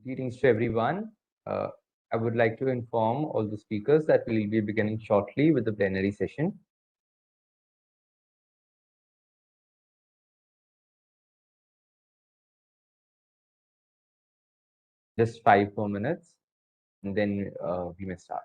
Greetings to everyone. I would like to inform all the speakers that we will be beginning shortly with the plenary session. Just 5 more minutes, and then we may start.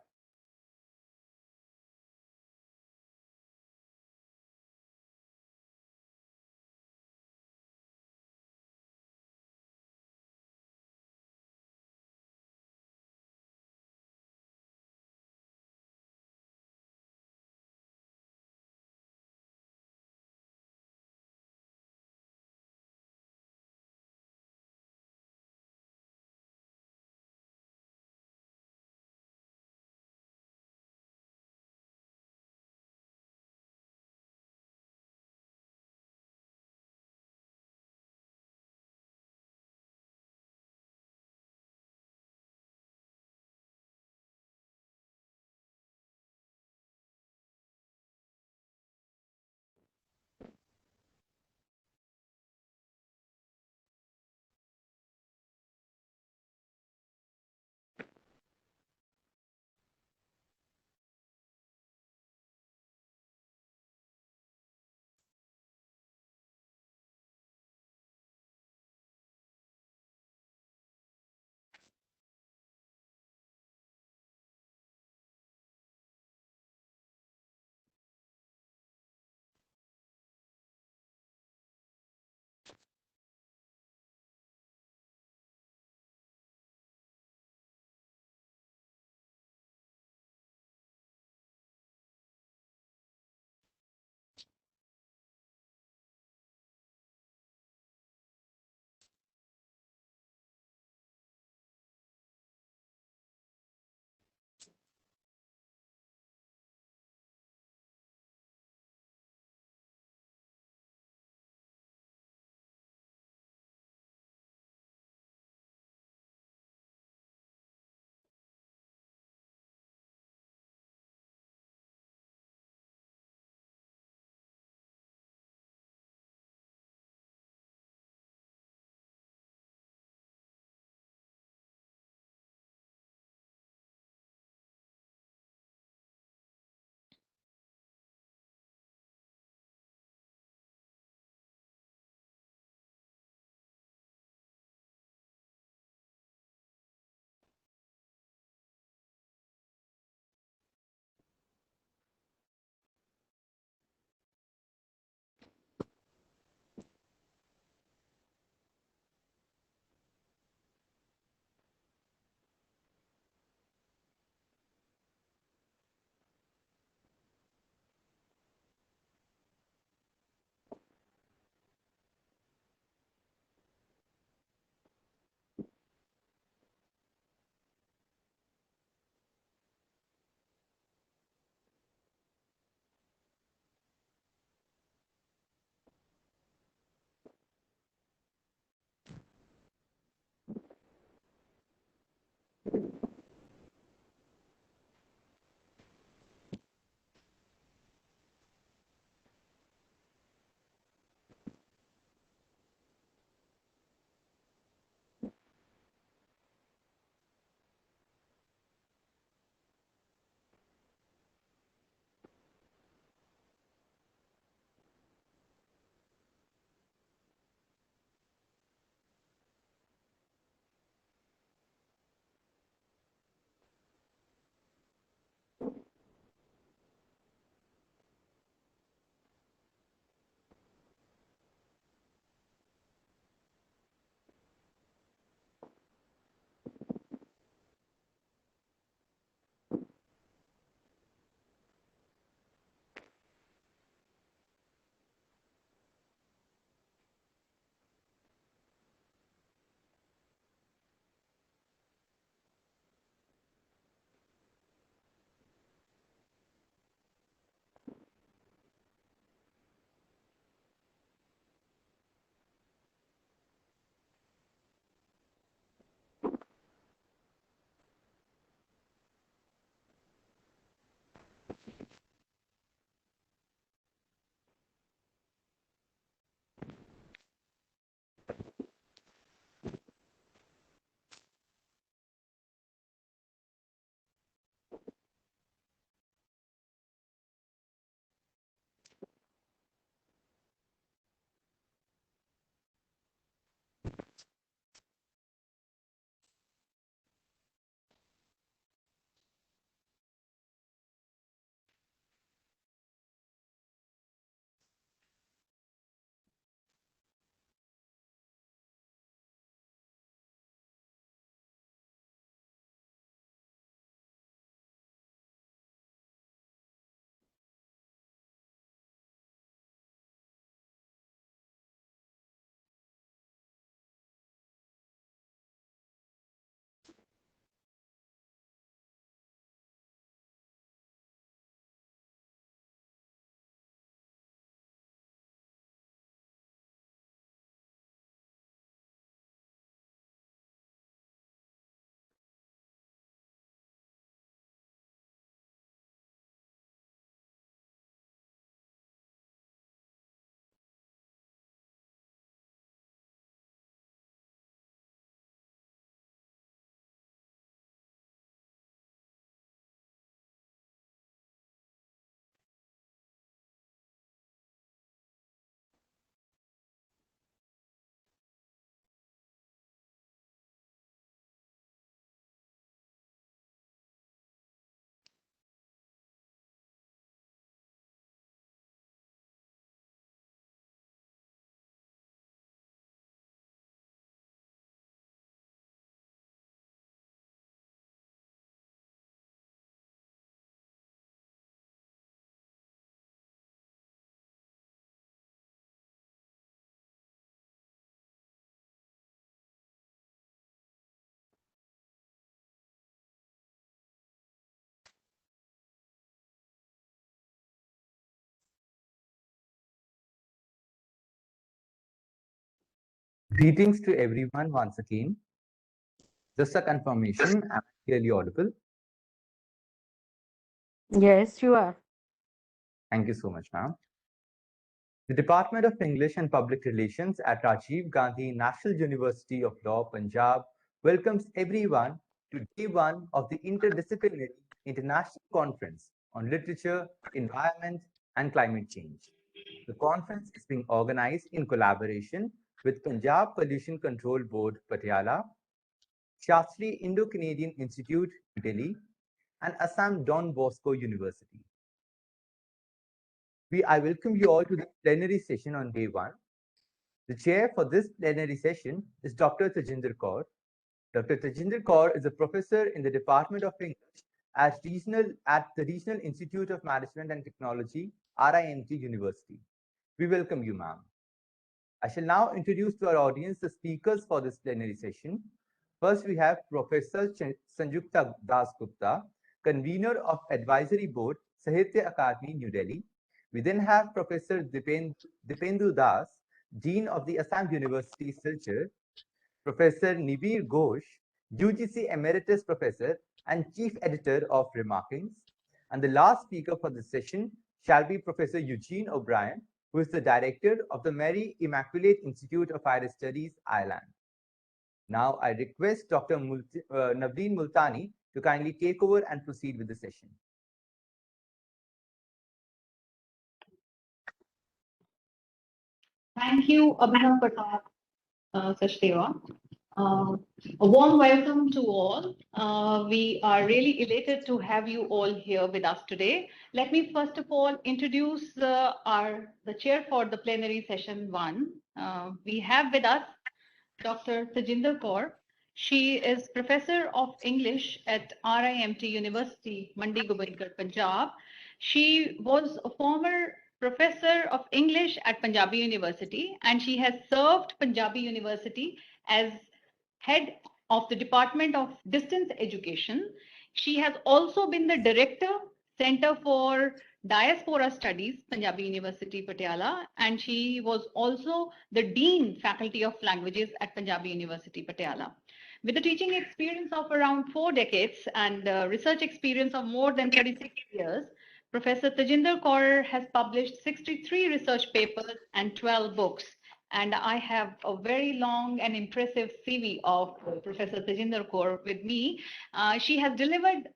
Greetings to everyone once again. Just a confirmation, am I clearly audible? Yes, you are. Thank you so much, ma'am. The Department of English and Public Relations at Rajiv Gandhi National University of Law, Punjab welcomes everyone to day one of the Interdisciplinary International Conference on Literature, Environment, and Climate Change. The conference is being organized in collaboration with Punjab Pollution Control Board, Patiala, Shastri Indo-Canadian Institute, New Delhi, and Assam Don Bosco University. I welcome you all to the plenary session on day one. The chair for this plenary session is Dr. Tejinder Kaur. Dr. Tejinder Kaur is a professor in the Department of English at the Regional Institute of Management and Technology, RIMT University. We welcome you, ma'am. I shall now introduce to our audience the speakers for this plenary session. First, we have Professor Sanjukta Dasgupta, Convenor of Advisory Board, Sahitya Akademi, New Delhi. We then have Professor Dipendu Das, Dean of the Assam University, Silchar, Professor Nabir Ghosh, UGC Emeritus Professor and Chief Editor of Remarkings. And the last speaker for this session shall be Professor Eugene O'Brien, who is the Director of the Mary Immaculate Institute of Higher Studies, Ireland. Now I request Dr. Navleen Multani to kindly take over and proceed with the session. Thank you, Abhinav Patak Sachdeva. A warm welcome to all. We are really elated to have you all here with us today. Let me first of all introduce the chair for the plenary session 1. We have with us Dr. Tejinder Kaur. She is Professor of English at RIMT University, Mandi Gobindgarh, Punjab. She was a former Professor of English at Punjabi University, and she has served Punjabi University as head of the Department of Distance Education. She has also been the Director, Center for Diaspora Studies, Punjabi University, Patiala, and she was also the Dean, Faculty of Languages at Punjabi University, Patiala. With a teaching experience of around 4 decades and research experience of more than 36 years, Professor Tejinder Kaur has published 63 research papers and 12 books. And I have a very long and impressive CV of Professor Tejinder Kaur with me. She has delivered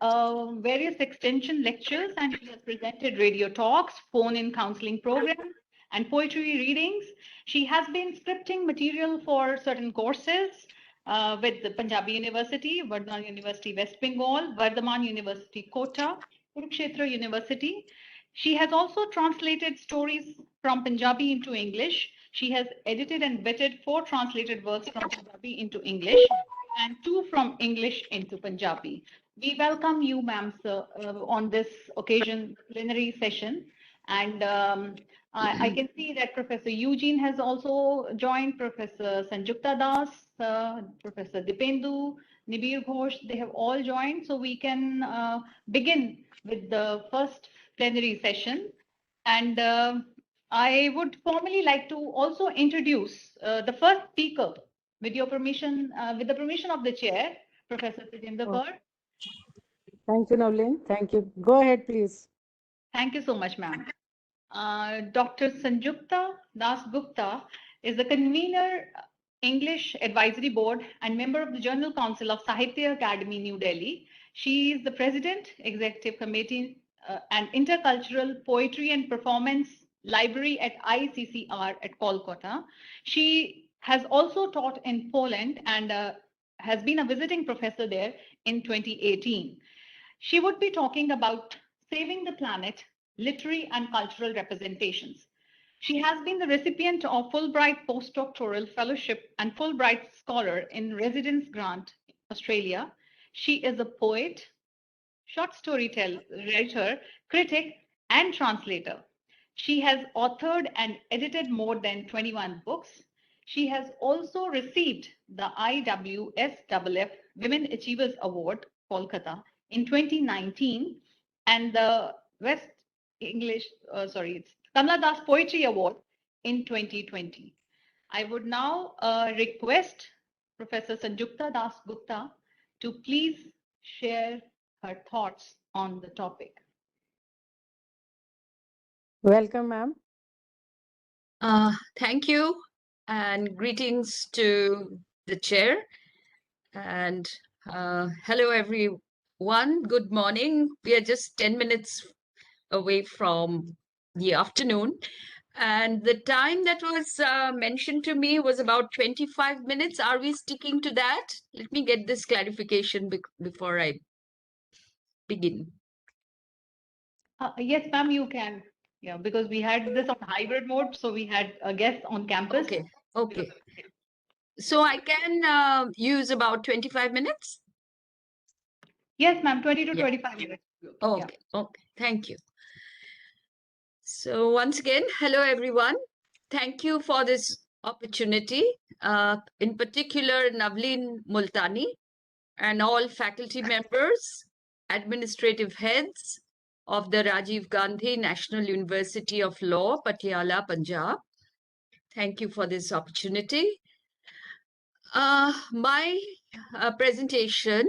various extension lectures, and she has presented radio talks, phone-in counseling programs, and poetry readings. She has been scripting material for certain courses with the Punjabi University, Vardhan University, West Bengal, Vardhaman University, Kota, Kurukshetra University. She has also translated stories from Punjabi into English. She has edited and vetted 4 translated works from Punjabi into English and 2 from English into Punjabi. We welcome you, ma'am, sir, on this occasion, plenary session. And I can see that Professor Eugene has also joined, Professor Sanjukta Das, Professor Dipendu, Nabir Ghosh, they have all joined. So we can begin with the first plenary session. And I would formally like to also introduce the first speaker with your permission, with the permission of the chair, Professor Tejinder Kaur. Thank you, Navleen. Thank you. Go ahead, please. Thank you so much, ma'am. Dr. Sanjukta Dasgupta is the convener, English Advisory Board and member of the General Council of Sahitya Akademi, New Delhi. She is the President, Executive Committee and Intercultural Poetry and Performance Library at ICCR at Kolkata. She has also taught in Poland and has been a visiting professor there in 2018. She would be talking about saving the planet, literary and cultural representations. She has been the recipient of Fulbright Postdoctoral Fellowship and Fulbright Scholar in Residence Grant, Australia. She is a poet, short story writer, critic, and translator. She has authored and edited more than 21 books. She has also received the IWSFF Women Achievers Award, Kolkata, in 2019 and the it's Kamala Das Poetry Award in 2020. I would now request Professor Sanjukta Dasgupta to please share her thoughts on the topic. Welcome, ma'am. Thank you, and greetings to the chair. And hello, everyone. Good morning. We are just 10 minutes away from the afternoon. And the time that was mentioned to me was about 25 minutes. Are we sticking to that? Let me get this clarification before I begin. Yes, ma'am, you can. Yeah, because we had this on hybrid mode, so we had a guest on campus. Okay. So I can use about 25 minutes? Yes, ma'am, 20 to 25 minutes. Okay, thank you. So once again, hello everyone. Thank you for this opportunity. In particular, Navleen Multani and all faculty members, administrative heads of the Rajiv Gandhi National University of Law, Patiala, Punjab. Thank you for this opportunity. My presentation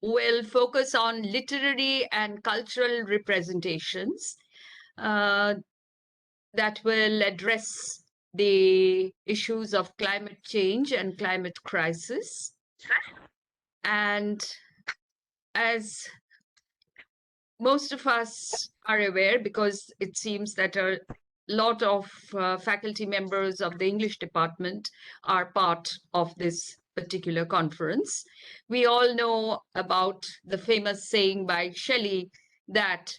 will focus on literary and cultural representations that will address the issues of climate change and climate crisis. And as most of us are aware, because it seems that a lot of faculty members of the English department are part of this particular conference, we all know about the famous saying by Shelley that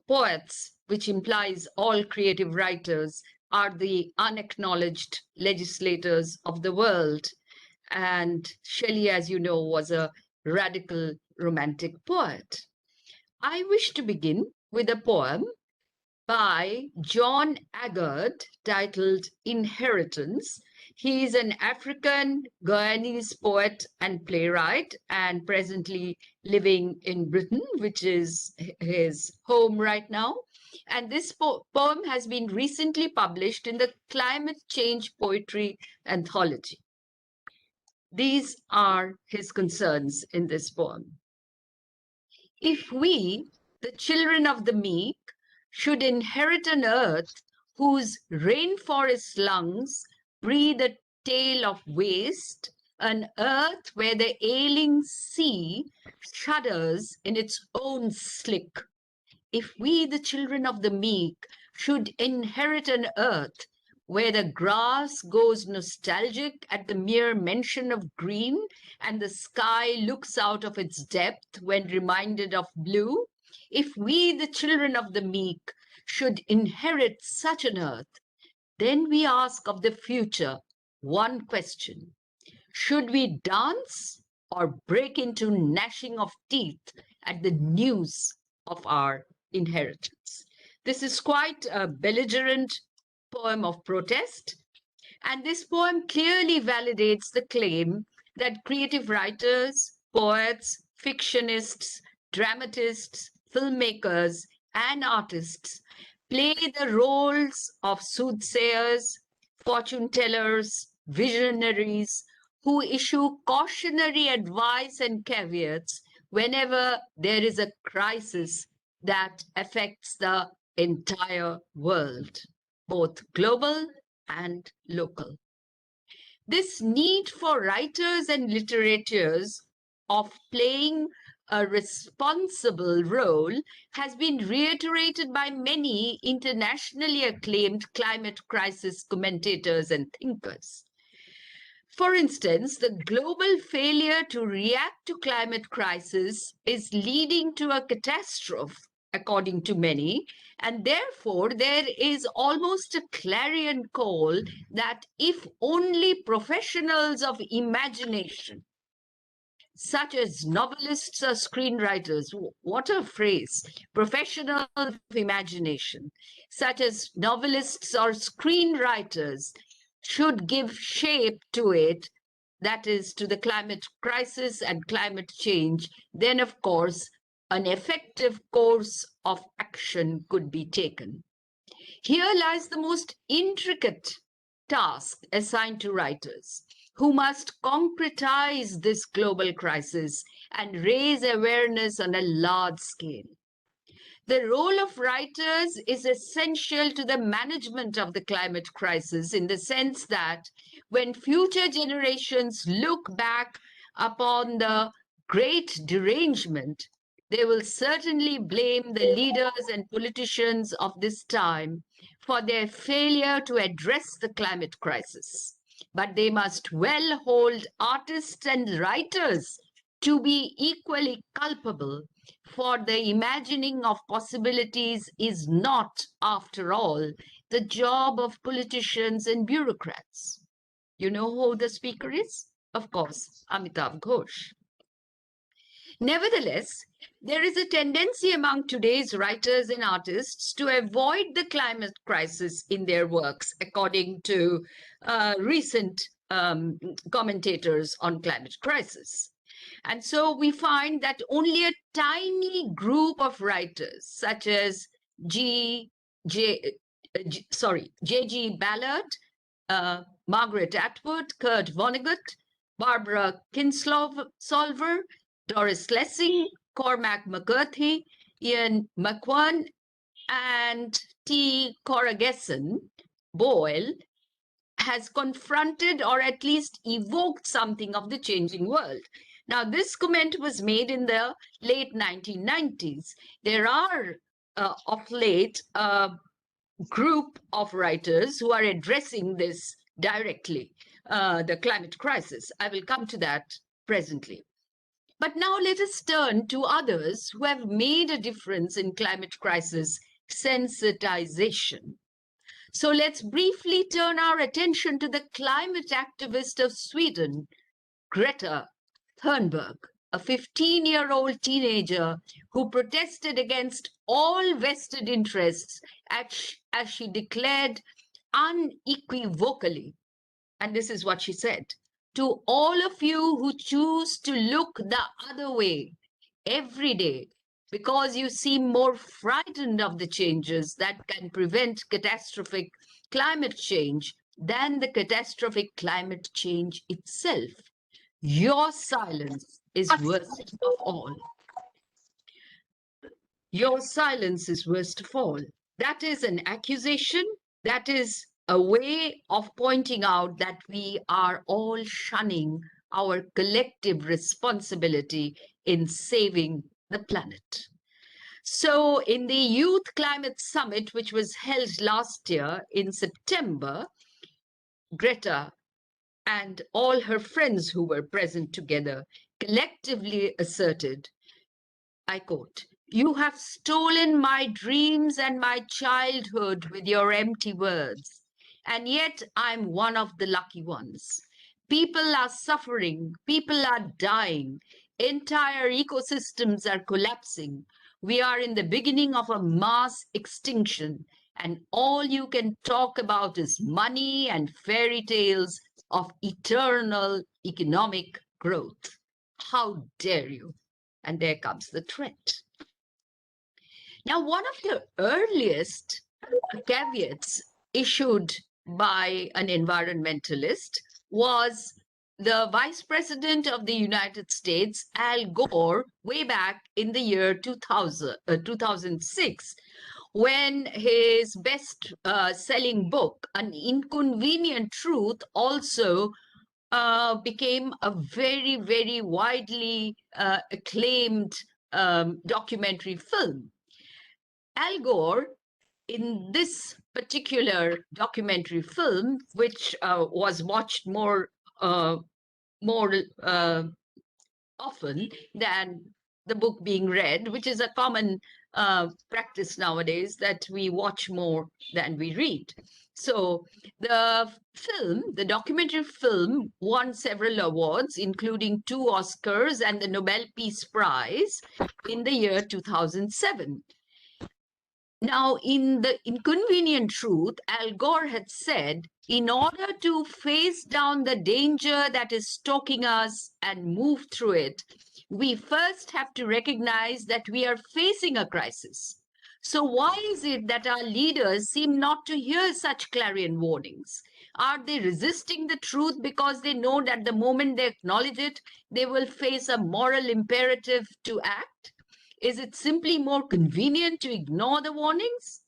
poets, which implies all creative writers, are the unacknowledged legislators of the world. And Shelley, as you know, was a radical romantic poet. I wish to begin with a poem by John Aggard titled Inheritance. He is an African Guyanese poet and playwright and presently living in Britain, which is his home right now. And this poem has been recently published in the Climate Change Poetry Anthology. These are his concerns in this poem. If we, the children of the meek, should inherit an earth whose rainforest lungs breathe a tale of waste, an earth where the ailing sea shudders in its own slick. If we, the children of the meek, should inherit an earth where the grass goes nostalgic at the mere mention of green and the sky looks out of its depth when reminded of blue, if we, the children of the meek, should inherit such an earth, then we ask of the future one question. Should we dance or break into gnashing of teeth at the news of our inheritance? This is quite a belligerent poem of protest, and this poem clearly validates the claim that creative writers, poets, fictionists, dramatists, filmmakers, and artists play the roles of soothsayers, fortune tellers, visionaries, who issue cautionary advice and caveats whenever there is a crisis that affects the entire world, both global and local. This need for writers and literatures of playing a responsible role has been reiterated by many internationally acclaimed climate crisis commentators and thinkers. For instance, the global failure to react to climate crisis is leading to a catastrophe, according to many, and therefore there is almost a clarion call that if only professionals of imagination, such as novelists or screenwriters, what a phrase, professionals of imagination, such as novelists or screenwriters, should give shape to it, that is, to the climate crisis and climate change, then of course, an effective course of action could be taken. Here lies the most intricate task assigned to writers who must concretize this global crisis and raise awareness on a large scale. The role of writers is essential to the management of the climate crisis in the sense that when future generations look back upon the great derangement, they will certainly blame the leaders and politicians of this time for their failure to address the climate crisis. But they must well hold artists and writers to be equally culpable, for the imagining of possibilities is not, after all, the job of politicians and bureaucrats. You know who the speaker is? Of course, Nabir Ghosh. Nevertheless, there is a tendency among today's writers and artists to avoid the climate crisis in their works, according to recent commentators on climate crisis. And so we find that only a tiny group of writers, such as J.G. Ballard, Margaret Atwood, Kurt Vonnegut, Barbara Kinsolver, Doris Lessing, Cormac McCarthy, Ian McQuan, and T. Corrigason Boyle has confronted or at least evoked something of the changing world. Now, this comment was made in the late 1990s. There are, of late, a group of writers who are addressing this directly, the climate crisis. I will come to that presently. But now let us turn to others who have made a difference in climate crisis sensitization. So let's briefly turn our attention to the climate activist of Sweden, Greta Thunberg, a 15-year-old teenager who protested against all vested interests as she declared unequivocally, and this is what she said, "To all of you who choose to look the other way every day because you seem more frightened of the changes that can prevent catastrophic climate change than the catastrophic climate change itself, your silence is worst of all." Your silence is worst of all. That is an accusation. That is a way of pointing out that we are all shunning our collective responsibility in saving the planet. So in the Youth Climate Summit, which was held last year in September, Greta and all her friends who were present together collectively asserted, I quote, "You have stolen my dreams and my childhood with your empty words, and yet I'm one of the lucky ones. People are suffering, people are dying, entire ecosystems are collapsing. We are in the beginning of a mass extinction, and all you can talk about is money and fairy tales of eternal economic growth. How dare you?" And there comes the threat. Now, one of the earliest caveats issued by an environmentalist was the Vice President of the United States, Al Gore, way back in the year 2006, when his best-selling book, An Inconvenient Truth, also became a very, very widely acclaimed documentary film. Al Gore, in this particular documentary film, which was watched more often than the book being read, which is a common practice nowadays, that we watch more than we read. So the film, the documentary film, won several awards, including 2 Oscars and the Nobel Peace Prize in the year 2007. Now, in The Inconvenient Truth, Al Gore had said, in order to face down the danger that is stalking us and move through it, we first have to recognize that we are facing a crisis. So why is it that our leaders seem not to hear such clarion warnings? Are they resisting the truth because they know that the moment they acknowledge it, they will face a moral imperative to act? Is it simply more convenient to ignore the warnings?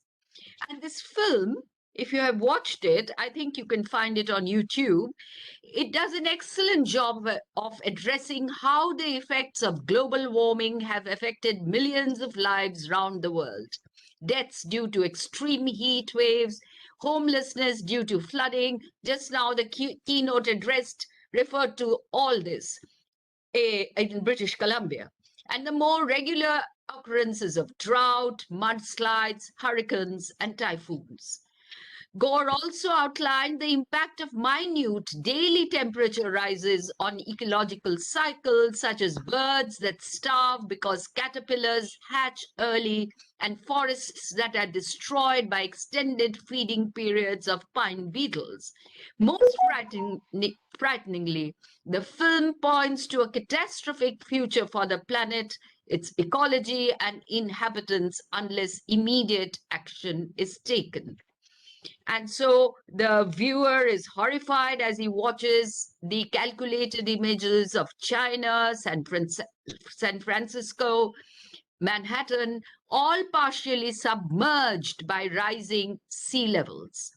And this film, if you have watched it, I think you can find it on YouTube. It does an excellent job of addressing how the effects of global warming have affected millions of lives around the world. Deaths due to extreme heat waves, homelessness due to flooding. Just now, the keynote address referred to all this in British Columbia. And the more regular occurrences of drought, mudslides, hurricanes, and typhoons. Gore also outlined the impact of minute daily temperature rises on ecological cycles, such as birds that starve because caterpillars hatch early and forests that are destroyed by extended feeding periods of pine beetles. Most frighteningly, the film points to a catastrophic future for the planet, its ecology, and inhabitants unless immediate action is taken. And so the viewer is horrified as he watches the calculated images of China, San Francisco, Manhattan, all partially submerged by rising sea levels.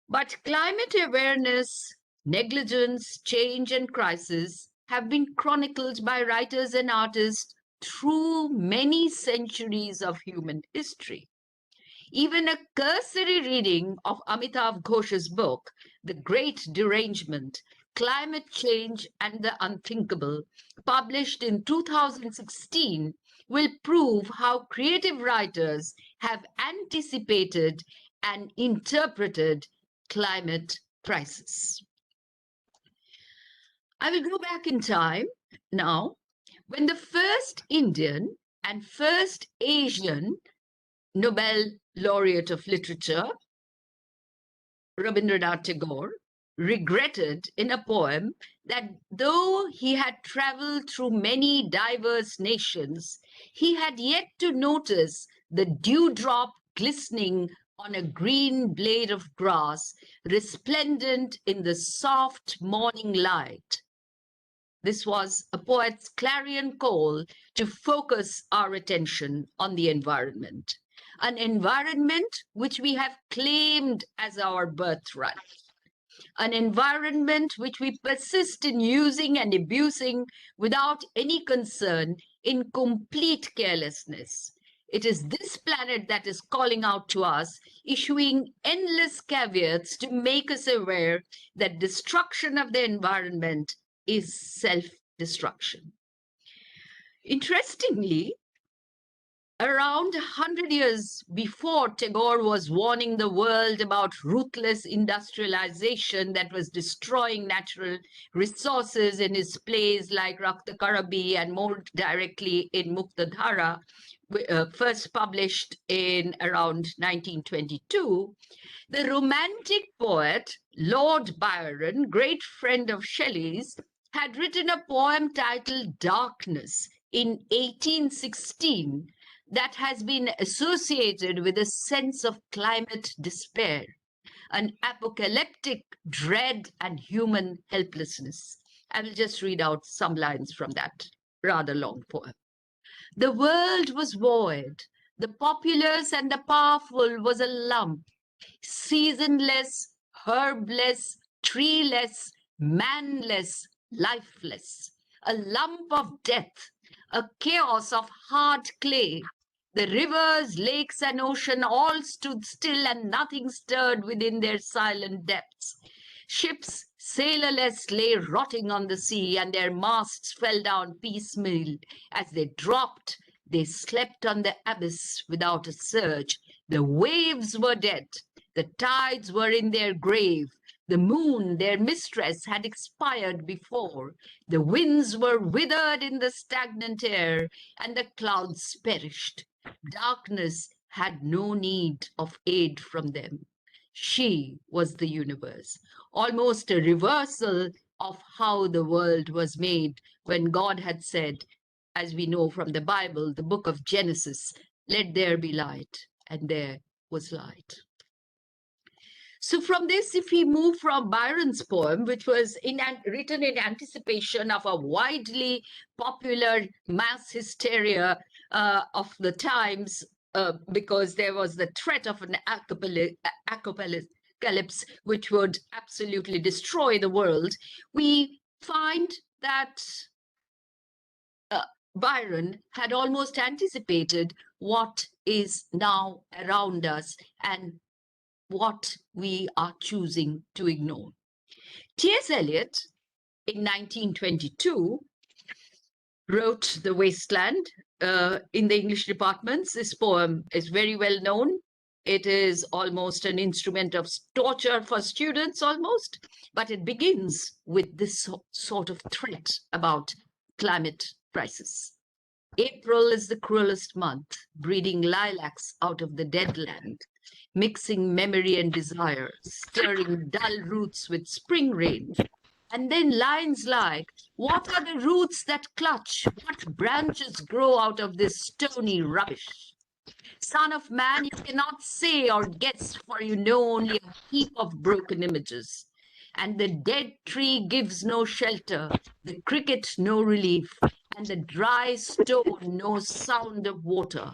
But climate awareness, negligence, change, and crisis have been chronicled by writers and artists through many centuries of human history. Even a cursory reading of Amitav Ghosh's book, The Great Derangement, Climate Change and the Unthinkable, published in 2016, will prove how creative writers have anticipated and interpreted climate crisis. I will go back in time now, when the first Indian and first Asian Nobel laureate of literature, Rabindranath Tagore, regretted in a poem that though he had traveled through many diverse nations, he had yet to notice the dewdrop glistening on a green blade of grass, resplendent in the soft morning light. This was a poet's clarion call to focus our attention on the environment. An environment which we have claimed as our birthright. An environment which we persist in using and abusing without any concern, in complete carelessness. It is this planet that is calling out to us, issuing endless caveats to make us aware that destruction of the environment is self-destruction. Interestingly, around 100 years before Tagore was warning the world about ruthless industrialization that was destroying natural resources in his plays like Rakht Karabi and more directly in Muktadhara, first published in around 1922, the Romantic poet Lord Byron, great friend of Shelley's, had written a poem titled Darkness in 1816 that has been associated with a sense of climate despair, an apocalyptic dread and human helplessness. I will just read out some lines from that rather long poem. The world was void. The populous and the powerful was a lump, seasonless, herbless, treeless, manless, lifeless, a lump of death, a chaos of hard clay. The rivers, lakes, and ocean all stood still, and nothing stirred within their silent depths. Ships, sailorless, lay rotting on the sea, and their masts fell down piecemeal. As they dropped, they slept on the abyss without a surge. The waves were dead. The tides were in their grave. The moon, their mistress, had expired before. The winds were withered in the stagnant air, and the clouds perished. Darkness had no need of aid from them. She was the universe, almost a reversal of how the world was made when God had said, as we know from the Bible, the book of Genesis, let there be light, and there was light. So from this, if we move from Byron's poem, which was written in anticipation of a widely popular mass hysteria of the times, because there was the threat of an apocalypse which would absolutely destroy the world, we find that Byron had almost anticipated what is now around us and what we are choosing to ignore. T.S. Eliot, in 1922, wrote The Wasteland in the English departments. This poem is very well known. It is almost an instrument of torture for students almost, but it begins with this sort of threat about climate crisis. April is the cruelest month, breeding lilacs out of the dead land, mixing memory and desire, stirring dull roots with spring rain. And then lines like, what are the roots that clutch? What branches grow out of this stony rubbish? Son of man, you cannot say or guess, for you know only a heap of broken images. And the dead tree gives no shelter, the cricket no relief, and the dry stone no sound of water.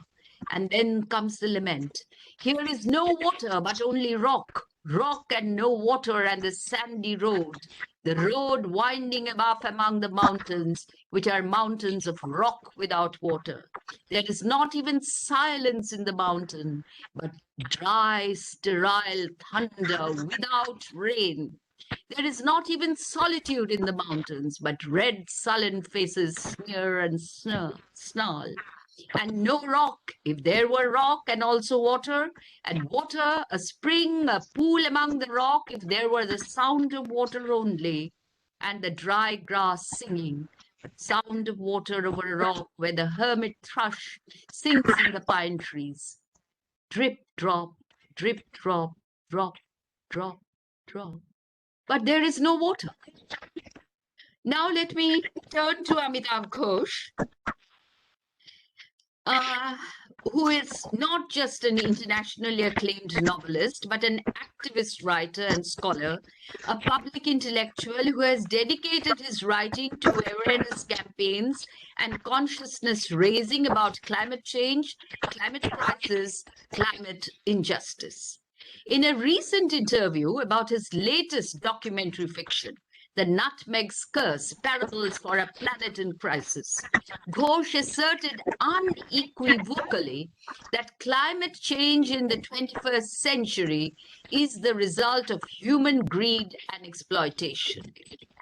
And then comes the lament. Here is no water, but only rock, rock and no water, and the sandy road, the road winding above among the mountains, which are mountains of rock without water. There is not even silence in the mountain, but dry, sterile thunder without rain. There is not even solitude in the mountains, but red, sullen faces sneer and snarl. And no rock, if there were rock and also water, and water, a spring, a pool among the rock, if there were the sound of water only, and the dry grass singing, but sound of water over a rock where the hermit thrush sings in the pine trees. Drip, drop, drip, drop, drop, drop, drop. But there is no water. Now let me turn to Nabir Ghosh, who is not just an internationally acclaimed novelist, but an activist writer and scholar, a public intellectual who has dedicated his writing to awareness campaigns and consciousness raising about climate change, climate crisis, climate injustice. In a recent interview about his latest documentary fiction, The Nutmeg's Curse, Parables for a Planet in Crisis, Ghosh asserted unequivocally that climate change in the 21st century is the result of human greed and exploitation.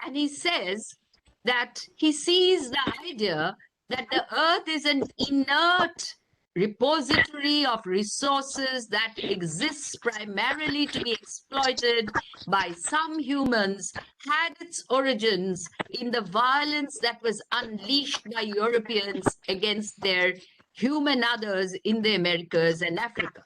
And he says that he sees the idea that the earth is an inert repository of resources that exists primarily to be exploited by some humans had its origins in the violence that was unleashed by Europeans against their human others in the Americas and Africa.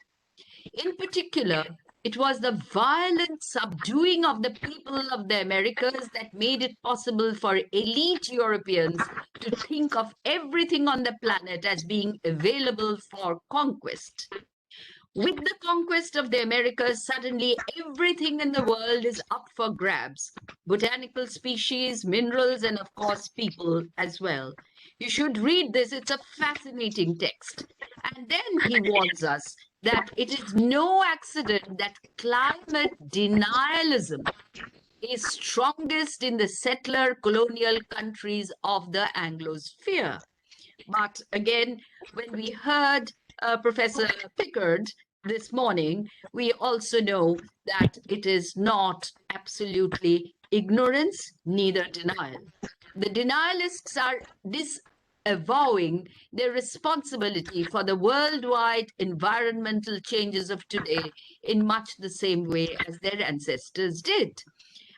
In particular, it was the violent subduing of the people of the Americas that made it possible for elite Europeans to think of everything on the planet as being available for conquest. With the conquest of the Americas, suddenly everything in the world is up for grabs. Botanical species, minerals, and of course, people as well. You should read this. It's a fascinating text. And then he warns us that it is no accident that climate denialism is strongest in the settler colonial countries of the Anglosphere. But again, when we heard Professor Pickard this morning, we also know that it is not absolutely ignorance, neither denial. The denialists are disavowing their responsibility for the worldwide environmental changes of today in much the same way as their ancestors did.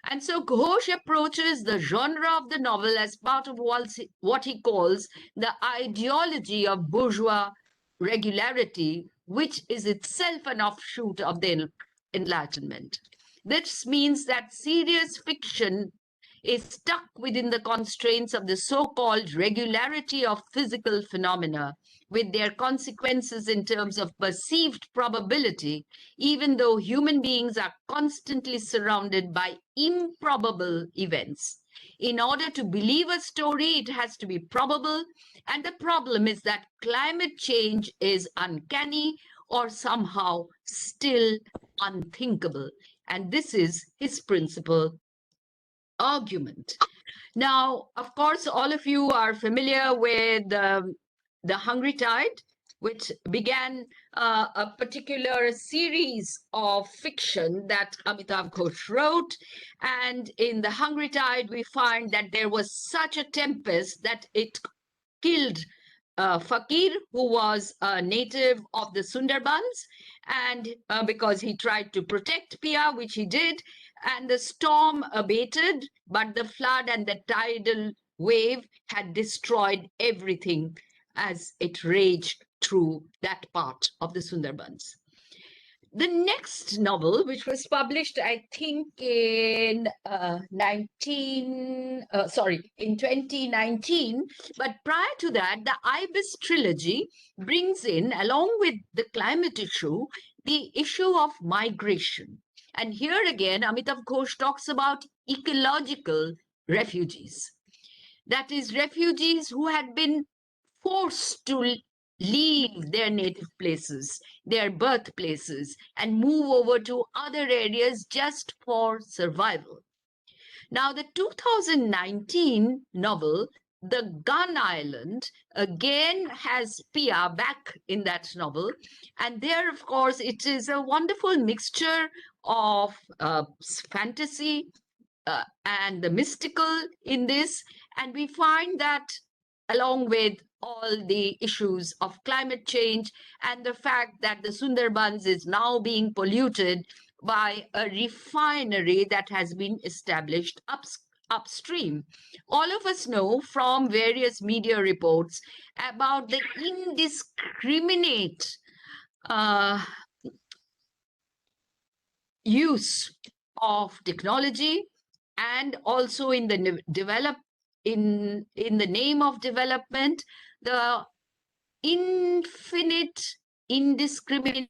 And so Ghosh approaches the genre of the novel as part of what he calls the ideology of bourgeois regularity, which is itself an offshoot of the Enlightenment. This means that serious fiction is stuck within the constraints of the so-called regularity of physical phenomena, with their consequences in terms of perceived probability, even though human beings are constantly surrounded by improbable events. In order to believe a story, it has to be probable. And the problem is that climate change is uncanny or somehow still unthinkable. And this is his principal argument. Now, of course, all of you are familiar with The Hungry Tide, which began a particular series of fiction that Amitav Ghosh wrote. And in The Hungry Tide, we find that there was such a tempest that it killed Fakir, who was a native of the Sundarbans, and because he tried to protect Pia, which he did, and the storm abated, but the flood and the tidal wave had destroyed everything as it raged through that part of the Sundarbans. The next novel, which was published, I think, in 2019, but prior to that, the Ibis trilogy brings in, along with the climate issue, the issue of migration. And here again, Amitav Ghosh talks about ecological refugees. That is, refugees who had been forced to leave their native places, their birthplaces, and move over to other areas just for survival. Now, the 2019 novel, The Gun Island, again has Pia back in that novel. And there, of course, it is a wonderful mixture of fantasy and the mystical in this. And we find that along with all the issues of climate change and the fact that the Sundarbans is now being polluted by a refinery that has been established upstream. All of us know from various media reports about the indiscriminate use of technology, and also in the in the name of development, the infinite indiscriminate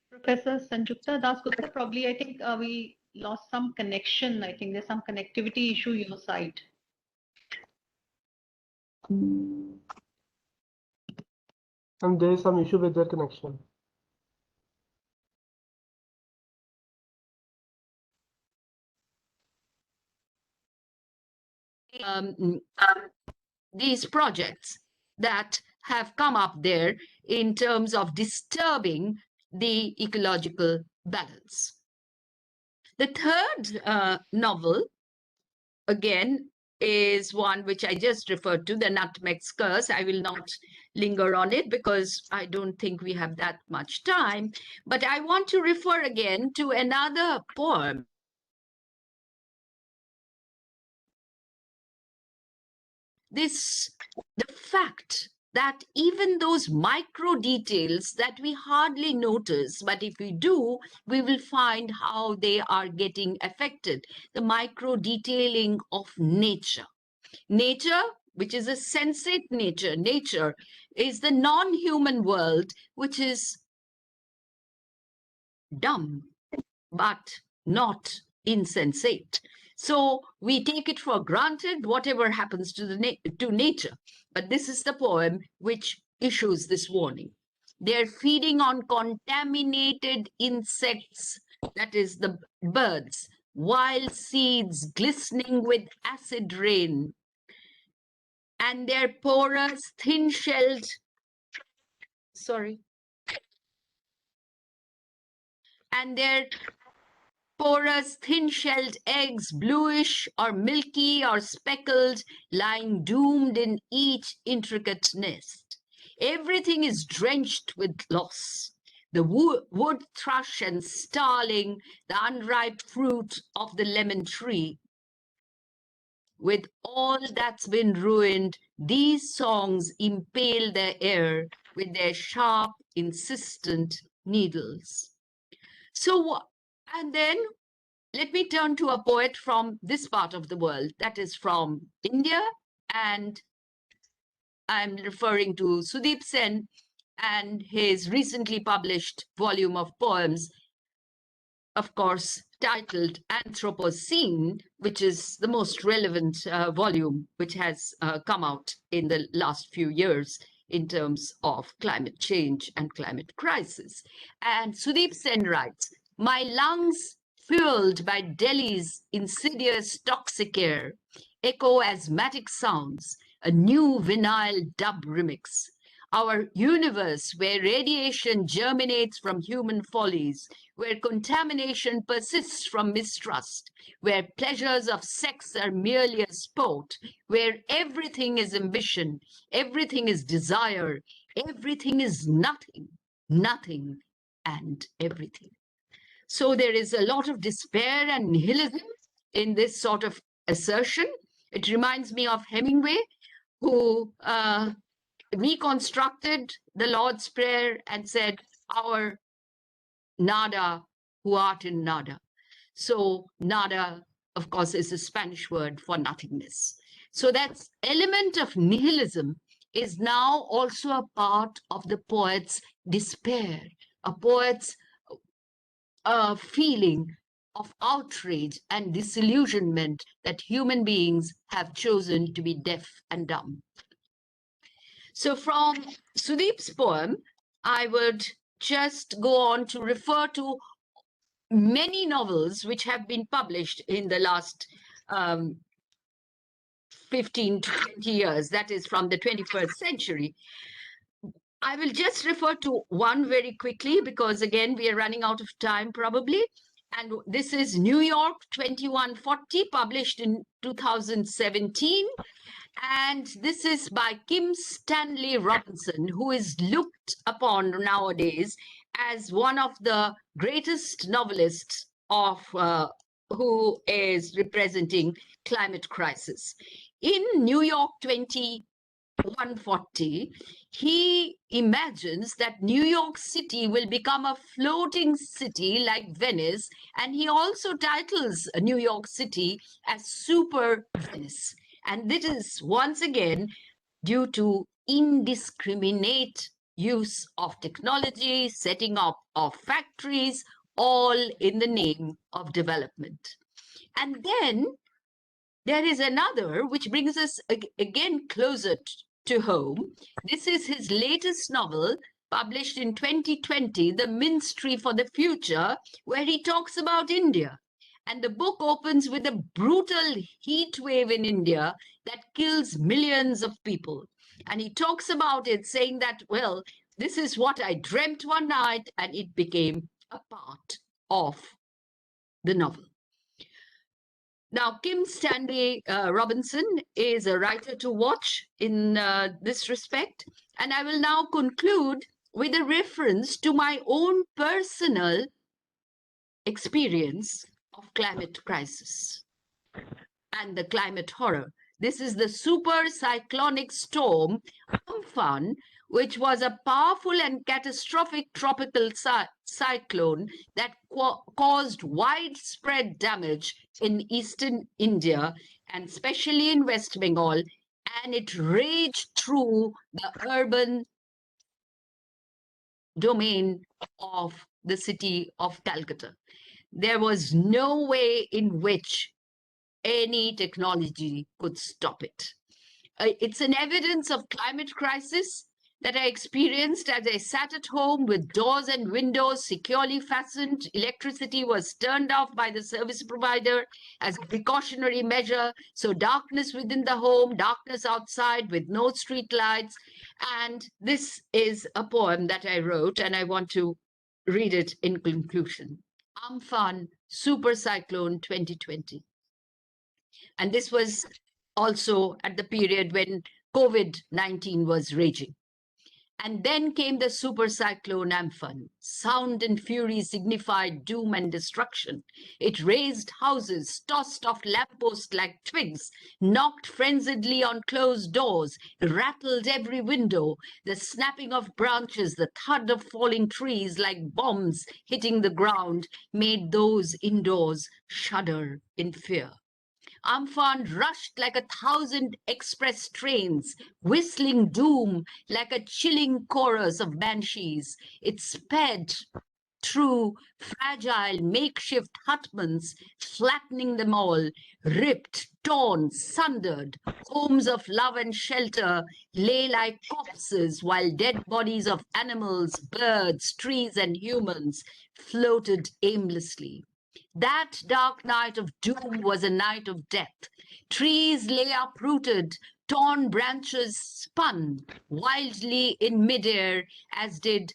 Professor Sanjukta Dasgupta, probably I think we lost some connection. I think there's some connectivity issue your side. And there is some issue with their connection. These projects that have come up there in terms of disturbing the ecological balance. The third novel, again, is one which I just referred to, The Nutmeg's Curse. I will not linger on it because I don't think we have that much time. But I want to refer again to another poem. The fact that even those micro details that we hardly notice, but if we do, we will find how they are getting affected. The micro detailing of nature. Nature, which is a sensate nature. Nature is the non-human world, which is dumb, but not insensate. So we take it for granted whatever happens to to nature. But this is the poem which issues this warning. They're feeding on contaminated insects, that is the birds, wild seeds glistening with acid rain, and their porous, thin-shelled, and their porous, thin-shelled eggs, bluish or milky or speckled, lying doomed in each intricate nest. Everything is drenched with loss. The wood thrush and starling, the unripe fruit of the lemon tree. With all that's been ruined, these songs impale the air with their sharp, insistent needles. So, and then let me turn to a poet from this part of the world, that is from India, and I'm referring to Sudeep Sen and his recently published volume of poems, of course, titled Anthropocene, which is the most relevant volume which has come out in the last few years in terms of climate change and climate crisis. And Sudeep Sen writes, "My lungs fueled by Delhi's insidious toxic air echo asthmatic sounds, a new vinyl dub remix. Our universe where radiation germinates from human follies, where contamination persists from mistrust, where pleasures of sex are merely a sport, where everything is ambition, everything is desire, everything is nothing, nothing and everything." So there is a lot of despair and nihilism in this sort of assertion. It reminds me of Hemingway, who reconstructed the Lord's Prayer and said, "Our nada, who art in nada." So nada, of course, is a Spanish word for nothingness. So that element of nihilism is now also a part of the poet's despair, a poet's feeling of outrage and disillusionment that human beings have chosen to be deaf and dumb. So from Sudeep's poem, I would just go on to refer to many novels which have been published in the last 15 to 20 years, that is from the 21st century. I will just refer to one very quickly because, again, we are running out of time probably. And this is New York 2140, published in 2017. And this is by Kim Stanley Robinson, who is looked upon nowadays as one of the greatest novelists of who is representing climate crisis. In New York 2140, he imagines that New York City will become a floating city like Venice, and he also titles New York City as Super Venice. And this is once again due to indiscriminate use of technology, setting up of factories, all in the name of development. And then there is another which brings us again closer to home. This is his latest novel, published in 2020, The Minstrel for the Future, where he talks about India. And the book opens with a brutal heat wave in India that kills millions of people. And he talks about it, saying that, well, this is what I dreamt one night, and it became a part of the novel. Now, Kim Stanley Robinson is a writer to watch in this respect. And I will now conclude with a reference to my own personal experience of climate crisis and the climate horror. This is the super cyclonic storm Amphan, which was a powerful and catastrophic tropical cyclone that caused widespread damage in eastern India and especially in West Bengal, and it raged through the urban domain of the city of Calcutta. There was no way in which any technology could stop it. It's an evidence of climate crisis that I experienced as I sat at home with doors and windows securely fastened. Electricity was turned off by the service provider as a precautionary measure. So darkness within the home, darkness outside with no street lights. And this is a poem that I wrote, and I want to read it in conclusion. Amphan, Super Cyclone 2020. And this was also at the period when COVID-19 was raging. And then came the super cyclone Amphan. Sound and fury signified doom and destruction. It razed houses, tossed off lampposts like twigs, knocked frenziedly on closed doors, rattled every window, the snapping of branches, the thud of falling trees like bombs hitting the ground made those indoors shudder in fear. Amphan rushed like 1,000 express trains, whistling doom like a chilling chorus of banshees. It sped through fragile makeshift hutments, flattening them all, ripped, torn, sundered. Homes of love and shelter lay like corpses, while dead bodies of animals, birds, trees, and humans floated aimlessly. That dark night of doom was a night of death. Trees lay uprooted, torn branches spun wildly in midair, as did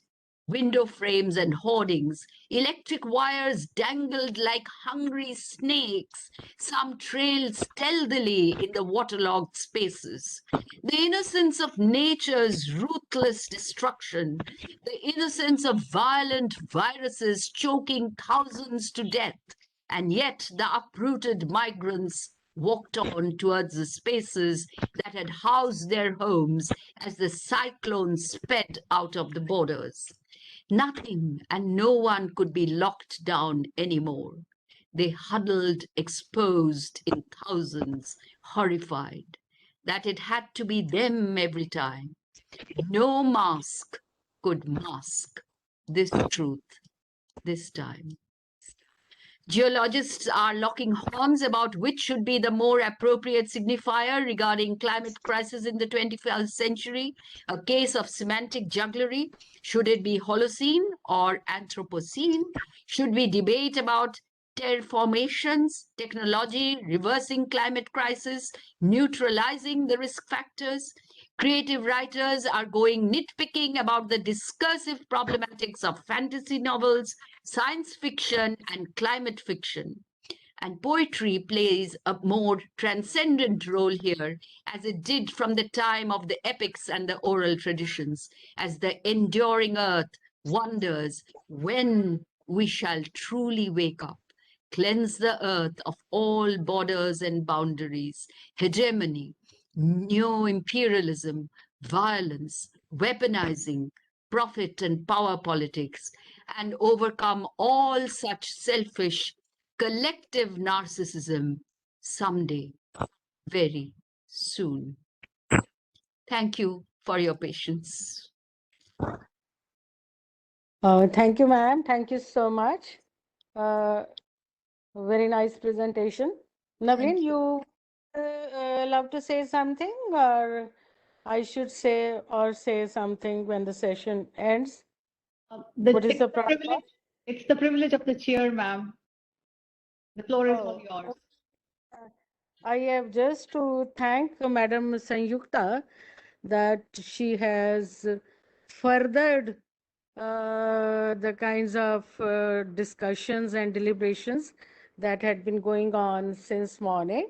window frames and hoardings. Electric wires dangled like hungry snakes. Some trailed stealthily in the waterlogged spaces. The innocence of nature's ruthless destruction, the innocence of violent viruses choking thousands to death, and yet the uprooted migrants walked on towards the spaces that had housed their homes as the cyclone sped out of the borders. Nothing and no one could be locked down anymore. They huddled, exposed in thousands, horrified that it had to be them every time. No mask could mask this truth this time. Geologists are locking horns about which should be the more appropriate signifier regarding climate crisis in the 21st century, a case of semantic jugglery. Should it be Holocene or Anthropocene? Should we debate about terraformations, technology, reversing climate crisis, neutralizing the risk factors? Creative writers are going nitpicking about the discursive problematics of fantasy novels, science fiction, and climate fiction. And poetry plays a more transcendent role here, as it did from the time of the epics and the oral traditions, as the enduring earth wonders when we shall truly wake up, cleanse the earth of all borders and boundaries, hegemony, neo-imperialism, violence, weaponizing, profit and power politics, and overcome all such selfish collective narcissism someday, very soon. Thank you for your patience. Thank you, ma'am. Thank you so much. Very nice presentation. Navleen, you love to say something, or I should say something when the session ends? What is the protocol? It's the privilege of the chair, ma'am. The floor is all Oh, yours. I have just to thank Madam Sanjukta that she has furthered the kinds of discussions and deliberations that had been going on since morning.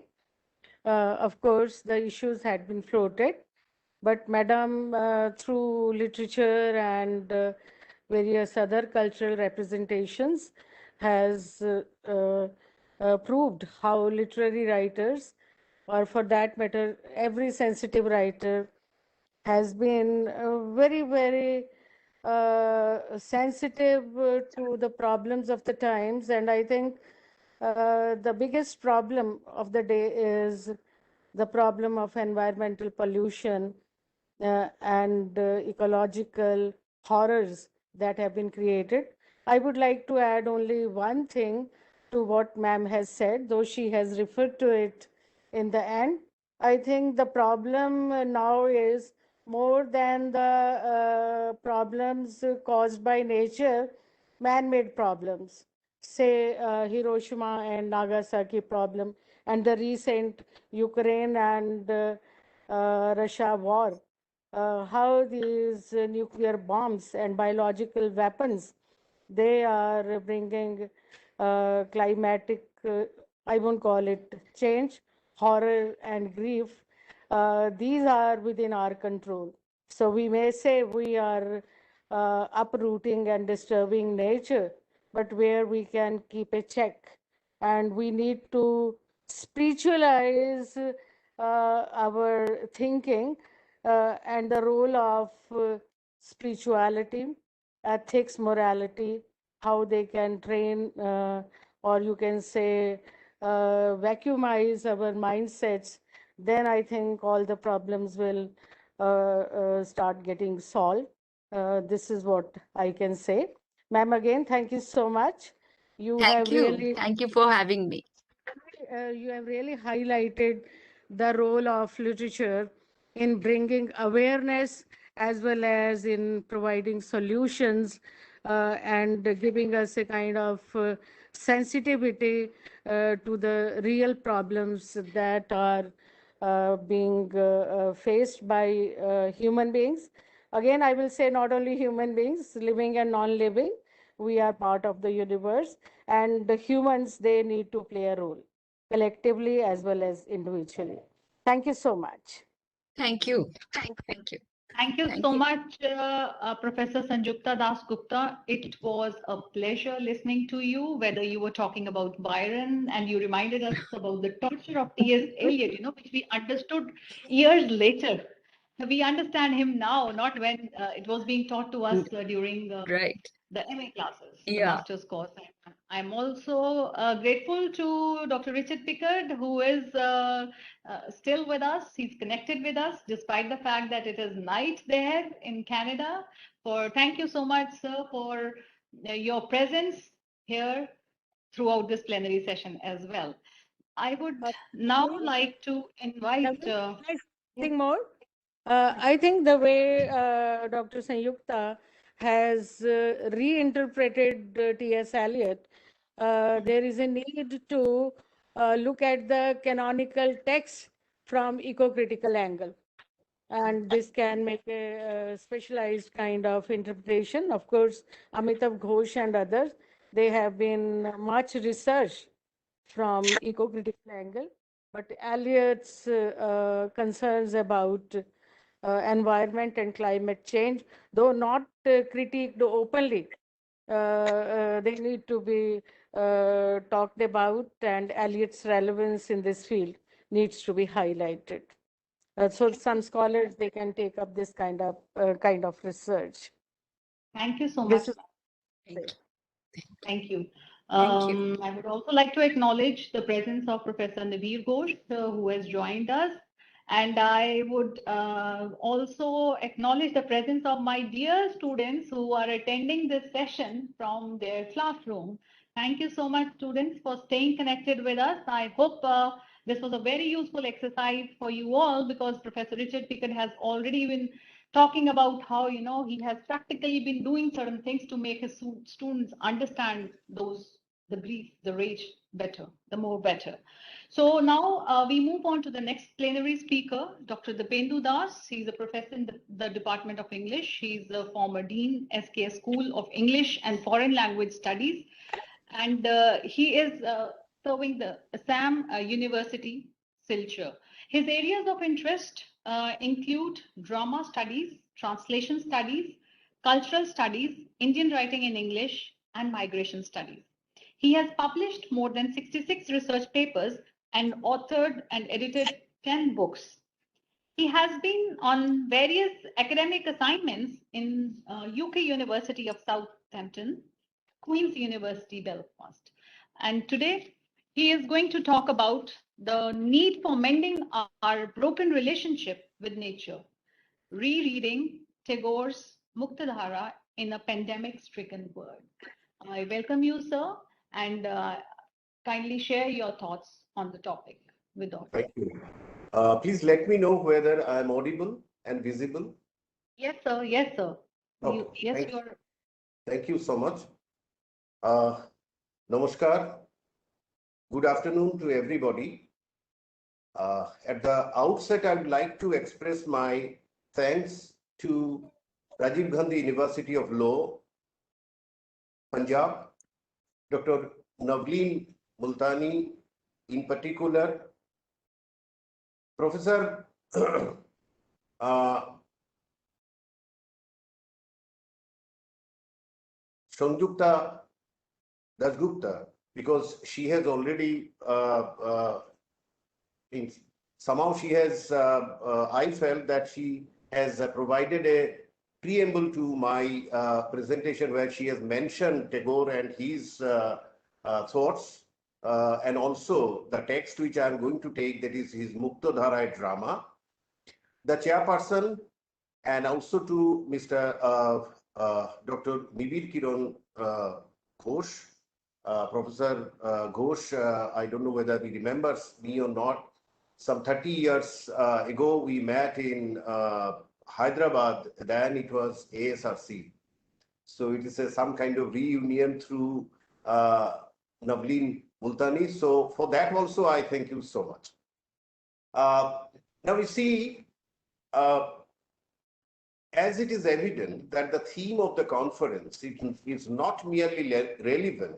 Of course, the issues had been floated, but Madam, through literature and various other cultural representations, has proved how literary writers, or for that matter, every sensitive writer, has been very, very sensitive to the problems of the times. And I think the biggest problem of the day is the problem of environmental pollution and ecological horrors that have been created. I would like to add only one thing to what ma'am has said, though she has referred to it in the end. I think the problem now is more than the problems caused by nature, man-made problems. Say Hiroshima and Nagasaki problem, and the recent Ukraine and Russia war. How these nuclear bombs and biological weapons, they are bringing climatic, I won't call it change, horror and grief. These are within our control. So we may say we are uprooting and disturbing nature, but where we can keep a check. And we need to spiritualize our thinking and the role of spirituality, ethics, morality, how they can train, or you can say, vacuumize our mindsets. Then I think all the problems will start getting solved. This is what I can say. Ma'am, again, thank you so much. You have Thank you. really Thank you for having me. highlighted the role of literature in bringing awareness as well as in providing solutions and giving us a kind of sensitivity to the real problems that are being faced by human beings. Again, I will say not only human beings, living and non-living, we are part of the universe, and the humans, they need to play a role collectively as well as individually. Thank you so much. Thank you. Thank you. Thank you Thank so you. much, Professor Sanjukta Dasgupta. It was a pleasure listening to you, whether you were talking about Byron and you reminded us about the torture of T.S. Eliot, which we understood years later. We understand him now, not when it was being taught to us during Right. the MA classes, the Yeah. master's course. I'm also grateful to Dr. Richard Pickard, who is still with us. He's connected with us, despite the fact that it is night there in Canada. Thank you so much, sir, for your presence here throughout this plenary session as well. I would now like to invite. Something more? I think the way Dr. Sanjukta has reinterpreted T.S. Eliot, there is a need to look at the canonical text from eco-critical angle. And this can make a specialized kind of interpretation. Of course, Amitav Ghosh and others, they have been much research from eco-critical angle, but Eliot's concerns about environment and climate change, though not critiqued openly, they need to be talked about, and Eliot's relevance in this field needs to be highlighted. So some scholars, they can take up this kind of research. Thank you so This much. is Thank you. Thank you. I would also like to acknowledge the presence of Professor Nabir Ghosh, who has joined us. And I would also acknowledge the presence of my dear students who are attending this session from their classroom. Thank you so much, students, for staying connected with us. I hope this was a very useful exercise for you all, because Professor Richard Pickard has already been talking about how he has practically been doing certain things to make his students understand the grief, the rage better, the more better. So now we move on to the next plenary speaker, Dr. Dipendu Das. He's a professor in the Department of English. He's a former dean, SKS School of English and Foreign Language Studies, and he is serving the Assam University, Silchar. His areas of interest include drama studies, translation studies, cultural studies, Indian writing in English, and migration studies. He has published more than 66 research papers and authored and edited 10 books. He has been on various academic assignments in UK University of Southampton, Queen's University, Belfast. And today he is going to talk about the need for mending our broken relationship with nature, rereading Tagore's Muktadhara in a pandemic-stricken world. I welcome you, sir, and kindly share your thoughts on the topic with us. Thank you. Please let me know whether I am audible and visible. Yes, sir. Yes, sir. Oh, Yes, you are. Thank you so much. Namaskar. Good afternoon to everybody. At the outset, I would like to express my thanks to Rajiv Gandhi University of Law, Punjab, Dr. Navleen Multani in particular, Professor Sanjukta Dasgupta, because she has already, somehow she has, I felt that she has provided a preamble to my presentation where she has mentioned Tagore and his thoughts, and also the text which I am going to take, that is his Muktadhara drama. The chairperson, and also to Mr. Dr. Nibir Ghosh, Professor Ghosh, I don't know whether he remembers me or not. Some 30 years ago, we met in Hyderabad, then it was ASRC. So it is some kind of reunion through Navleen Multani. So for that also, I thank you so much. Now we see, as it is evident that the theme of the conference is not merely relevant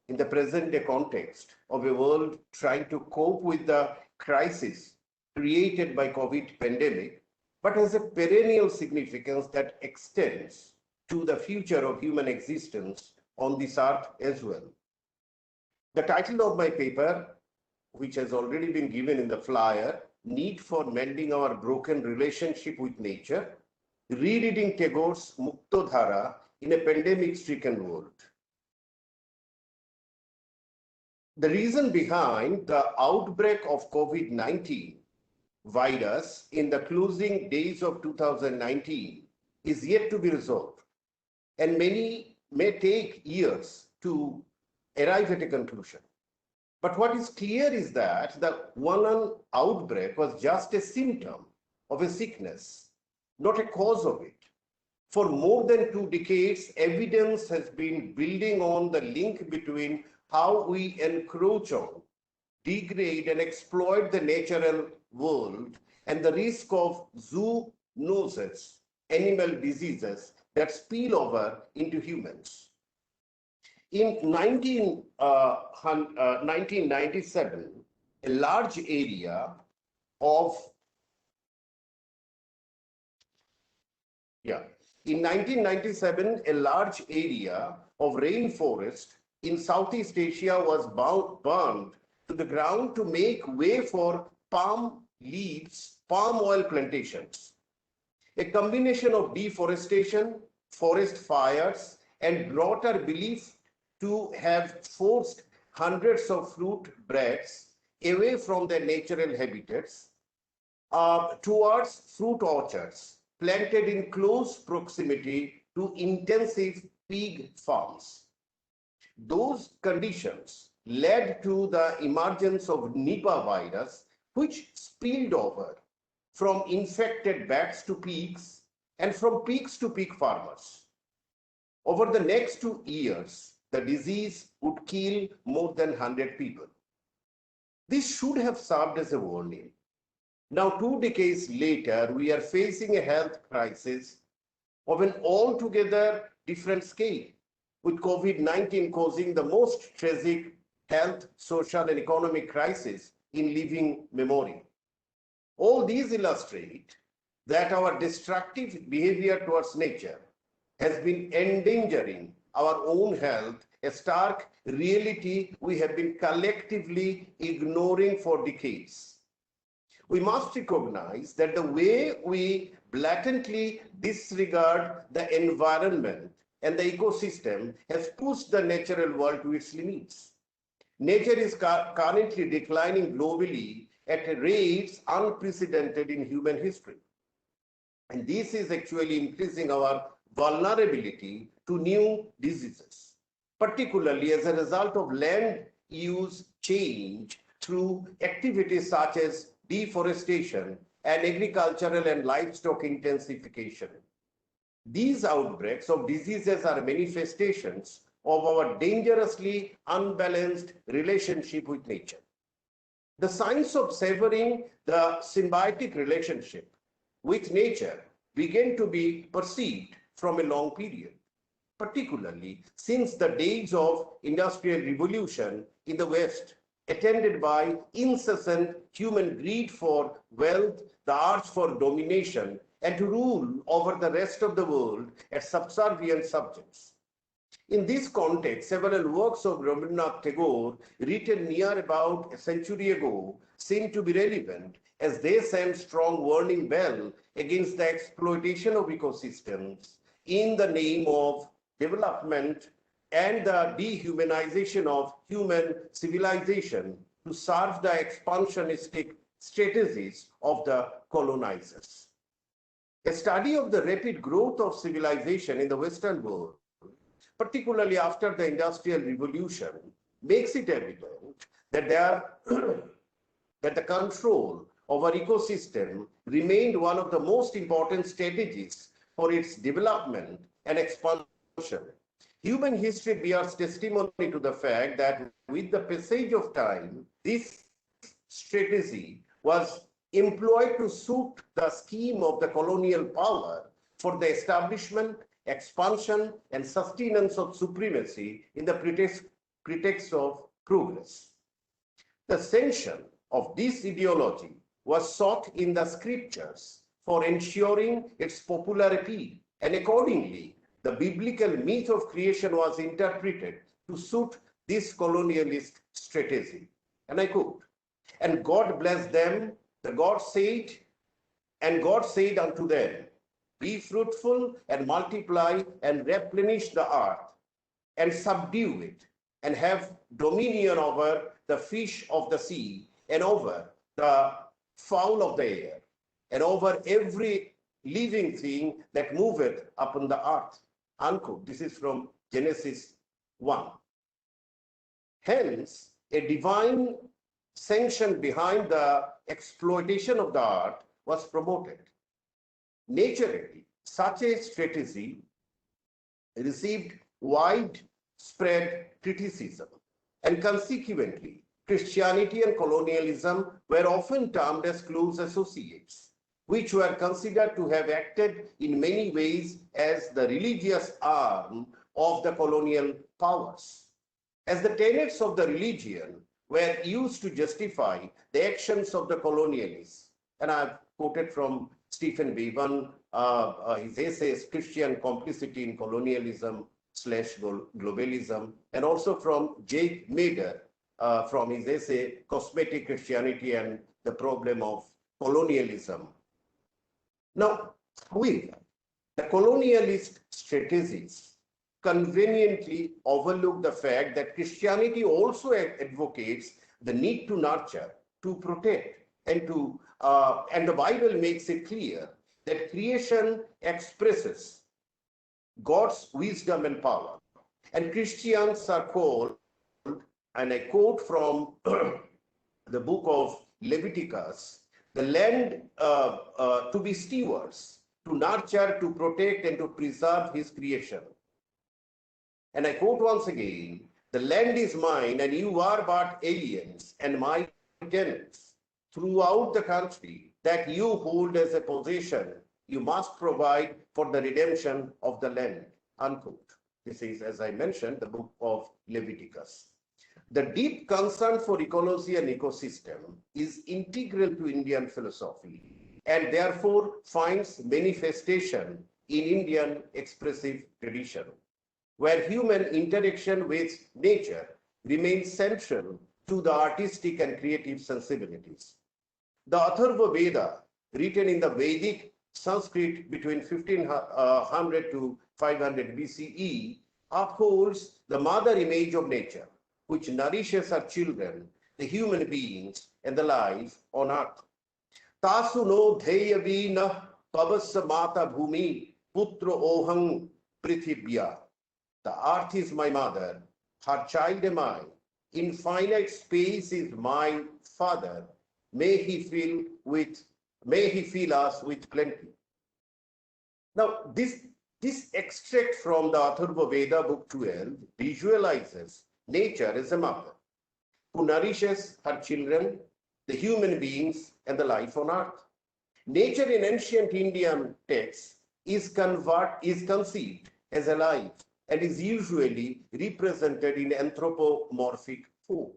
in the present day context of a world trying to cope with the crisis created by COVID pandemic, but has a perennial significance that extends to the future of human existence on this earth as well. The title of my paper, which has already been given in the flyer, Need for Mending Our Broken Relationship with Nature, Rereading Tagore's Muktadhara in a Pandemic-Stricken World. The reason behind the outbreak of COVID-19 virus in the closing days of 2019 is yet to be resolved, and many may take years to arrive at a conclusion. But what is clear is that the one outbreak was just a symptom of a sickness, not a cause of it. For more than 2 decades, evidence has been building on the link between how we encroach on, degrade, and exploit the natural world and the risk of zoonoses, animal diseases that spill over into humans. In 1997, a large area of In 1997, a large area of rainforest in Southeast Asia was burned to the ground to make way for palm oil plantations. A combination of deforestation, forest fires, and broader belief to have forced hundreds of fruit breeds away from their natural habitats towards fruit orchards planted in close proximity to intensive pig farms. Those conditions led to the emergence of Nipah virus, which spilled over from infected bats to pigs and from pigs to pig farmers. Over the next 2 years, the disease would kill more than 100 people. This should have served as a warning. Now, 2 decades later, we are facing a health crisis of an altogether different scale, with COVID-19 causing the most tragic health, social, and economic crisis in living memory. All these illustrate that our destructive behavior towards nature has been endangering our own health, a stark reality we have been collectively ignoring for decades. We must recognize that the way we blatantly disregard the environment and the ecosystem has pushed the natural world to its limits. Nature is currently declining globally at rates unprecedented in human history. And this is actually increasing our vulnerability to new diseases, particularly as a result of land use change through activities such as deforestation and agricultural and livestock intensification. These outbreaks of diseases are manifestations of our dangerously unbalanced relationship with nature. The science of severing the symbiotic relationship with nature began to be perceived from a long period, particularly since the days of industrial revolution in the West, attended by incessant human greed for wealth, the urge for domination, and to rule over the rest of the world as subservient subjects. In this context, several works of Rabindranath Tagore, written near about a century ago, seem to be relevant as they send strong warning bell against the exploitation of ecosystems in the name of development and the dehumanization of human civilization to serve the expansionistic strategies of the colonizers. A study of the rapid growth of civilization in the Western world, particularly after the Industrial Revolution, makes it evident that that the control over ecosystem remained one of the most important strategies for its development and expansion. Human history bears testimony to the fact that with the passage of time, this strategy was employed to suit the scheme of the colonial power for the establishment, expansion, and sustenance of supremacy in the pretext of progress. The sanction of this ideology was sought in the scriptures for ensuring its popularity, and accordingly, the biblical myth of creation was interpreted to suit this colonialist strategy. And I quote, "And God blessed them, God said unto them, be fruitful and multiply and replenish the earth and subdue it and have dominion over the fish of the sea and over the fowl of the air and over every living thing that moveth upon the earth." Unquote. This is from Genesis 1. Hence, a divine sanction behind the exploitation of the earth was promoted. Naturally, such a strategy received widespread criticism, and consequently, Christianity and colonialism were often termed as close associates, which were considered to have acted in many ways as the religious arm of the colonial powers. As the tenets of the religion were used to justify the actions of the colonialists, and I've quoted from Stephen Bevan, his essays, Christian Complicity in Colonialism / Globalism, and also from Jake Mader, from his essay, Cosmetic Christianity and the Problem of Colonialism. Now, however, the colonialist strategies conveniently overlook the fact that Christianity also advocates the need to nurture, to protect, and the Bible makes it clear that creation expresses God's wisdom and power. And Christians are called, and I quote from the book of Leviticus, the land to be stewards, to nurture, to protect, and to preserve his creation. And I quote once again, "The land is mine, and you are but aliens and my tenants. Throughout the country that you hold as a possession, you must provide for the redemption of the land." Unquote. This is, as I mentioned, the book of Leviticus. The deep concern for ecology and ecosystem is integral to Indian philosophy and therefore finds manifestation in Indian expressive tradition, where human interaction with nature remains central to the artistic and creative sensibilities. The Atharva Veda, written in the Vedic Sanskrit between 1500 to 500 BCE, upholds the mother image of nature, which nourishes her children, the human beings, and the life on earth. Tasu no dheyavina pavasa mata bhumi putra ohang prithibhya. The earth is my mother, her child am I. Infinite space is my father. May he fill us with plenty. Now, this extract from the Atharva Veda, Book 12, visualizes nature as a mother who nourishes her children, the human beings, and the life on earth. Nature in ancient Indian texts is conceived as alive and is usually represented in anthropomorphic form.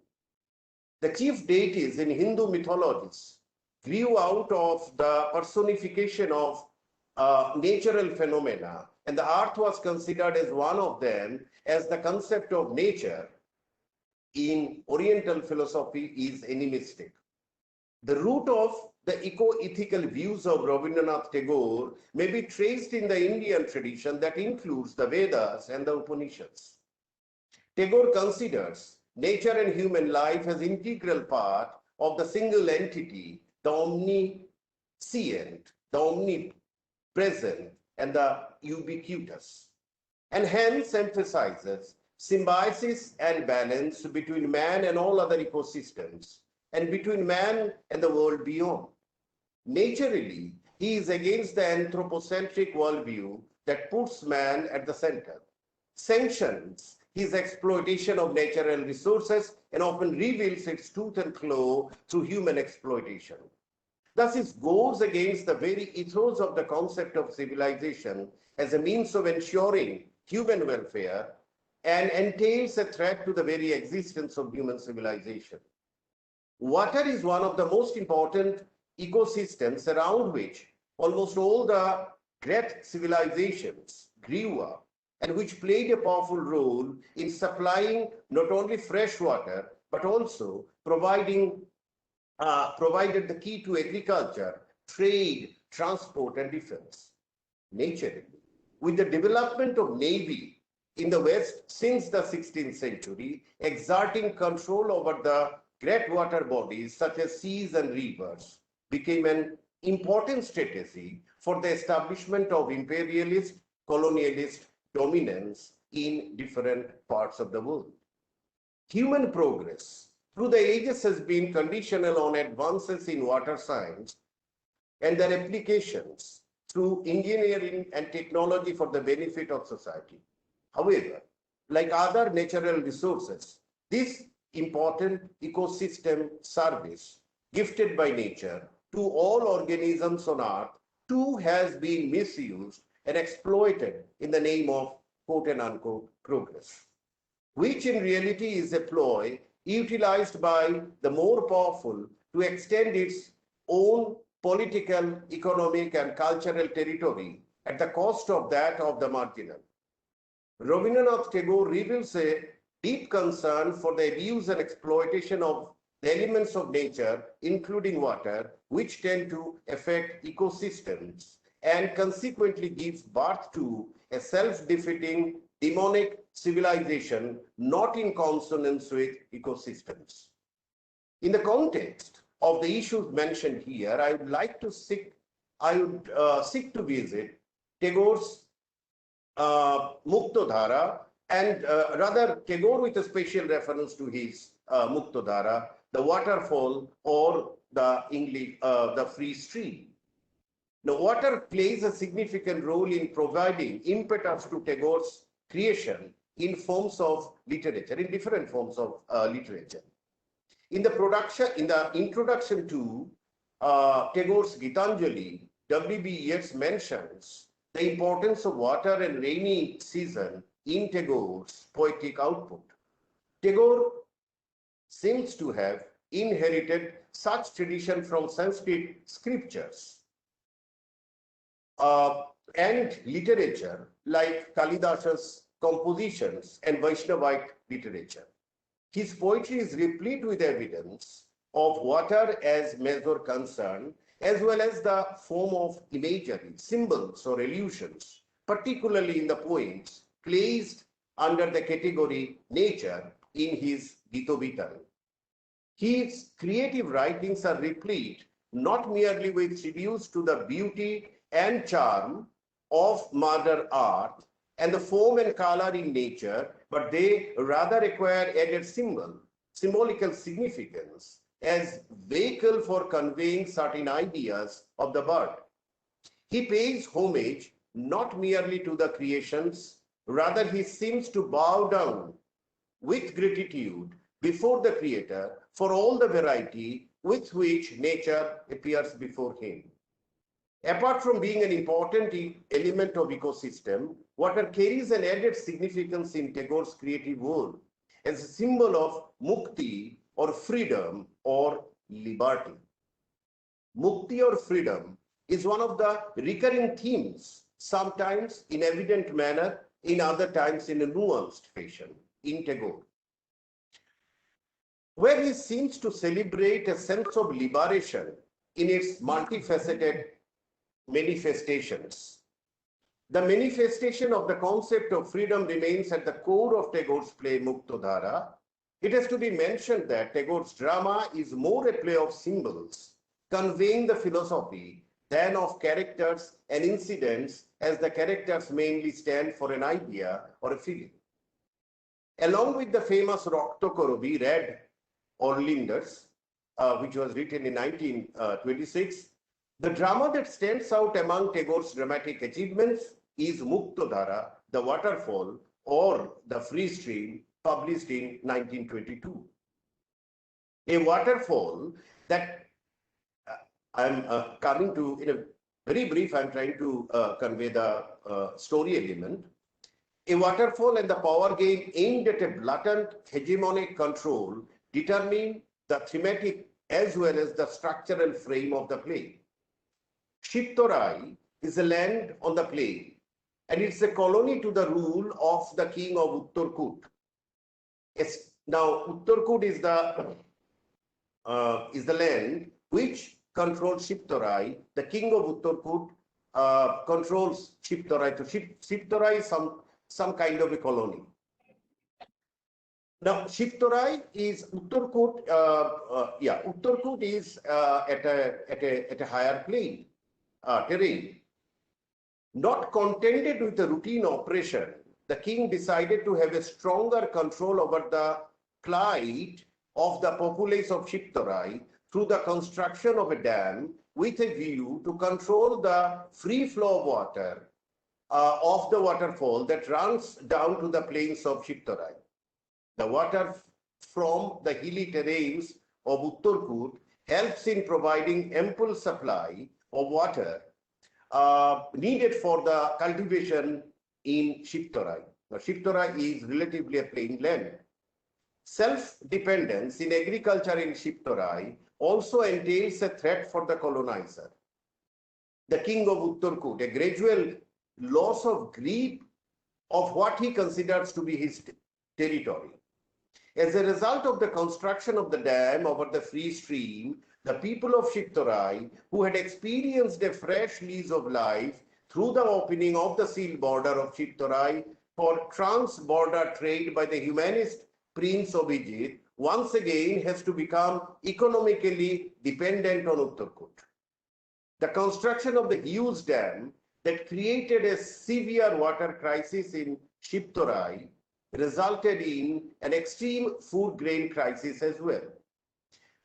The chief deities in Hindu mythologies grew out of the personification of natural phenomena, and the earth was considered as one of them as the concept of nature in Oriental philosophy is animistic. The root of the eco-ethical views of Rabindranath Tagore may be traced in the Indian tradition that includes the Vedas and the Upanishads. Tagore considers nature and human life as integral part of the single entity, the omniscient, the omnipresent, and the ubiquitous, and hence emphasizes symbiosis and balance between man and all other ecosystems, and between man and the world beyond. Naturally, he is against the anthropocentric worldview that puts man at the center, sanctions his exploitation of natural resources, and often reveals its tooth and claw through human exploitation. Thus, it goes against the very ethos of the concept of civilization as a means of ensuring human welfare and entails a threat to the very existence of human civilization. Water is one of the most important ecosystems around which almost all the great civilizations grew up, and which played a powerful role in supplying not only fresh water, but also provided the key to agriculture, trade, transport, and defense. Naturally, with the development of navy in the West since the 16th century, exerting control over the great water bodies such as seas and rivers became an important strategy for the establishment of imperialist, colonialist dominance in different parts of the world. Human progress through the ages has been conditional on advances in water science and their applications through engineering and technology for the benefit of society. However, like other natural resources, this important ecosystem service gifted by nature to all organisms on earth too has been misused and exploited in the name of quote and unquote progress, which in reality is a ploy utilized by the more powerful to extend its own political, economic, and cultural territory at the cost of that of the marginal. Rabindranath Tagore reveals a deep concern for the abuse and exploitation of the elements of nature, including water, which tend to affect ecosystems and consequently gives birth to a self-defeating demonic civilization not in consonance with ecosystems. In the context of the issues mentioned here, I would seek to visit Tagore's Muktodhara, and rather Tagore with a special reference to his Muktodhara, the waterfall or the free stream. Now, water plays a significant role in providing impetus to Tagore's creation in forms of literature, in different forms of literature. In the introduction to Tagore's Gitanjali, W.B. Yates mentions the importance of water and rainy season in Tagore's poetic output. Tagore seems to have inherited such tradition from Sanskrit scriptures and literature like Kalidasa's compositions and Vaishnavite literature. His poetry is replete with evidence of water as major concern, as well as the form of imagery, symbols or allusions, particularly in the poems placed under the category nature in his Gitobitan. His creative writings are replete not merely with tributes to the beauty and charm of Mother Earth and the form and color in nature, but they rather acquire added symbolical significance as vehicle for conveying certain ideas of the bird. He pays homage not merely to the creations, rather he seems to bow down with gratitude before the Creator for all the variety with which nature appears before him. Apart from being an important element of ecosystem, water carries an added significance in Tagore's creative world as a symbol of mukti or freedom or liberty. Mukti or freedom is one of the recurring themes, sometimes in evident manner, in other times in a nuanced fashion in Tagore, where he seems to celebrate a sense of liberation in its multifaceted manifestations. The manifestation of the concept of freedom remains at the core of Tagore's play Muktodhara. It has to be mentioned that Tagore's drama is more a play of symbols, conveying the philosophy, than of characters and incidents, as the characters mainly stand for an idea or a feeling. Along with the famous Roktokorobi, Red or Linders, which was written in 1926, the drama that stands out among Tagore's dramatic achievements is Muktodhara, the waterfall, or the free stream, published in 1922. A waterfall that I'm coming to, in a very brief, I'm trying to convey the story element. A waterfall and the power game aimed at a blatant hegemonic control determine the thematic as well as the structural frame of the play. Shiptorai is a land on the plain, and it's a colony to the rule of the king of Uttarkut. Yes, now Uttarkut is the land which controls Shiptorai. The king of Uttarkut controls Shiptorai. So Shiptorai is some kind of a colony. Now Shiptorai is Uttarkut. Uttarkut is at a higher plane terrain. Not contented with the routine operation, the king decided to have a stronger control over the plight of the populace of Shiptorai through the construction of a dam with a view to control the free flow of water of the waterfall that runs down to the plains of Shiptorai. The water from the hilly terrains of Uttarkut helps in providing ample supply of water needed for the cultivation in Shiptorai. Now, Shiptorai is relatively a plain land. Self-dependence in agriculture in Shiptorai also entails a threat for the colonizer. The king of Uttarkut, a gradual loss of grip of what he considers to be his territory. As a result of the construction of the dam over the free stream, the people of Shiptorai, who had experienced a fresh lease of life through the opening of the sealed border of Shiptorai for trans-border trade by the humanist prince of Egypt, once again has to become economically dependent on Uttarkut. The construction of the huge dam that created a severe water crisis in Shiptorai resulted in an extreme food grain crisis as well.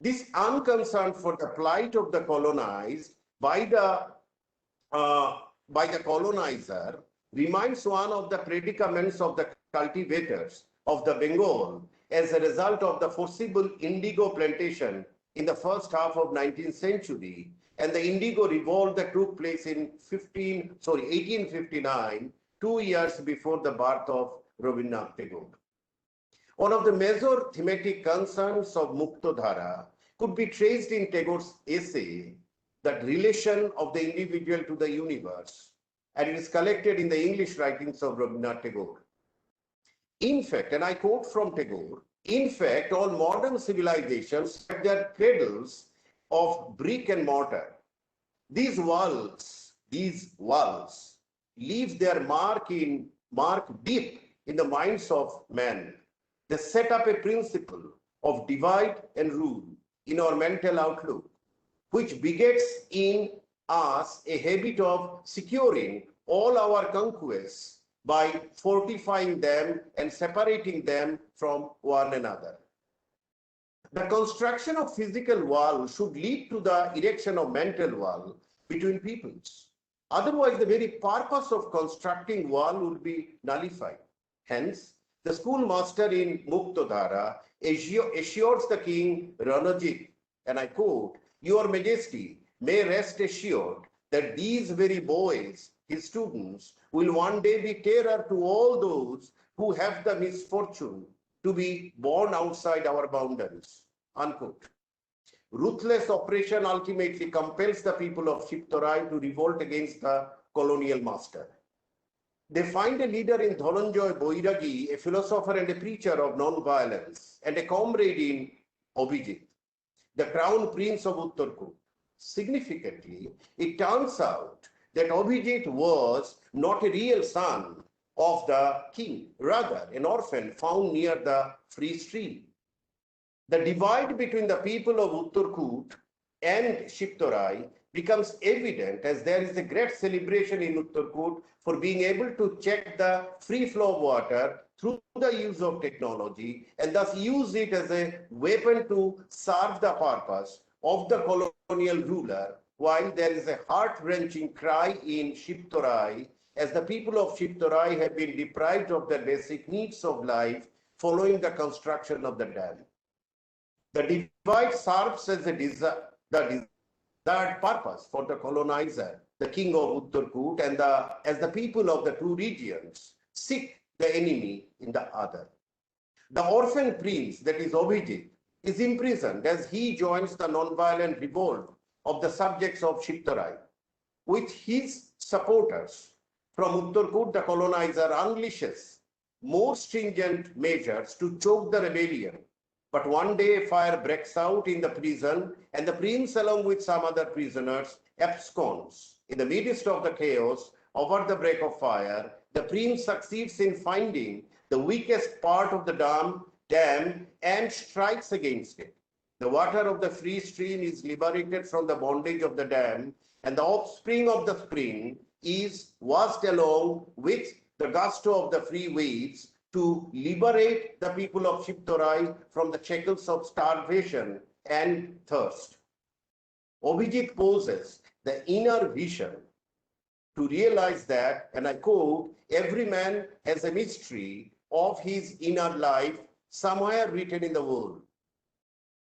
This unconcern for the plight of the colonized by the colonizer reminds one of the predicaments of the cultivators of the Bengal as a result of the forcible indigo plantation in the first half of 19th century and the indigo revolt that took place in 1859, 2 years before the birth of Rabindranath Tagore. One of the major thematic concerns of Muktodhara could be traced in Tagore's essay, The Relation of the Individual to the Universe, and it is collected in the English writings of Rabindranath Tagore. In fact, and I quote from Tagore, in fact, all modern civilizations have their cradles of brick and mortar. These walls leave their mark deep in the minds of man. They set up a principle of divide and rule in our mental outlook, which begets in us a habit of securing all our conquests by fortifying them and separating them from one another. The construction of physical wall should lead to the erection of mental wall between peoples. Otherwise, the very purpose of constructing wall would be nullified. Hence, the schoolmaster in Muktodhara assures the king Ranajit, and I quote, "Your Majesty may rest assured that these very boys, his students, will one day be terror to all those who have the misfortune to be born outside our boundaries." Unquote. Ruthless oppression ultimately compels the people of Shiptorai to revolt against the colonial master. They find a leader in Dhananjay Boiragi, a philosopher and a preacher of non-violence, and a comrade in Abhijit, the crown prince of Uttarkot. Significantly, it turns out that Abhijit was not a real son of the king, rather an orphan found near the free stream. The divide between the people of Uttarkot and Shiptorai becomes evident as there is a great celebration in Uttarkot for being able to check the free flow of water through the use of technology and thus use it as a weapon to serve the purpose of the colonial ruler, while there is a heart-wrenching cry in Shiptorai as the people of Shiptorai have been deprived of their basic needs of life following the construction of the dam. The divide serves as the desired purpose for the colonizer, the king of Uttarkot, and as the people of the two regions seek the enemy in the other. The orphan prince, that is Abhijit, is imprisoned as he joins the non-violent revolt of the subjects of Shiptorai. With his supporters from Uttarkot, the colonizer unleashes more stringent measures to choke the rebellion. But one day, fire breaks out in the prison, and the prince, along with some other prisoners, absconds. In the midst of the chaos, over the break of fire, the prince succeeds in finding the weakest part of the dam and strikes against it. The water of the free stream is liberated from the bondage of the dam, and the offspring of the spring is washed along with the gusto of the free waves to liberate the people of Shiptorai from the shackles of starvation and thirst. Abhijit poses the inner vision to realize that, and I quote, every man has a mystery of his inner life somewhere written in the world,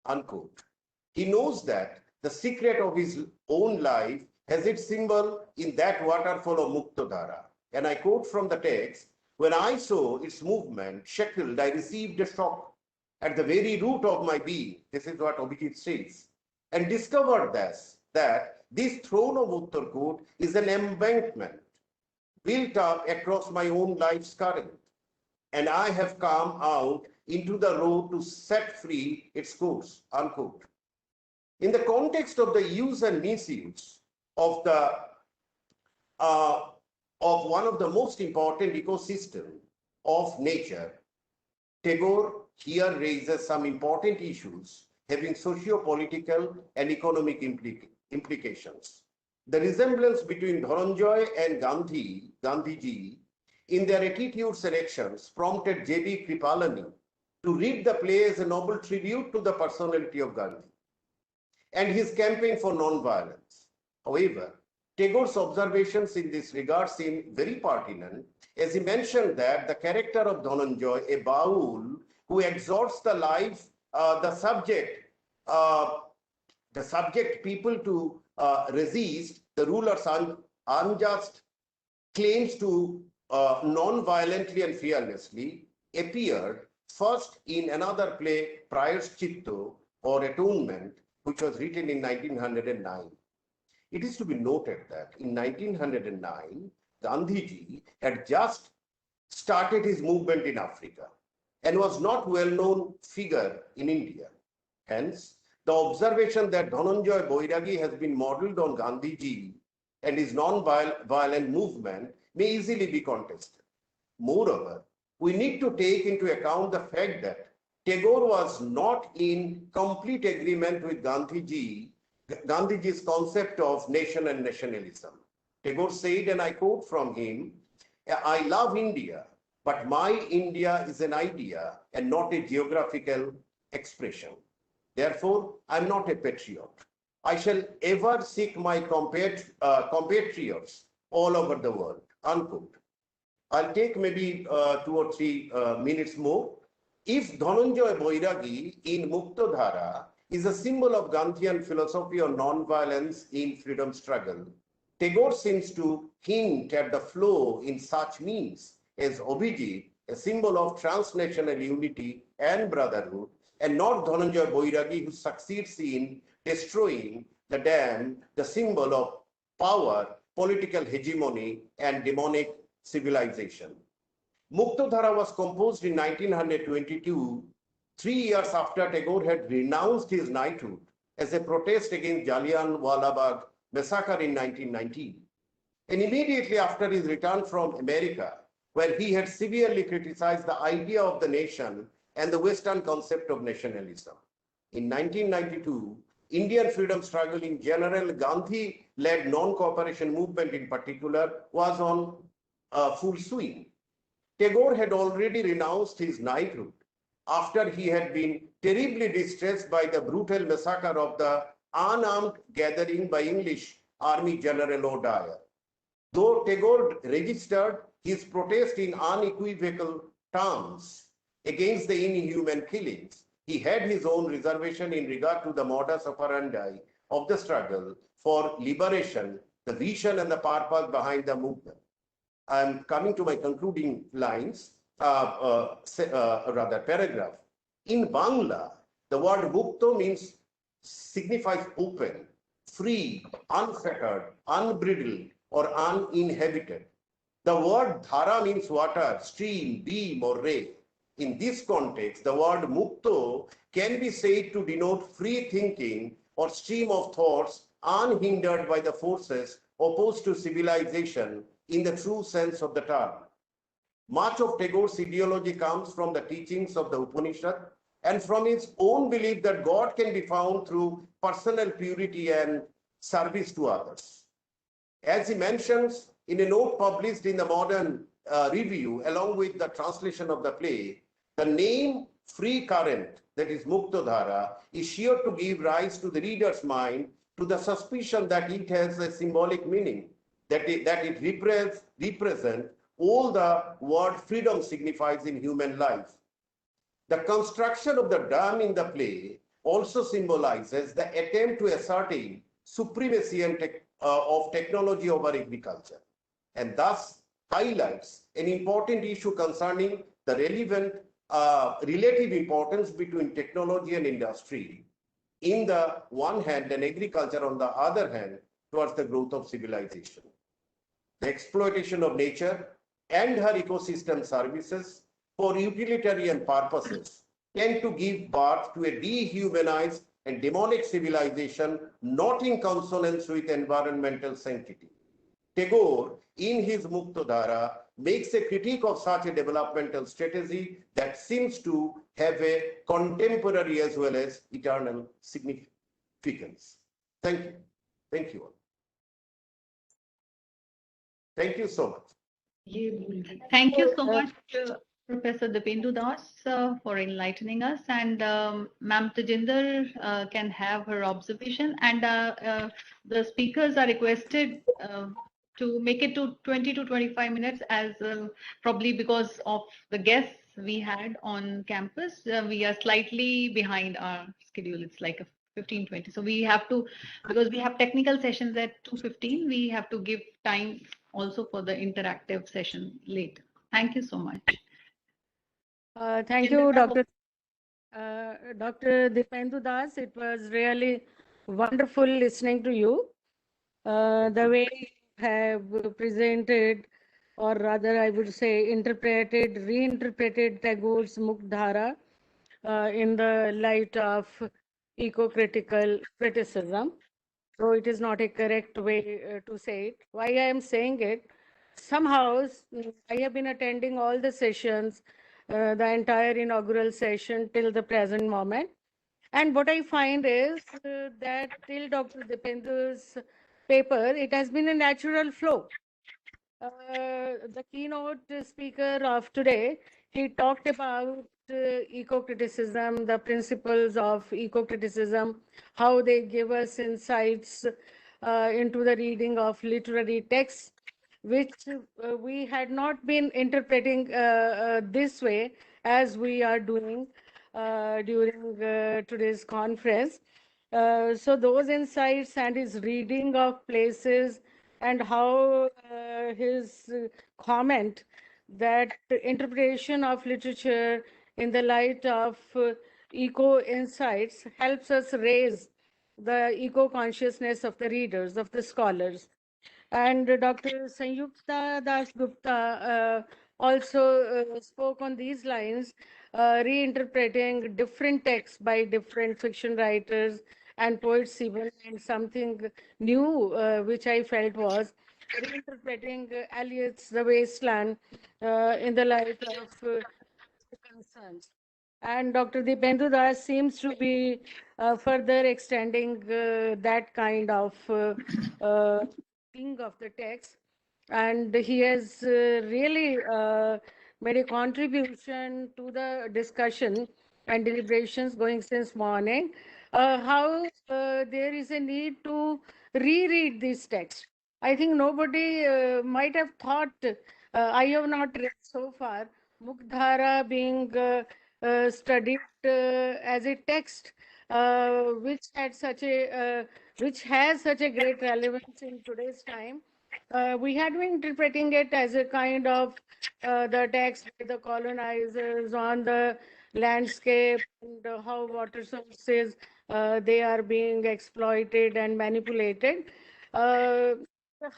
unquote. He knows that the secret of his own life has its symbol in that waterfall of Muktadhara. And I quote from the text, when I saw its movement shackled, I received a shock at the very root of my being. This is what Abhijit says. And discovered that this throne of Uttarkot is an embankment built up across my own life's current. And I have come out into the road to set free its course, unquote. In the context of the use and misuse of one of the most important ecosystems of nature, Tagore here raises some important issues having socio-political and economic implications. The resemblance between Dhananjay and Gandhiji in their attitudes and actions prompted J.B. Kripalani to read the play as a noble tribute to the personality of Gandhi and his campaign for non-violence. However, Tagore's observations in this regard seem very pertinent, as he mentioned that the character of Dhananjay, a Baul who exhorts the subject people to resist the ruler's unjust claims to non-violently and fearlessly, appeared first in another play, Prayashchitto or Atonement, which was written in 1909. It is to be noted that in 1909, Gandhiji had just started his movement in Africa and was not well-known figure in India. Hence, the observation that Dhananjay Boiragi has been modeled on Gandhiji and his non-violent movement may easily be contested. Moreover, we need to take into account the fact that Tagore was not in complete agreement with Gandhiji's concept of nation and nationalism. Tagore said, and I quote from him, I love India, but my India is an idea and not a geographical expression. Therefore, I'm not a patriot. I shall ever seek my compatriots all over the world, unquote. I'll take maybe 2 or 3 minutes more. If Dhananjay Boiragi in Muktadhara is a symbol of Gandhian philosophy on non-violence in freedom struggle, Tagore seems to hint at the flow in such means as Abhijit, a symbol of transnational unity and brotherhood, and not Dhananjay Boiragi, who succeeds in destroying the dam, the symbol of power, political hegemony, and demonic civilization. Muktodhara was composed in 1922, 3 years after Tagore had renounced his knighthood as a protest against Jallianwala Bagh massacre in 1919. And immediately after his return from America, where he had severely criticized the idea of the nation and the Western concept of nationalism. In 1992, Indian freedom struggle in general, Gandhi-led non-cooperation movement in particular, was on full swing. Tagore had already renounced his knighthood after he had been terribly distressed by the brutal massacre of the unarmed gathering by English Army General O'Dwyer. Though Tagore registered his protest in unequivocal terms against the inhuman killings, he had his own reservation in regard to the modus operandi of the struggle for liberation, the vision and the purpose behind the movement. I'm coming to my concluding lines, paragraph. In Bangla, the word mukto signifies open, free, unfettered, unbridled, or uninhabited. The word dhara means water, stream, beam, or ray. In this context, the word mukto can be said to denote free thinking or stream of thoughts unhindered by the forces opposed to civilization in the true sense of the term. Much of Tagore's ideology comes from the teachings of the Upanishad and from his own belief that God can be found through personal purity and service to others. As he mentions in a note published in the Modern Review, along with the translation of the play, the name free current, that is Muktodhara, is sure to give rise to the reader's mind to the suspicion that it has a symbolic meaning, that it represents all the word freedom signifies in human life. The construction of the dam in the play also symbolizes the attempt to ascertain supremacy of technology over agriculture, and thus highlights an important issue concerning the relative importance between technology and industry in the one hand and agriculture on the other hand towards the growth of civilization. The exploitation of nature and her ecosystem services for utilitarian purposes tend to give birth to a dehumanized and demonic civilization not in consonance with environmental sanctity. Tagore, in his Muktodhara, makes a critique of such a developmental strategy that seems to have a contemporary as well as eternal significance. Thank you. Thank you all. Thank you so much. Thank you so much, Professor Dipendu Das, for enlightening us. And Ma'am Tejinder can have her observation. And the speakers are requested to make it to 20 to 25 minutes, as probably because of the guests we had on campus. We are slightly behind our schedule. It's like a 15-20. So we have to, because we have technical sessions at 2:15, we have to give time also for the interactive session later. Thank you so much. Thank you, Dr. Dr. Dipendu Das. It was really wonderful listening to you. The way you have presented, or rather I would say interpreted, reinterpreted Tagore's Muktodhara in the light of eco-critical criticism. So it is not a correct way to say it. Why I am saying it? Somehow I have been attending all the sessions, the entire inaugural session till the present moment. And what I find is that till Dr. Dipendu's paper, it has been a natural flow. The keynote speaker of today, he talked about eco-criticism, the principles of eco-criticism, how they give us insights into the reading of literary texts, which we had not been interpreting this way as we are doing during today's conference. So those insights and his reading of places and how his comment that interpretation of literature in the light of eco insights helps us raise the eco consciousness of the readers, of the scholars. And Dr. Sanjukta Dasgupta also spoke on these lines, reinterpreting different texts by different fiction writers and poets even, and something new which I felt was reinterpreting Eliot's The Wasteland in the light of concerns. And Dr. Dipendu Das seems to be further extending that kind of thing of the text. And he has really made a contribution to the discussion and deliberations going since morning. How there is a need to reread this text. I think nobody might have thought, I have not read so far, Mukdhara being studied as a text which has such a great relevance in today's time. We had been interpreting it as a kind of the text by the colonizers on the landscape and how water sources they are being exploited and manipulated. Uh,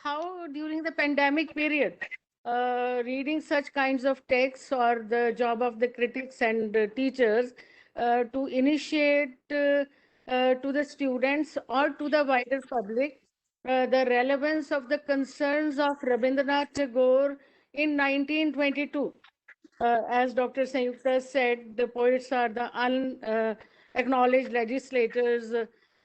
how during the pandemic period, reading such kinds of texts or the job of the critics and teachers to initiate to the students or to the wider public the relevance of the concerns of Rabindranath Tagore in 1922. As Dr. Sanjukta said, the poets are the unacknowledged legislators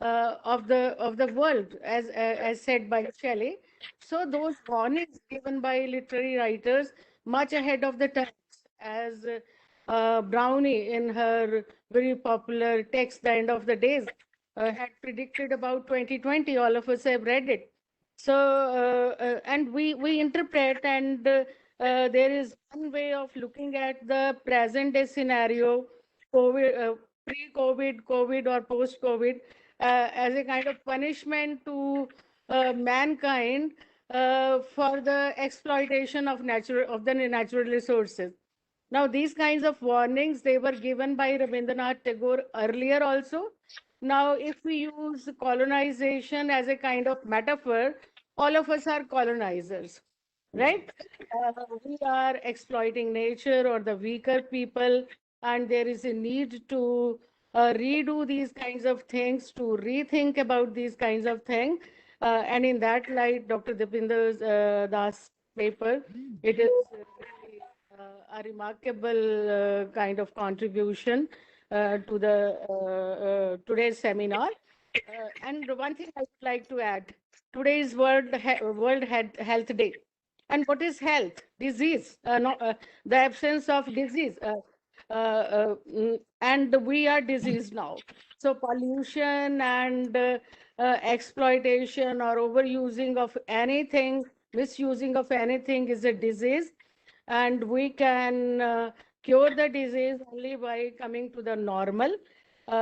of the world, as said by Shelley. So those warnings given by literary writers much ahead of the times, as Brownie in her very popular text, The End of the Days, had predicted about 2020. All of us have read it. So, and we interpret, and there is one way of looking at the present day scenario, COVID, pre-COVID, COVID, or post-COVID, as a kind of punishment to mankind for the exploitation of the natural resources. Now, these kinds of warnings, they were given by Rabindranath Tagore earlier also. Now, if we use colonization as a kind of metaphor, all of us are colonizers, right? We are exploiting nature or the weaker people, and there is a need to redo these kinds of things, to rethink about these kinds of things. And in that light, Dr. Dipinder's Das paper, it is really, a remarkable kind of contribution to the today's seminar. And one thing I would like to add, today is World Health Day. And what is health? Disease, the absence of disease. And we are diseased now. So pollution and exploitation or overusing of anything, misusing of anything is a disease. And we can cure the disease only by coming to the normal,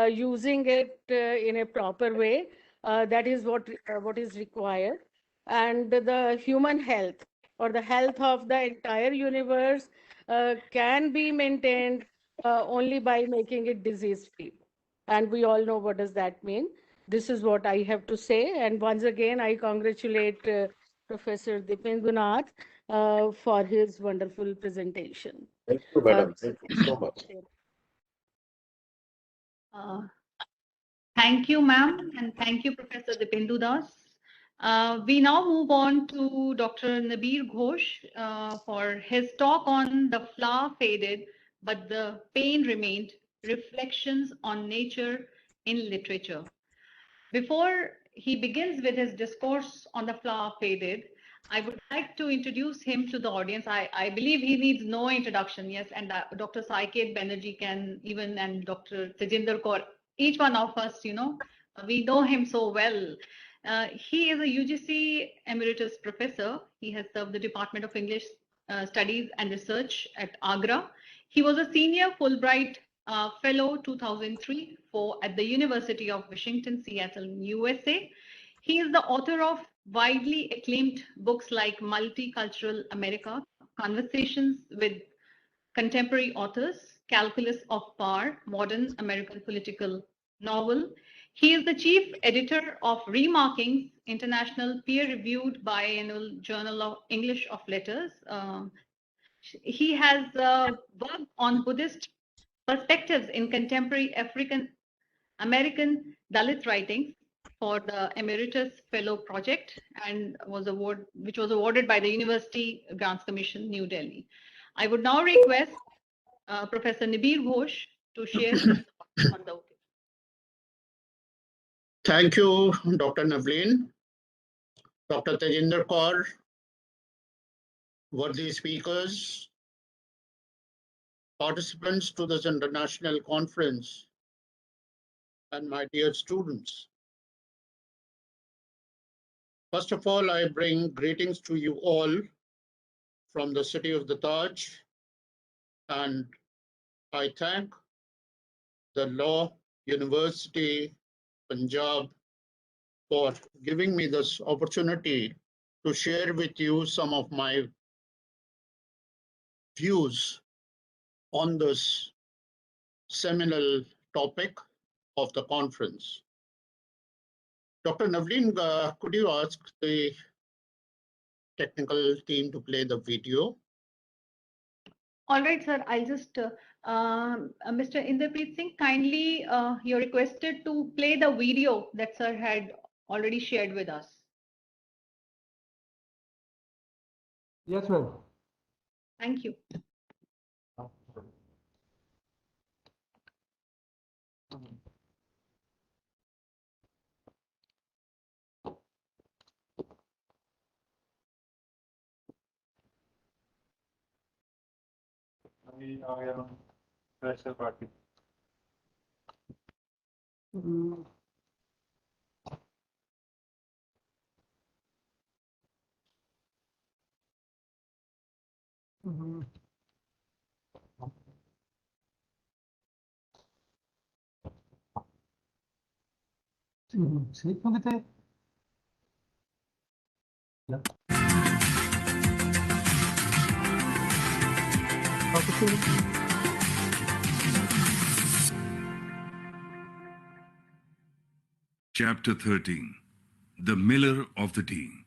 using it in a proper way. That is what is required. And the human health or the health of the entire universe can be maintained only by making it disease free. And we all know what does that mean. This is what I have to say. And once again, I congratulate Professor Dipendu for his wonderful presentation. Thank you, madam. Thank you so much. Thank you, ma'am, and thank you, Professor Dipendu Das. We now move on to Dr. Nabir Ghosh for his talk on The Flower Faded, but the Pain Remained, Reflections on Nature in Literature. Before he begins with his discourse on The Flower Faded, I would like to introduce him to the audience. I believe he needs no introduction, yes, and Dr. Saiket Banerjee can even, and Dr. Tejinder Kaur, each one of us, we know him so well. He is a UGC Emeritus Professor. He has served the Department of English Studies and Research at Agra. He was a Senior Fulbright Fellow 2003-4 at the University of Washington, Seattle, USA. He is the author of widely acclaimed books like Multicultural America, Conversations with Contemporary Authors, Calculus of Power, Modern American Political Novel. He is the chief editor of Remarkings, International Peer-Reviewed Biannual Journal of English of Letters. He has worked on Buddhist perspectives in contemporary African American Dalit writings for the Emeritus Fellow Project and which was awarded by the University Grants Commission, New Delhi. I would now request Professor Nabir Ghosh to share his thoughts on the occasion. Thank you, Dr. Navleen, Dr. Tejinder Kaur, worthy speakers, participants to this international conference, and my dear students. First of all, I bring greetings to you all from the city of the Taj, and I thank the Law University, Punjab, for giving me this opportunity to share with you some of my views on this seminal topic of the conference. Dr. Navleen, could you ask the technical team to play the video? All right, sir. I'll just, Mr. Inderpreet Singh, kindly, you're requested to play the video that sir had already shared with us. Yes, ma'am. Thank you. Chapter 13. The Miller of the Dee.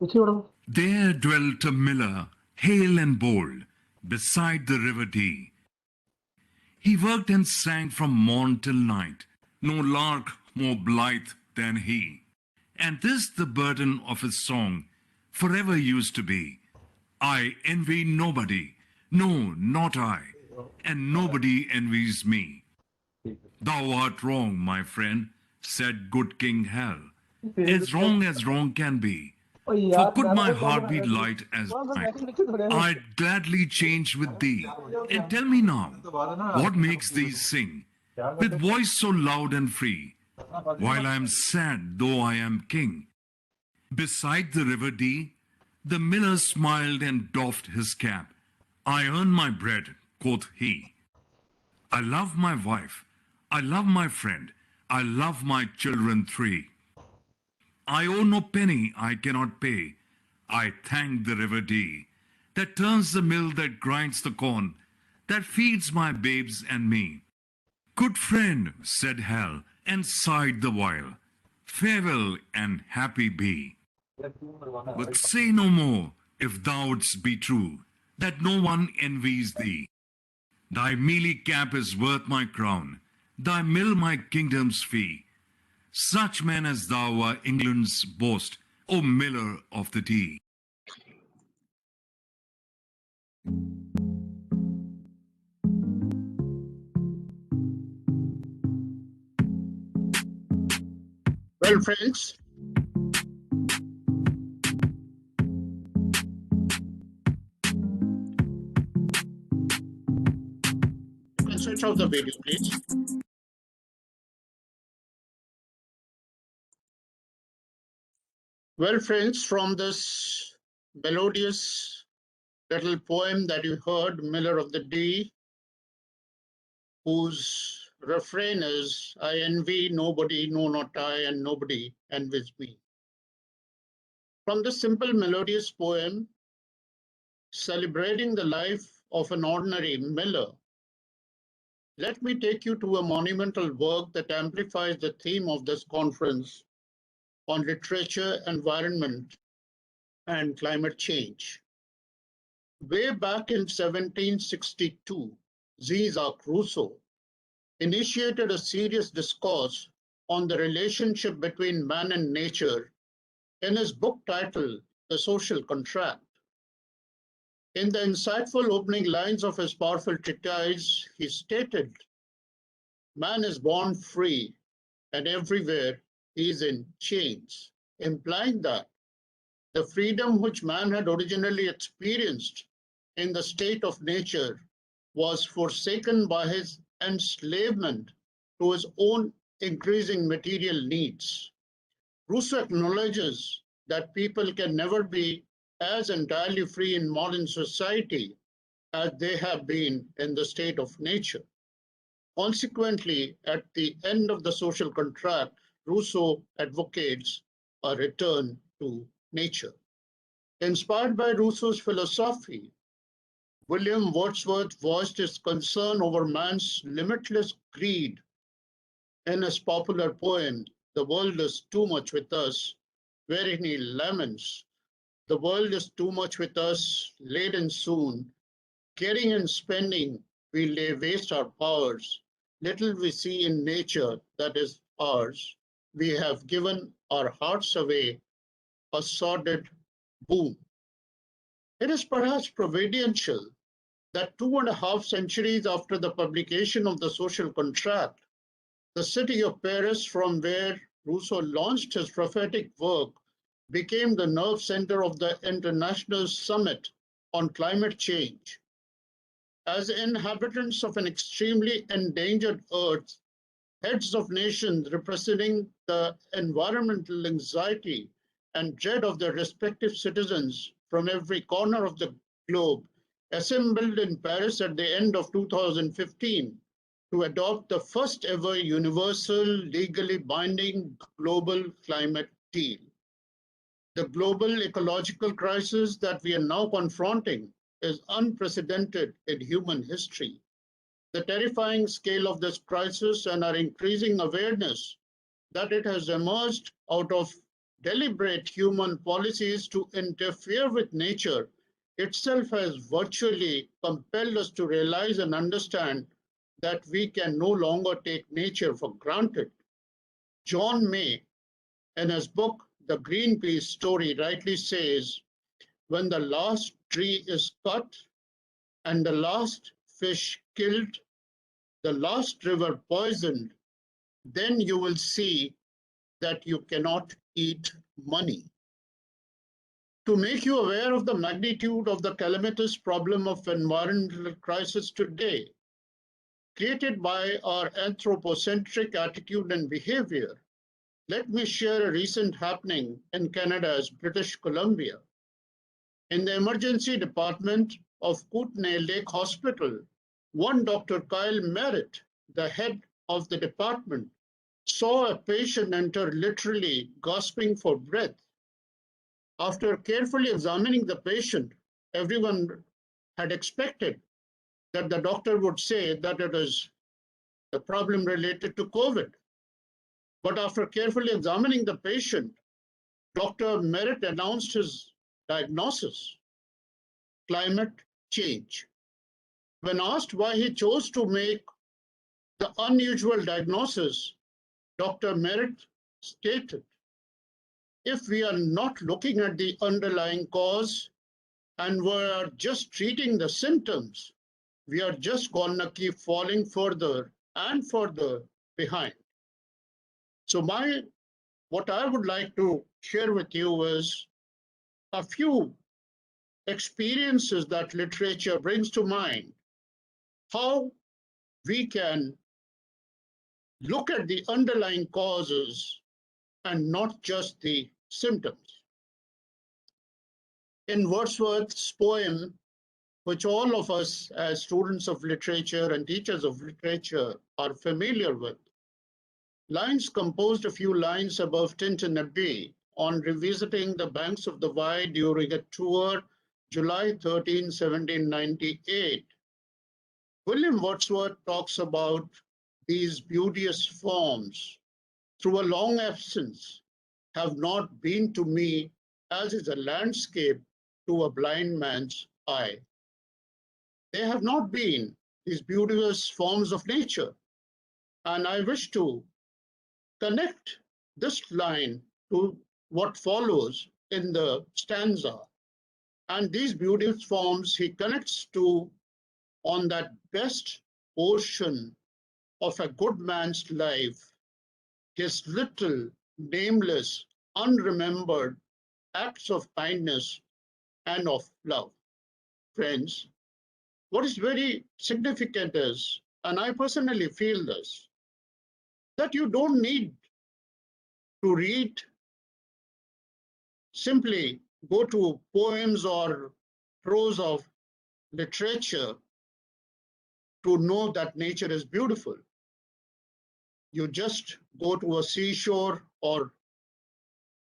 Madam. There dwelt a miller, hale and bold, beside the river Dee. He worked and sang from morn till night, no lark more blithe than he. And this the burden of his song forever used to be. I envy nobody, no, not I, and nobody envies me. Thou art wrong, my friend, said good King Hell, as wrong can be. For could my heart be light as night, I'd gladly change with thee. And tell me now, what makes thee sing, with voice so loud and free, while I am sad, though I am king? Beside the river Dee, the miller smiled and doffed his cap. I earn my bread, quoth he. I love my wife, I love my friend, I love my children three. I owe no penny I cannot pay. I thank the river Dee, that turns the mill, that grinds the corn, that feeds my babes and me. Good friend, said Hell, and sighed the while, farewell and happy be. But say no more, if thou'dst be true, that no one envies thee. Thy mealy cap is worth my crown, thy mill my kingdom's fee. Such men as thou are England's boast, O miller of the Dee. Well, friends, you can switch off the video, please. Well, friends, from this melodious little poem that you heard, Miller of the Dee, whose refrain is, I envy nobody, no, not I, and nobody envies me. From this simple melodious poem, celebrating the life of an ordinary miller, let me take you to a monumental work that amplifies the theme of this conference on literature, environment, and climate change. Way back in 1762, Jean-Jacques Rousseau initiated a serious discourse on the relationship between man and nature in his book titled The Social Contract. In the insightful opening lines of his powerful treatise, he stated, "Man is born free, and everywhere he is in chains," implying that the freedom which man had originally experienced in the state of nature was forsaken by his enslavement to his own increasing material needs. Rousseau acknowledges that people can never be as entirely free in modern society as they have been in the state of nature. Consequently, at the end of the social contract, Rousseau advocates a return to nature. Inspired by Rousseau's philosophy, William Wordsworth voiced his concern over man's limitless greed in his popular poem, "The World is Too Much with Us," wherein he laments, "The world is too much with us, laden soon. Caring and spending, we lay waste our powers. Little we see in nature that is ours. We have given our hearts away, a sordid boon." It is perhaps providential that 2.5 centuries after the publication of the Social Contract, the city of Paris, from where Rousseau launched his prophetic work, became the nerve center of the International Summit on Climate Change. As inhabitants of an extremely endangered Earth, heads of nations representing the environmental anxiety and dread of their respective citizens from every corner of the globe assembled in Paris at the end of 2015 to adopt the first ever universal, legally binding global climate deal. The global ecological crisis that we are now confronting is unprecedented in human history. The terrifying scale of this crisis and our increasing awareness that it has emerged out of deliberate human policies to interfere with nature itself has virtually compelled us to realize and understand that we can no longer take nature for granted. John May, in his book, The Greenpeace Story, rightly says, "When the last tree is cut and the last fish killed, the last river poisoned, then you will see that you cannot eat money." To make you aware of the magnitude of the calamitous problem of environmental crisis today, created by our anthropocentric attitude and behavior, let me share a recent happening in Canada's British Columbia. In the emergency department of Kootenay Lake Hospital, one Dr. Kyle Merritt, the head of the department, saw a patient enter literally gasping for breath. After carefully examining the patient, everyone had expected that the doctor would say that it is a problem related to COVID. But after carefully examining the patient, Dr. Merritt announced his diagnosis: climate change. When asked why he chose to make the unusual diagnosis, Dr. Merritt stated, "If we are not looking at the underlying cause and we are just treating the symptoms, we are just gonna keep falling further and further behind." So what I would like to share with you is a few experiences that literature brings to mind, how we can look at the underlying causes and not just the symptoms. In Wordsworth's poem, which all of us as students of literature and teachers of literature are familiar with, lines composed a few lines above Tintin Abbey on revisiting the banks of the Wye during a tour July 13, 1798, William Wordsworth talks about these beauteous forms through a long absence have not been to me as is a landscape to a blind man's eye. They have not been these beauteous forms of nature. And I wish to connect this line to what follows in the stanza. And these beauteous forms he connects to on that best portion of a good man's life, his little, nameless, unremembered acts of kindness and of love. Friends, what is very significant is, and I personally feel this, that you don't need to read, simply go to poems or prose of literature to know that nature is beautiful. You just go to a seashore or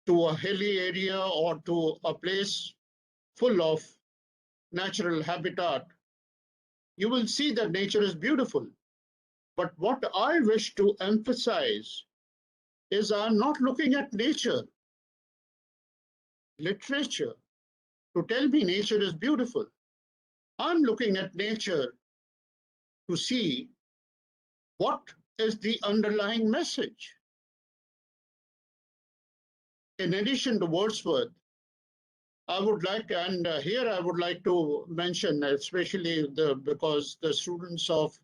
to a hilly area or to a place full of natural habitat, you will see that nature is beautiful. But what I wish to emphasize is I'm not looking at nature, literature, to tell me nature is beautiful. I'm looking at nature to see what is the underlying message. In addition to Wordsworth, I would like, and here I would like to mention, especially because the students of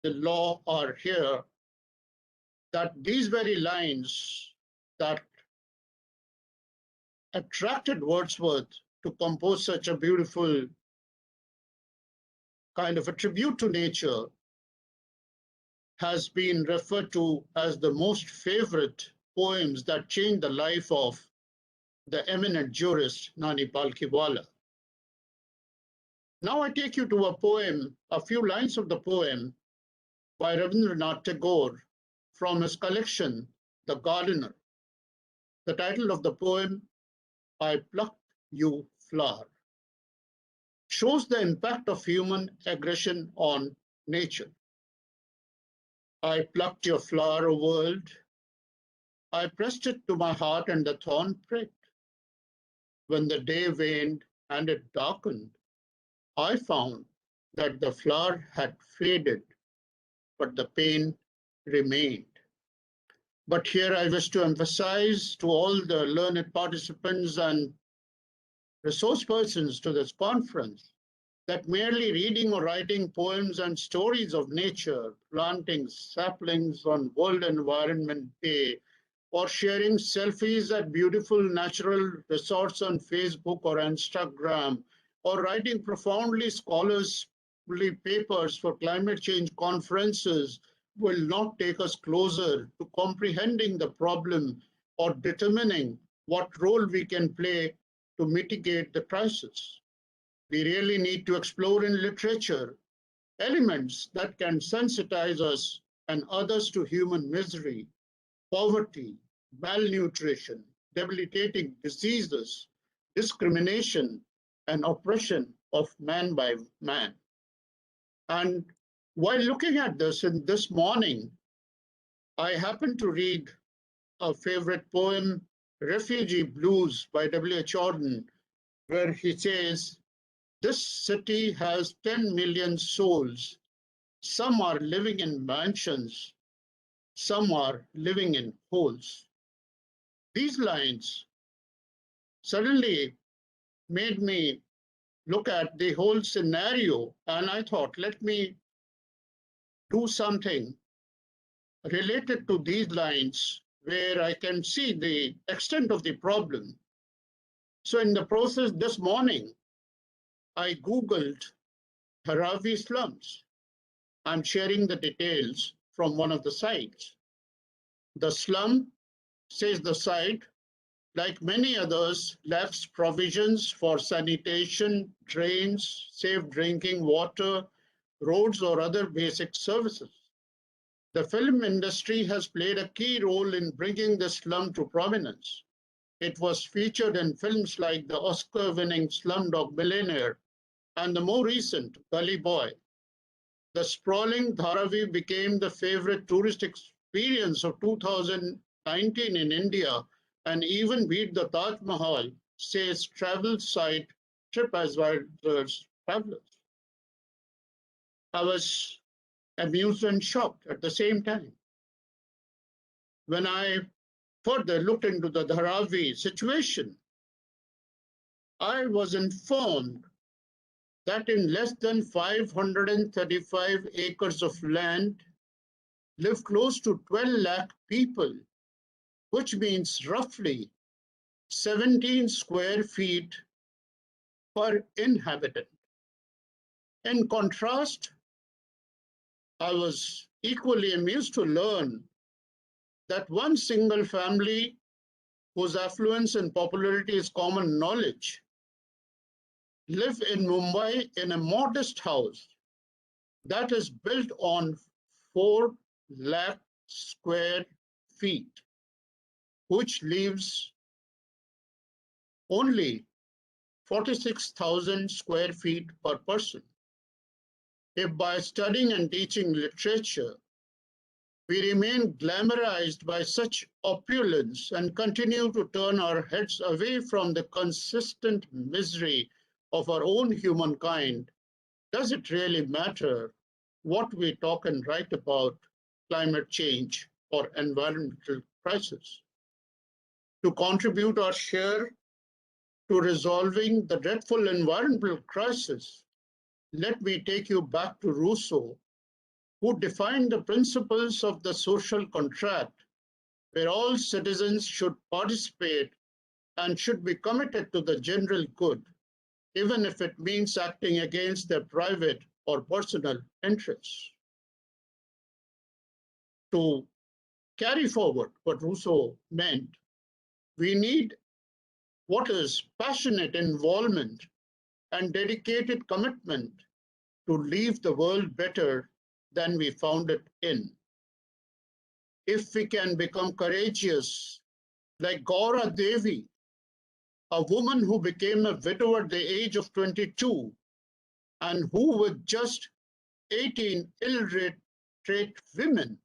the law are here, that these very lines that attracted Wordsworth to compose such a beautiful kind of a tribute to nature has been referred to as the most favorite poems that changed the life of the eminent jurist Nani Palkhiwala. Now I take you to a poem, a few lines of the poem by Rabindranath Tagore from his collection, The Gardener. The title of the poem, I Plucked You Flower, shows the impact of human aggression on nature. I plucked your flower, O world. I pressed it to my heart and the thorn pricked. When the day waned and it darkened, I found that the flower had faded, but the pain remained. But here I wish to emphasize to all the learned participants and resource persons to this conference that merely reading or writing poems and stories of nature, planting saplings on World Environment Day, or sharing selfies at beautiful natural resorts on Facebook or Instagram, or writing profoundly scholarly papers for climate change conferences will not take us closer to comprehending the problem or determining what role we can play to mitigate the crisis. We really need to explore in literature elements that can sensitize us and others to human misery, poverty, malnutrition, debilitating diseases, discrimination, and oppression of man by man. And while looking at this, this morning, I happened to read a favorite poem, Refugee Blues by W.H. Auden, where he says, this city has 10 million souls. Some are living in mansions, some are living in holes. These lines suddenly made me look at the whole scenario, and I thought, let me do something related to these lines where I can see the extent of the problem. So in the process this morning, I Googled Haravi Slums. I'm sharing the details from one of the sites. The slum, says the site, like many others, lacks provisions for sanitation, drains, safe drinking water, roads, or other basic services. The film industry has played a key role in bringing the slum to prominence. It was featured in films like the Oscar-winning Slumdog Millionaire and the more recent Gully Boy. the sprawling Dharavi became the favorite tourist experience of 2019 in India and even beat the Taj Mahal, says travel site TripAdvisor's travelers. I was amused and shocked at the same time. When I further looked into the Dharavi situation, I was informed that in less than 535 acres of land live close to 12 lakh people, which means roughly 17 square feet per inhabitant. In contrast, I was equally amused to learn that one single family whose affluence and popularity is common knowledge live in Mumbai in a modest house that is built on 4 lakh square feet, which leaves only 46,000 square feet per person. If by studying and teaching literature, we remain glamorized by such opulence and continue to turn our heads away from the consistent misery of our own humankind, does it really matter what we talk and write about climate change or environmental crisis? To contribute our share to resolving the dreadful environmental crisis, let me take you back to Rousseau, who defined the principles of the social contract, where all citizens should participate and should be committed to the general good, even if it means acting against their private or personal interests. To carry forward what Rousseau meant, we need what is passionate involvement and dedicated commitment to leave the world better than we found it in. If we can become courageous, like Gaura Devi, a woman who became a widow at the age of 22 and who with just 18 illiterate women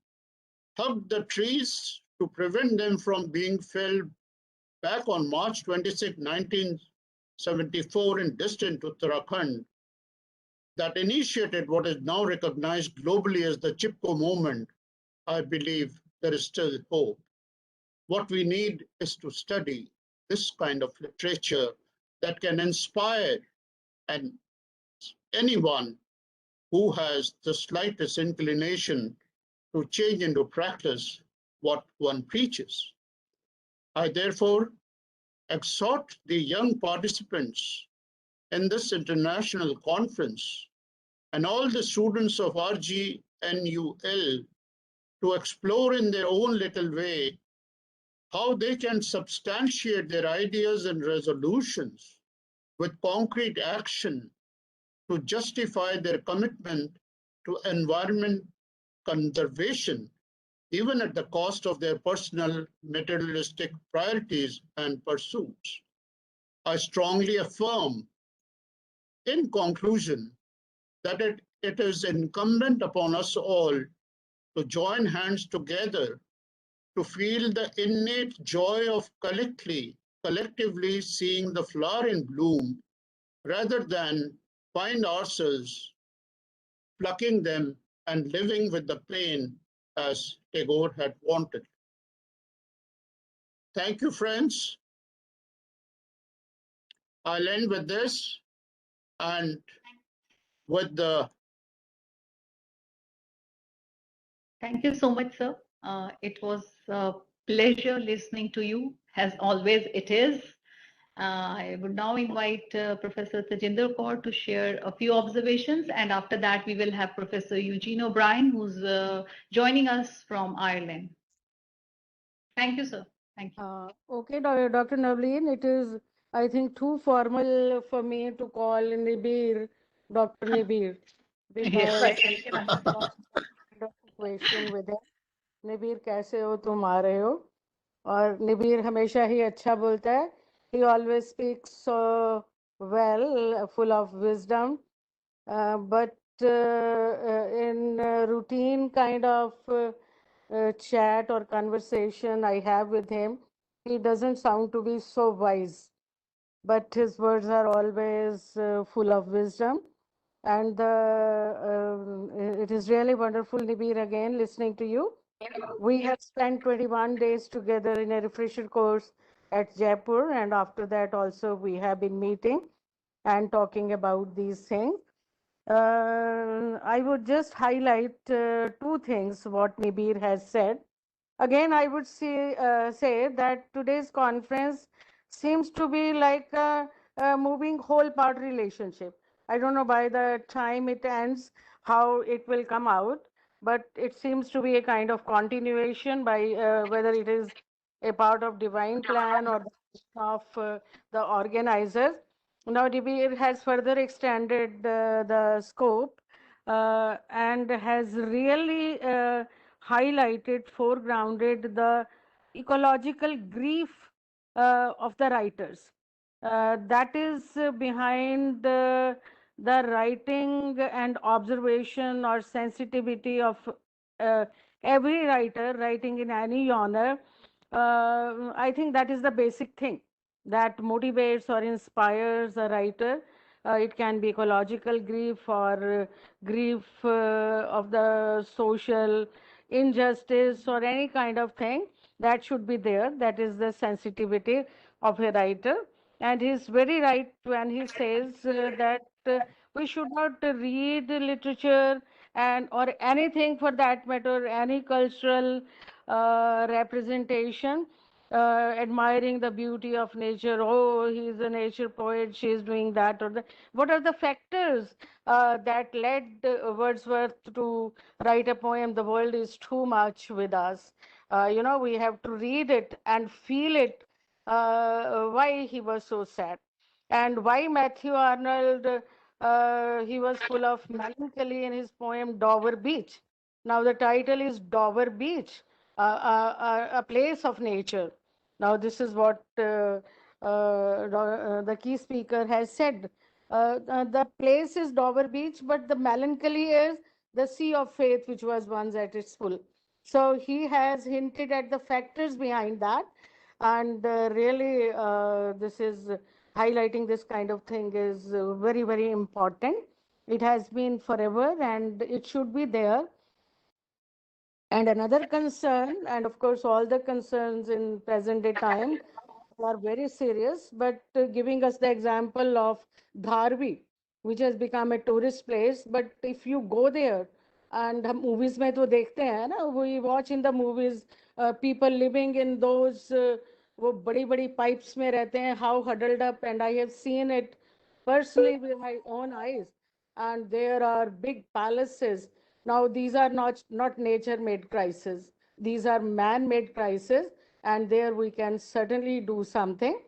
hugged the trees to prevent them from being felled back on March 26, 1974 in distant Uttarakhand, that initiated what is now recognized globally as the Chipko movement, I believe there is still hope. What we need is to study this kind of literature that can inspire and anyone who has the slightest inclination to change into practice what one preaches. I therefore exhort the young participants in this international conference and all the students of RGNUL to explore in their own little way how they can substantiate their ideas and resolutions with concrete action to justify their commitment to environment conservation, even at the cost of their personal materialistic priorities and pursuits. I strongly affirm, in conclusion, that it is incumbent upon us all to join hands together to feel the innate joy of collectively seeing the flower in bloom, rather than find ourselves plucking them and living with the pain as Tagore had wanted. Thank you, friends. I'll end with this and with the. Thank you so much, sir. It was a pleasure listening to you, as always it is. I would now invite Professor Tejinder Kaur to share a few observations, and after that we will have Professor Eugene O'Brien, who's joining us from Ireland. Thank you, sir. Thank you. Okay, Dr. Navleen, it is, I think, too formal for me to call Nibir Dr. Nibir, because I have a question with him. Nibir, कैसे हो तुम आ रहे हो? और निबीर हमेशा ही अच्छा बोलता है. He always speaks so well, full of wisdom. But in routine kind of chat or conversation I have with him, he doesn't sound to be so wise, but his words are always full of wisdom. And it is really wonderful, Nibir, again listening to you. We have spent 21 days together in a refresher course at Jaipur, and after that also we have been meeting and talking about these things. I would just highlight two things what Nibir has said. Again, I would say that today's conference seems to be like a moving whole part relationship. I don't know by the time it ends how it will come out, but it seems to be a kind of continuation by whether it is a part of divine plan or of the organizers. Now, Nibir has further extended the scope and has really highlighted, foregrounded the ecological grief of the writers. That is behind the writing and observation or sensitivity of uh, every writer writing in any genre. I think that is the basic thing that motivates or inspires a writer. It can be ecological grief or grief of the social injustice or any kind of thing that should be there. That is the sensitivity of a writer. And he's very right when he says that we should not read literature and or anything for that matter, any cultural representation, admiring the beauty of nature. Oh, he's a nature poet, she's doing that or that. What are the factors that led Wordsworth to write a poem, The World is Too Much with Us? We have to read it and feel it, why he was so sad. And why Matthew Arnold, he was full of melancholy in his poem Dover Beach. Now the title is Dover Beach, a place of nature. Now this is what the key speaker has said. The place is Dover Beach, but the melancholy is the sea of faith, which was once at its full. So he has hinted at the factors behind that. And really, this is highlighting this kind of thing is very, very important. It has been forever and it should be there. And another concern, and of course, all the concerns in present day time are very serious, but giving us the example of Dharvi, which has become a tourist place. But if you go there, and हम movies में तो देखते हैं ना, we watch in the movies people living in those वो बड़ी बड़ी pipes में रहते हैं, how huddled up, and I have seen it personally with my own eyes. And there are big palaces. Now these are not nature-made crises; these are man-made crises, and there we can certainly do something.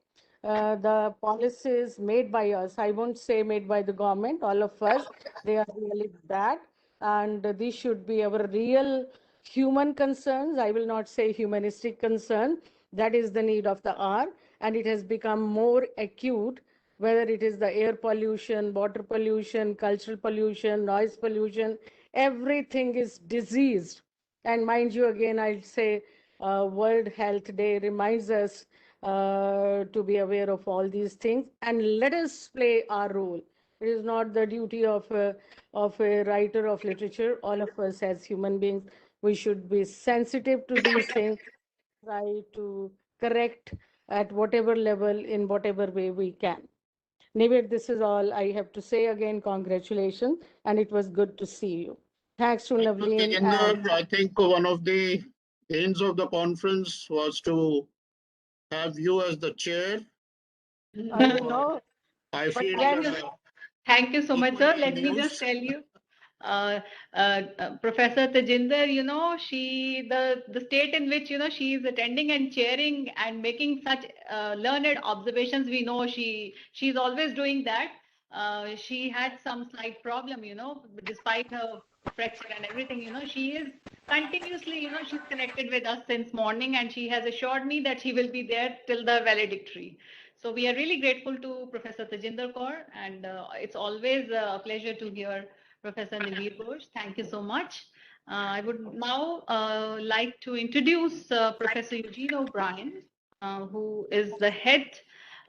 The policies made by us, I won't say made by the government, all of us, they are really bad. And these should be our real human concerns. I will not say humanistic concern. That is the need of the hour. And it has become more acute, whether it is the air pollution, water pollution, cultural pollution, noise pollution, everything is diseased. And mind you, again, I'll say World Health Day reminds us to be aware of all these things and let us play our role. It is not the duty of a writer of literature. All of us as human beings, we should be sensitive to these things, try to correct at whatever level, in whatever way we can. Nibir, this is all I have to say. Again, congratulations, and it was good to see you. Thanks to Navleen. Tejinder, I think one of the aims of the conference was to have you as the chair. I know. I But feel then- Thank you so much, sir. Let me news. just tell you, Professor Tejinder, the state in which, she is attending and chairing and making such learned observations, we know she's always doing that. She had some slight problem, despite her fracture and everything, she is continuously, she's connected with us since morning, and she has assured me that she will be there till the valedictory. So we are really grateful to Professor Tejinder Kaur, and it's always a pleasure to hear Professor Nabir Ghosh. Thank you so much. I would now like to introduce Professor Eugene O'Brien, who is the head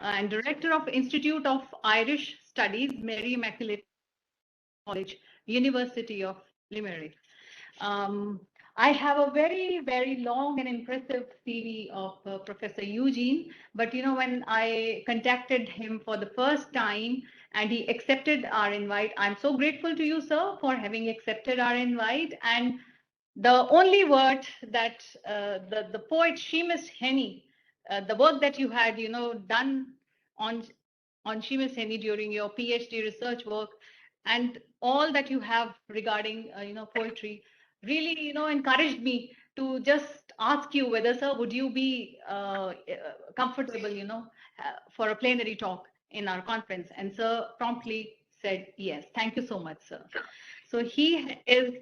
and director of Institute of Irish Studies, Mary Immaculate College, University of Limerick. I have a very, very long and impressive CV of Professor Eugene, but when I contacted him for the first time and he accepted our invite, I'm so grateful to you, sir, for having accepted our invite. And the only word that the poet Seamus Heaney, the work that you had, done on Seamus Heaney during your PhD research work, and all that you have regarding, poetry, really, encouraged me to just ask you whether, sir, would you be comfortable, for a plenary talk in our conference? And sir promptly said yes. Thank you so much, sir. So he is,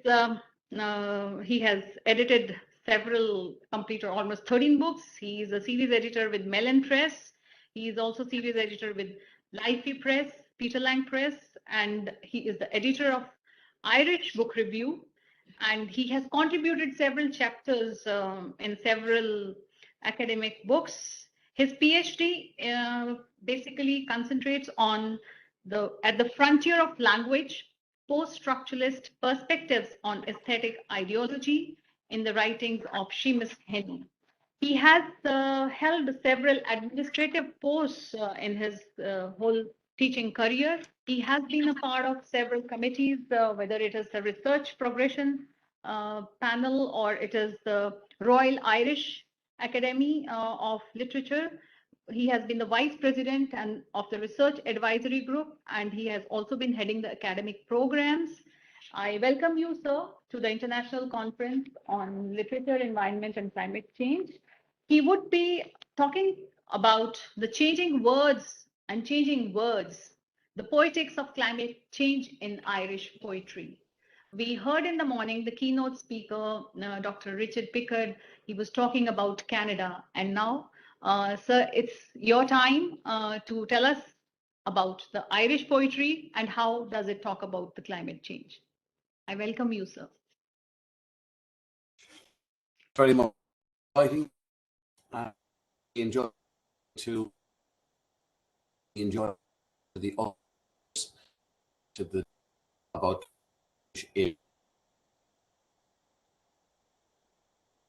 he has edited several, complete or almost 13 books. He is a series editor with Mellon Press. He is also series editor with Lively Press, Peter Lang Press, and he is the editor of Irish Book Review. And he has contributed several chapters in several academic books. His PhD basically concentrates on at the frontier of language, post-structuralist perspectives on aesthetic ideology in the writings of Seamus Heaney. He has held several administrative posts in his whole teaching career. He has been a part of several committees, whether it is the research progression panel or it is the Royal Irish Academy of Literature. He has been the vice president and of the research advisory group, and he has also been heading the academic programs. I welcome you, sir, to the International Conference on Literature, Environment, and Climate Change. He would be talking about the changing words and changing words, the poetics of climate change in Irish poetry. We heard in the morning the keynote speaker, Dr. Richard Pickard. He was talking about Canada. And now, sir, it's your time to tell us about the Irish poetry and how does it talk about the climate change. I welcome you, sir. Very much exciting. I enjoy to enjoy the others to the about in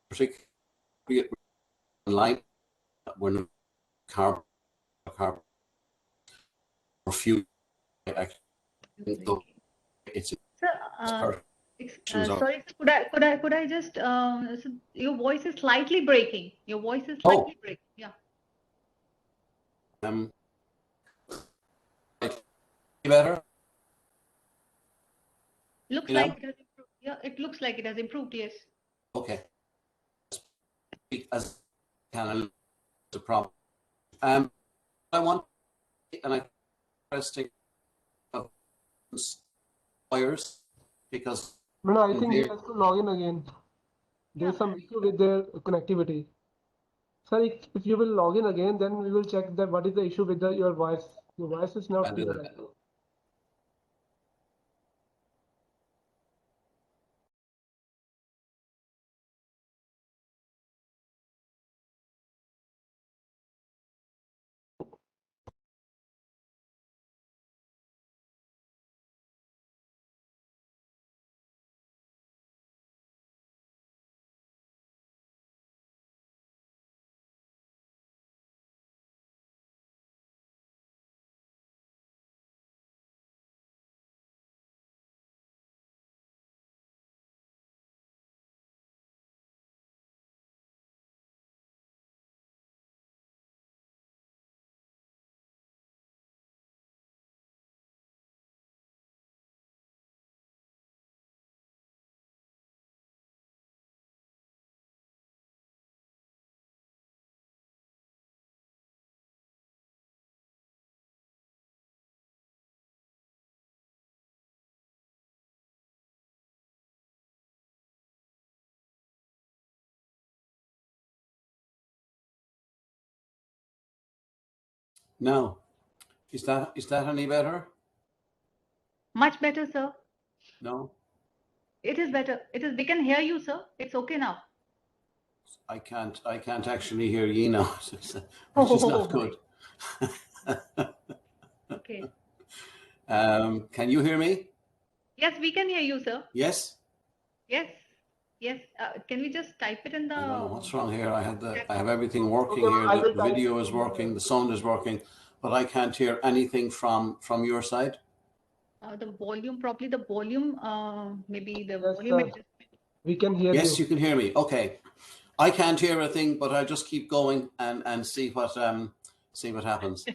particularly online when carbon or fuel. It's sorry, could I just so your voice is slightly breaking. Your voice is slightly breaking. Yeah. Better. Looks like it has improved. Yeah, it looks like it has improved. Yes. Okay. As can the problem. I want and I interesting lawyers because No, I think he has to log in again. There's some issue with their connectivity. Sir, if you will log in again, then we will check that what is the issue with your voice. Your voice is not clear. No. Is that any better? Much better, sir. No, It is better. We can hear you, sir. It's okay now. I can't actually hear you now, which is not good. Okay. Can you hear me? Yes, we can hear you, sir. Yes? Yes. Yes. Can we just type it in the... I don't know what's wrong here. I have everything working Okay, here. I will The type video is working, the sound is working, but I can't hear anything from your side. the volume, probably the volume, maybe the Yes, volume sir. adjustment. We can hear Yes, you. you can hear me. Okay. I can't hear a thing, but I'll just keep going and see what happens.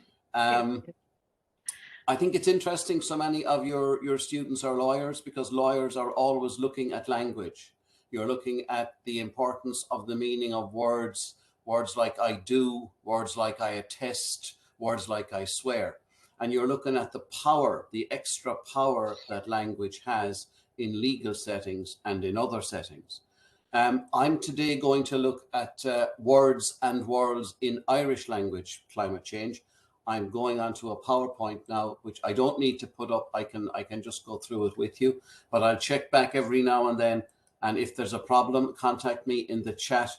I think it's interesting so many of your students are lawyers, because lawyers are always looking at language. You're looking at the importance of the meaning of words, words like I do, words like I attest, words like I swear. And you're looking at the power, the extra power that language has in legal settings and in other settings. I'm today going to look at words and worlds in Irish language climate change. I'm going onto a PowerPoint now, which I don't need to put up. I can just go through it with you, but I'll check back every now and then. And if there's a problem, contact me in the chat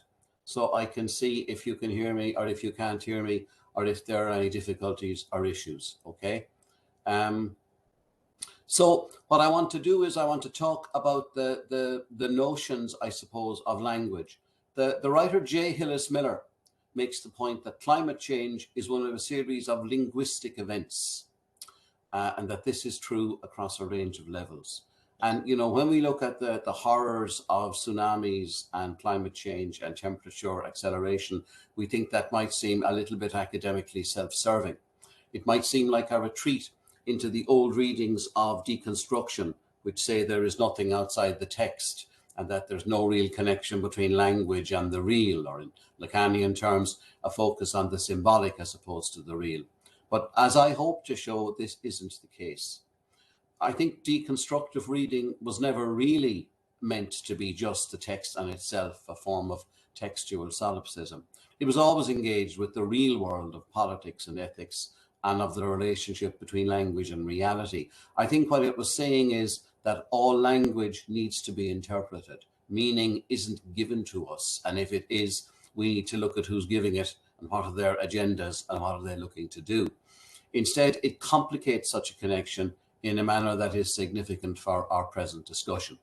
so I can see if you can hear me or if you can't hear me, or if there are any difficulties or issues, okay? So what I want to do is I want to talk about the notions, I suppose, of language. The writer J. Hillis Miller makes the point that climate change is one of a series of linguistic events, and that this is true across a range of levels. And, you know, when we look at the horrors of tsunamis and climate change and temperature acceleration, we think that might seem a little bit academically self-serving. It might seem like a retreat into the old readings of deconstruction, which say there is nothing outside the text and that there's no real connection between language and the real, or in Lacanian terms, a focus on the symbolic as opposed to the real. But as I hope to show, this isn't the case. I think deconstructive reading was never really meant to be just the text on itself, a form of textual solipsism. It was always engaged with the real world of politics and ethics and of the relationship between language and reality. I think what it was saying is that all language needs to be interpreted. Meaning isn't given to us. And if it is, we need to look at who's giving it and what are their agendas and what are they looking to do. Instead, it complicates such a connection in a manner that is significant for our present discussion.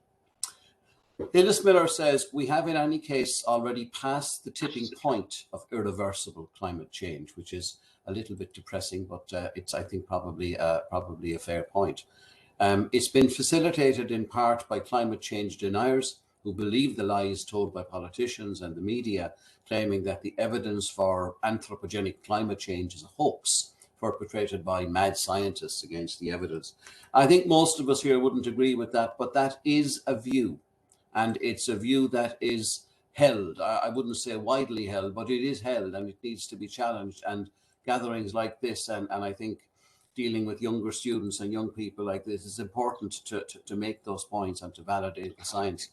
Hillis Miller says, we have in any case already passed the tipping point of irreversible climate change, which is a little bit depressing, but it's, I think, probably a fair point. It's been facilitated in part by climate change deniers who believe the lies told by politicians and the media, claiming that the evidence for anthropogenic climate change is a hoax perpetrated by mad scientists against the evidence. I think most of us here wouldn't agree with that, but that is a view. And it's a view that is held. I wouldn't say widely held, but it is held and it needs to be challenged. And gatherings like this, and I think dealing with younger students and young people like this, is important to make those points and to validate the science.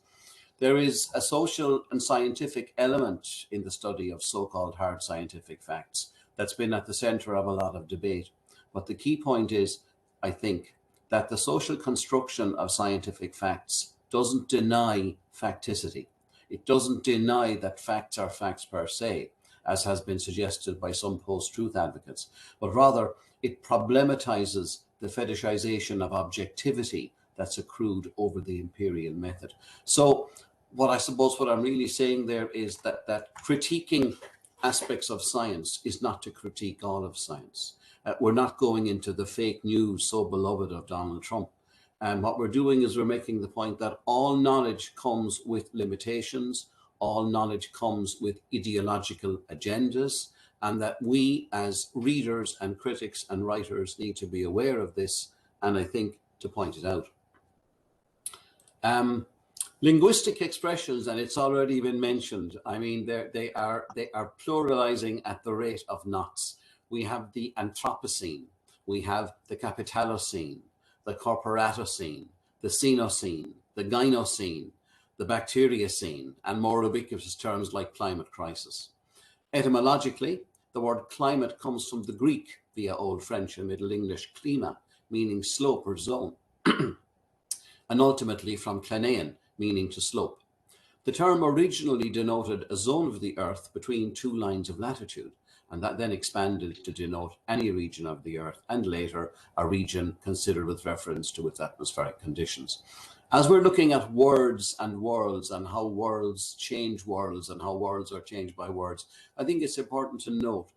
There is a social and scientific element in the study of so-called hard scientific facts that's been at the center of a lot of debate. But the key point is, I think, that the social construction of scientific facts doesn't deny facticity. It doesn't deny that facts are facts per se, as has been suggested by some post-truth advocates, but rather it problematizes the fetishization of objectivity that's accrued over the imperial method. So what I'm really saying there is that critiquing aspects of science is not to critique all of science. We're not going into the fake news so beloved of Donald Trump. And what we're doing is we're making the point that all knowledge comes with limitations, all knowledge comes with ideological agendas, and that we as readers and critics and writers need to be aware of this, and I think to point it out. Linguistic expressions, and it's already been mentioned, I mean, they are pluralizing at the rate of knots. We have the Anthropocene, we have the Capitalocene, the Corporatocene, the Cenocene, the Gynocene, the Bacteriocene, and more ubiquitous terms like climate crisis. Etymologically, the word climate comes from the Greek via Old French and Middle English klima, meaning slope or zone. and ultimately from Clenaean, meaning to slope. The term originally denoted a zone of the Earth between two lines of latitude, and that then expanded to denote any region of the Earth, and later a region considered with reference to its atmospheric conditions. As we're looking at words and worlds and how worlds change worlds and how worlds are changed by words, I think it's important to note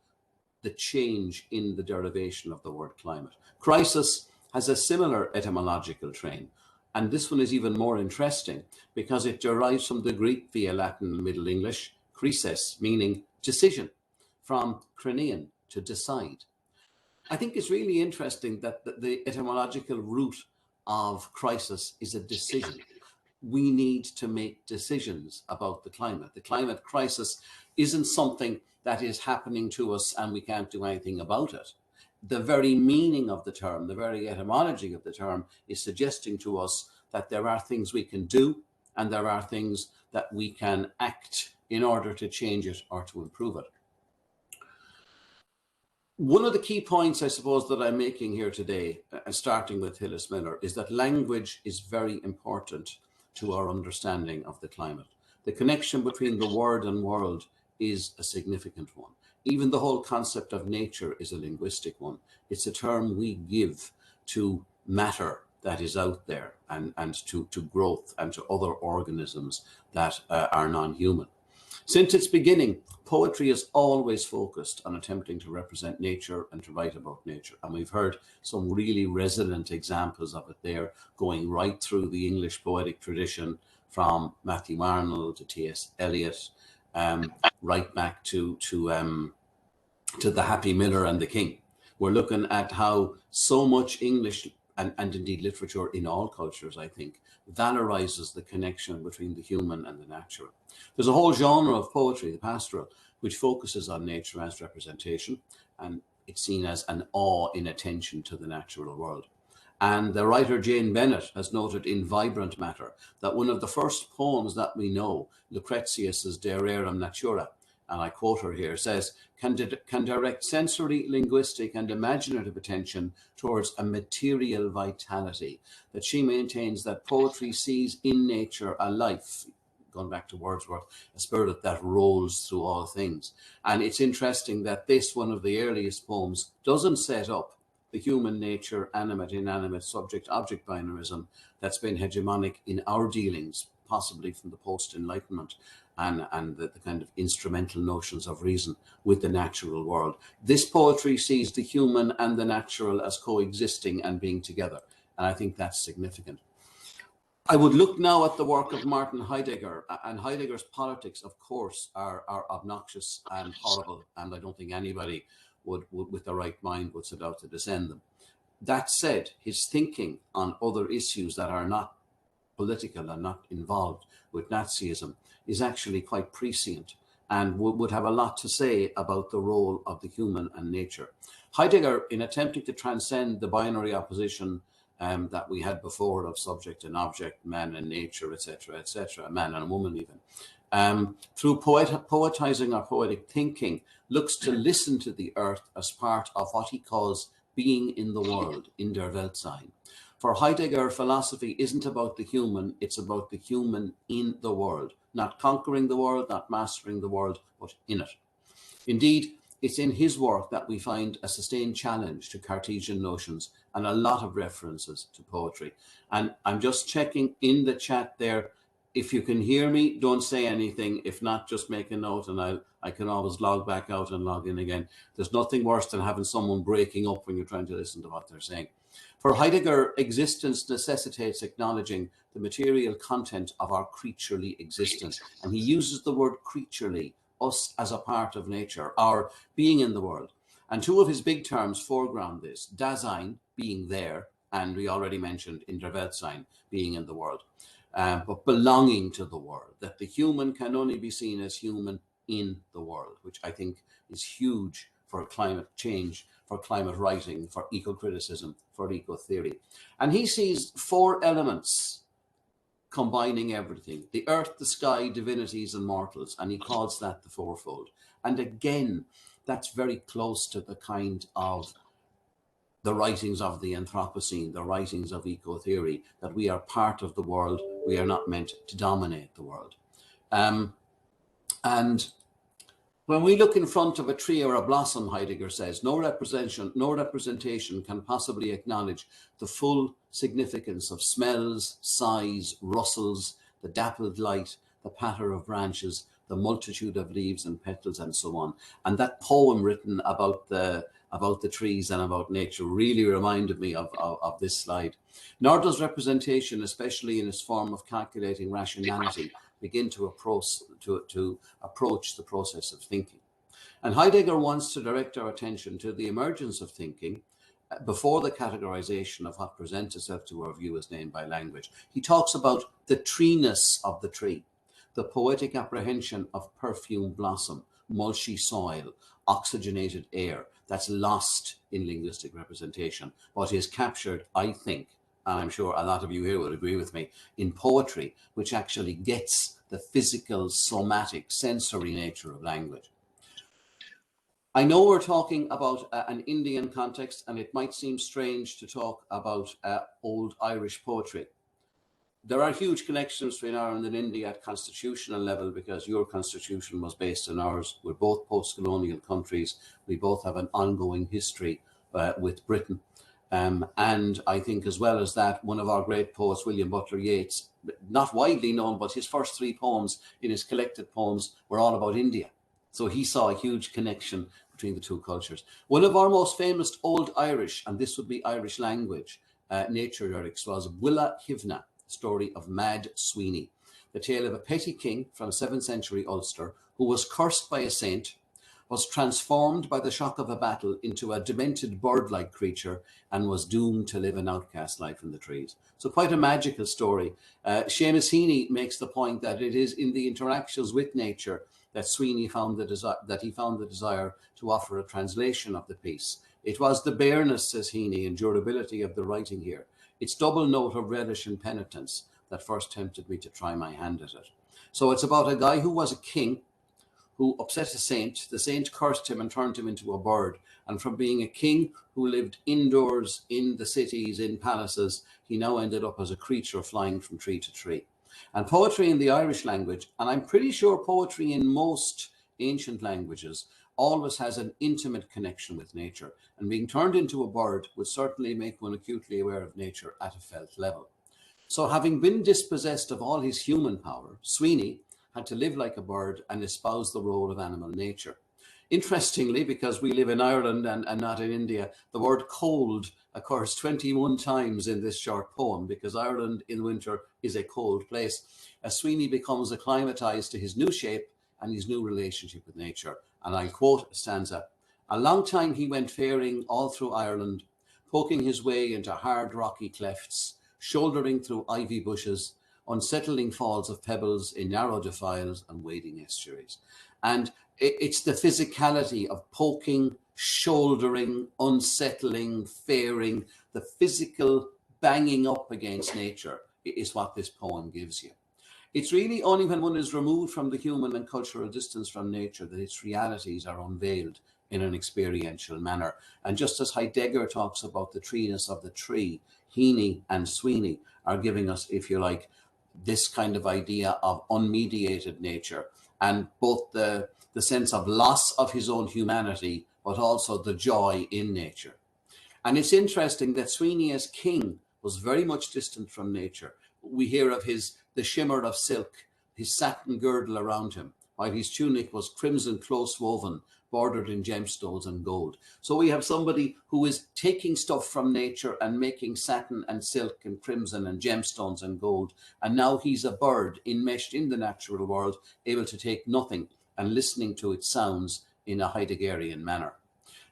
the change in the derivation of the word climate. Crisis has a similar etymological train, and this one is even more interesting because it derives from the Greek via Latin and Middle English, crisis, meaning decision, from Crinean, to decide. I think it's really interesting that the etymological root of crisis is a decision. We need to make decisions about the climate. The climate crisis isn't something that is happening to us and we can't do anything about it. The very meaning of the term, the very etymology of the term is suggesting to us that there are things we can do and there are things that we can act in order to change it or to improve it. One of the key points, I suppose, that I'm making here today, starting with Hillis Miller, is that language is very important to our understanding of the climate. The connection between the word and world is a significant one. Even the whole concept of nature is a linguistic one. It's a term we give to matter that is out there and to growth and to other organisms that are non-human. Since its beginning, poetry has always focused on attempting to represent nature and to write about nature. And we've heard some really resonant examples of it there, going right through the English poetic tradition from Matthew Arnold to T.S. Eliot, right back to the Happy Miller and the King. We're looking at how so much English and indeed literature in all cultures, I think, valorizes the connection between the human and the natural. There's a whole genre of poetry, the pastoral, which focuses on nature as representation, and it's seen as an awe in attention to the natural world. And the writer Jane Bennett has noted in Vibrant Matter that one of the first poems that we know, Lucretius's De Rerum Natura, and I quote her here, says, can direct sensory, linguistic, and imaginative attention towards a material vitality, that she maintains that poetry sees in nature a life, going back to Wordsworth, a spirit that rolls through all things. And it's interesting that this, one of the earliest poems, doesn't set up the human nature, animate, inanimate, subject-object binarism that's been hegemonic in our dealings, possibly from the post-Enlightenment and the kind of instrumental notions of reason with the natural world. This poetry sees the human and the natural as coexisting and being together, and I think that's significant. I would look now at the work of Martin Heidegger, and Heidegger's politics, of course, are obnoxious and horrible, and I don't think anybody would with the right mind, would set out to defend them. That said, his thinking on other issues that are not political and not involved with Nazism is actually quite prescient and would have a lot to say about the role of the human and nature. Heidegger, in attempting to transcend the binary opposition that we had before of subject and object, man and nature, etc., man and woman even, through poetizing or poetic thinking, looks to listen to the earth as part of what he calls being in the world, in der Weltsein. For Heidegger, philosophy isn't about the human, it's about the human in the world, not conquering the world, not mastering the world, but in it. Indeed, it's in his work that we find a sustained challenge to Cartesian notions and a lot of references to poetry. And I'm just checking in the chat there. If you can hear me, don't say anything. If not, just make a note and I can always log back out and log in again. There's nothing worse than having someone breaking up when you're trying to listen to what they're saying. For Heidegger, existence necessitates acknowledging the material content of our creaturely existence. And he uses the word creaturely, us as a part of nature, our being in the world. And two of his big terms foreground this: Dasein, being there, and we already mentioned in der Weltsein, being in the world, but belonging to the world, that the human can only be seen as human in the world, which I think is huge for climate change, for climate writing, for eco-criticism, for eco-theory. And he sees four elements combining everything: the earth, the sky, divinities, and mortals, and he calls that the fourfold. And again, that's very close to the kind of the writings of the Anthropocene, the writings of eco-theory, that we are part of the world, we are not meant to dominate the world. And when we look in front of a tree or a blossom, Heidegger says, no representation can possibly acknowledge the full significance of smells, sighs, rustles, the dappled light, the patter of branches, the multitude of leaves and petals, and so on. And that poem written about the trees and about nature really reminded me of this slide. Nor does representation, especially in its form of calculating rationality, begin to approach the process of thinking. And Heidegger wants to direct our attention to the emergence of thinking before the categorization of what presents itself to our view as named by language. He talks about the treeness of the tree, the poetic apprehension of perfumed blossom, mulchy soil, oxygenated air, that's lost in linguistic representation, but is captured, I think, and I'm sure a lot of you here would agree with me, in poetry, which actually gets the physical, somatic, sensory nature of language. I know we're talking about an Indian context, and it might seem strange to talk about old Irish poetry. There are huge connections between Ireland and India at constitutional level, because your constitution was based on ours. We're both post-colonial countries. We both have an ongoing history with Britain. And I think, as well as that, one of our great poets, William Butler Yeats, not widely known, but his first 3 poems in his collected poems were all about India. So he saw a huge connection between the two cultures. One of our most famous old Irish, and this would be Irish language, nature lyrics was Willa Hivna, story of Mad Sweeney, the tale of a petty king from 7th century Ulster who was cursed by a saint, was transformed by the shock of a battle into a demented bird-like creature, and was doomed to live an outcast life in the trees. So quite a magical story. Seamus Heaney makes the point that it is in the interactions with nature that Sweeney found the desire to offer a translation of the piece. It was the bareness, says Heaney, and durability of the writing here, its double note of relish and penitence, that first tempted me to try my hand at it. So it's about a guy who was a king, who upset a saint. The saint cursed him and turned him into a bird. And from being a king who lived indoors in the cities, in palaces, he now ended up as a creature flying from tree to tree. And poetry in the Irish language, and I'm pretty sure poetry in most ancient languages, always has an intimate connection with nature. And being turned into a bird would certainly make one acutely aware of nature at a felt level. So having been dispossessed of all his human power, Sweeney had to live like a bird and espouse the role of animal nature. Interestingly, because we live in Ireland and not in India, the word cold occurs 21 times in this short poem, because Ireland in winter is a cold place. As Sweeney becomes acclimatized to his new shape and his new relationship with nature. And I'll quote a stanza. A long time he went faring all through Ireland, poking his way into hard rocky clefts, shouldering through ivy bushes, unsettling falls of pebbles in narrow defiles and wading estuaries. And it's the physicality of poking, shouldering, unsettling, faring, the physical banging up against nature is what this poem gives you. It's really only when one is removed from the human and cultural distance from nature that its realities are unveiled in an experiential manner. And just as Heidegger talks about the treeness of the tree, Heaney and Sweeney are giving us, if you like, this kind of idea of unmediated nature, and both the sense of loss of his own humanity, but also the joy in nature. And it's interesting that Sweeney as king was very much distant from nature. We hear of the shimmer of silk, his satin girdle around him, while his tunic was crimson close woven, bordered in gemstones and gold. So we have somebody who is taking stuff from nature and making satin and silk and crimson and gemstones and gold. And now he's a bird enmeshed in the natural world, able to take nothing and listening to its sounds in a Heideggerian manner.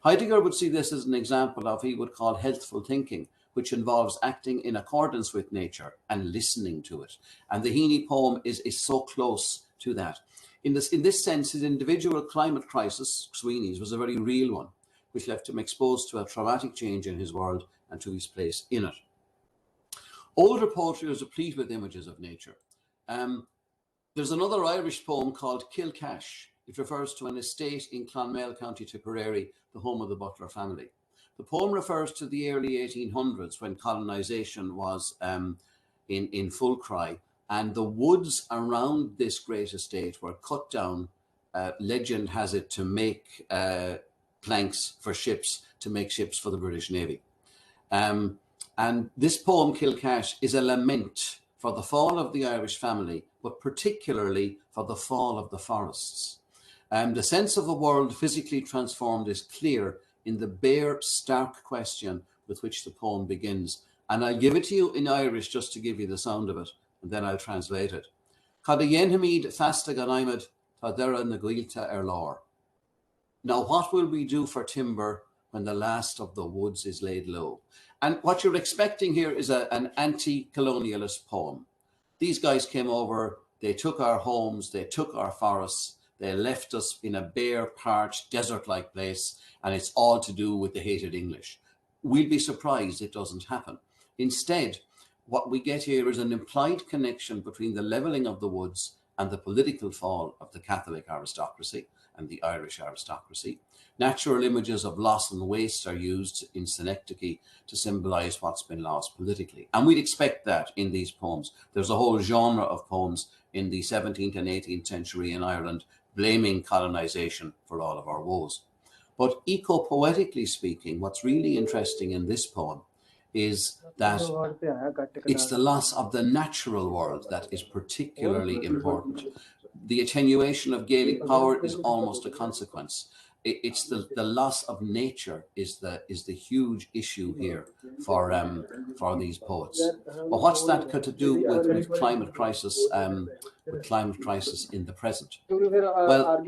Heidegger would see this as an example of what he would call healthful thinking, which involves acting in accordance with nature and listening to it. And the Heaney poem is so close to that. In this sense, his individual climate crisis, Sweeney's, was a very real one, which left him exposed to a traumatic change in his world and to his place in it. Older poetry was replete with images of nature. There's another Irish poem called Kilcash. It refers to an estate in Clonmel, County Tipperary, the home of the Butler family. The poem refers to the early 1800s when colonization was in full cry, and the woods around this great estate were cut down, legend has it, to make planks for ships, to make ships for the British Navy. And this poem, Kilcash, is a lament for the fall of the Irish family, but particularly for the fall of the forests. The sense of a world physically transformed is clear in the bare, stark question with which the poem begins. And I'll give it to you in Irish just to give you the sound of it, and then I'll translate it. Cad a dhéanamid fasta gan aimid tá deireadh na gaolta lár. Now what will we do for timber when the last of the woods is laid low? And what you're expecting here is an anti-colonialist poem. These guys came over, they took our homes, they took our forests, they left us in a bare, parched, desert-like place, and it's all to do with the hated English. We'll be surprised it doesn't happen. Instead, what we get here is an implied connection between the levelling of the woods and the political fall of the Catholic aristocracy and the Irish aristocracy. Natural images of loss and waste are used in synecdoche to symbolise what's been lost politically. And we'd expect that in these poems. There's a whole genre of poems in the 17th and 18th century in Ireland blaming colonisation for all of our woes. But eco-poetically speaking, what's really interesting in this poem is that it's the loss of the natural world that is particularly important. The attenuation of Gaelic power is almost a consequence. It's the loss of nature is the huge issue here for these poets. But what's that got to do with climate crisis? With climate crisis in the present? Well,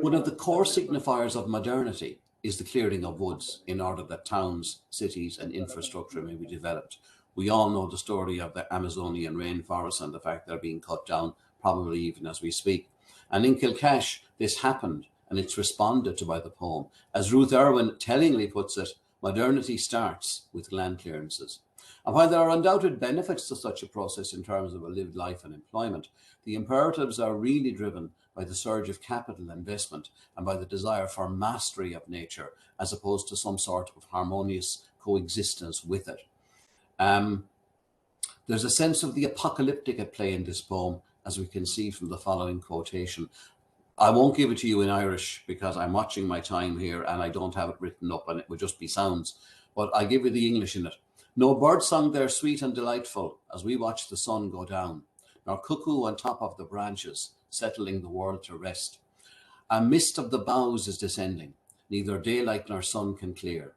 one of the core signifiers of modernity is the clearing of woods in order that towns, cities, and infrastructure may be developed. We all know the story of the Amazonian rainforests and the fact they're being cut down, probably even as we speak. And in Kilcash, this happened, and it's responded to by the poem. As Ruth Irwin tellingly puts it, modernity starts with land clearances. And while there are undoubted benefits to such a process in terms of a lived life and employment, the imperatives are really driven by the surge of capital investment and by the desire for mastery of nature, as opposed to some sort of harmonious coexistence with it. There's a sense of the apocalyptic at play in this poem, as we can see from the following quotation. I won't give it to you in Irish because I'm watching my time here and I don't have it written up and it would just be sounds, but I'll give you the English in it. No bird song there sweet and delightful as we watch the sun go down, nor cuckoo on top of the branches, settling the world to rest. A mist of the boughs is descending, neither daylight nor sun can clear.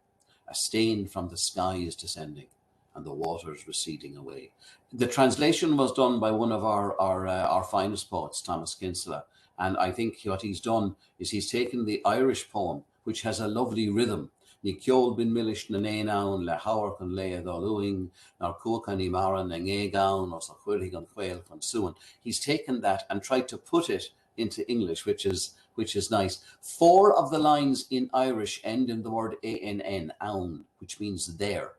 A stain from the sky is descending, and the waters receding away. The translation was done by one of our finest poets, Thomas Kinsella, and I think what he's done is he's taken the Irish poem, which has a lovely rhythm. Ní ceol bin milish na nénaun le hawar con leia doluing, nor cuacan I maran na ngégaun, or sa chuirhig an chwail con suan. He's taken that and tried to put it into English, which is nice. 4 of the lines in Irish end in the word A-N-N, aun, which means there.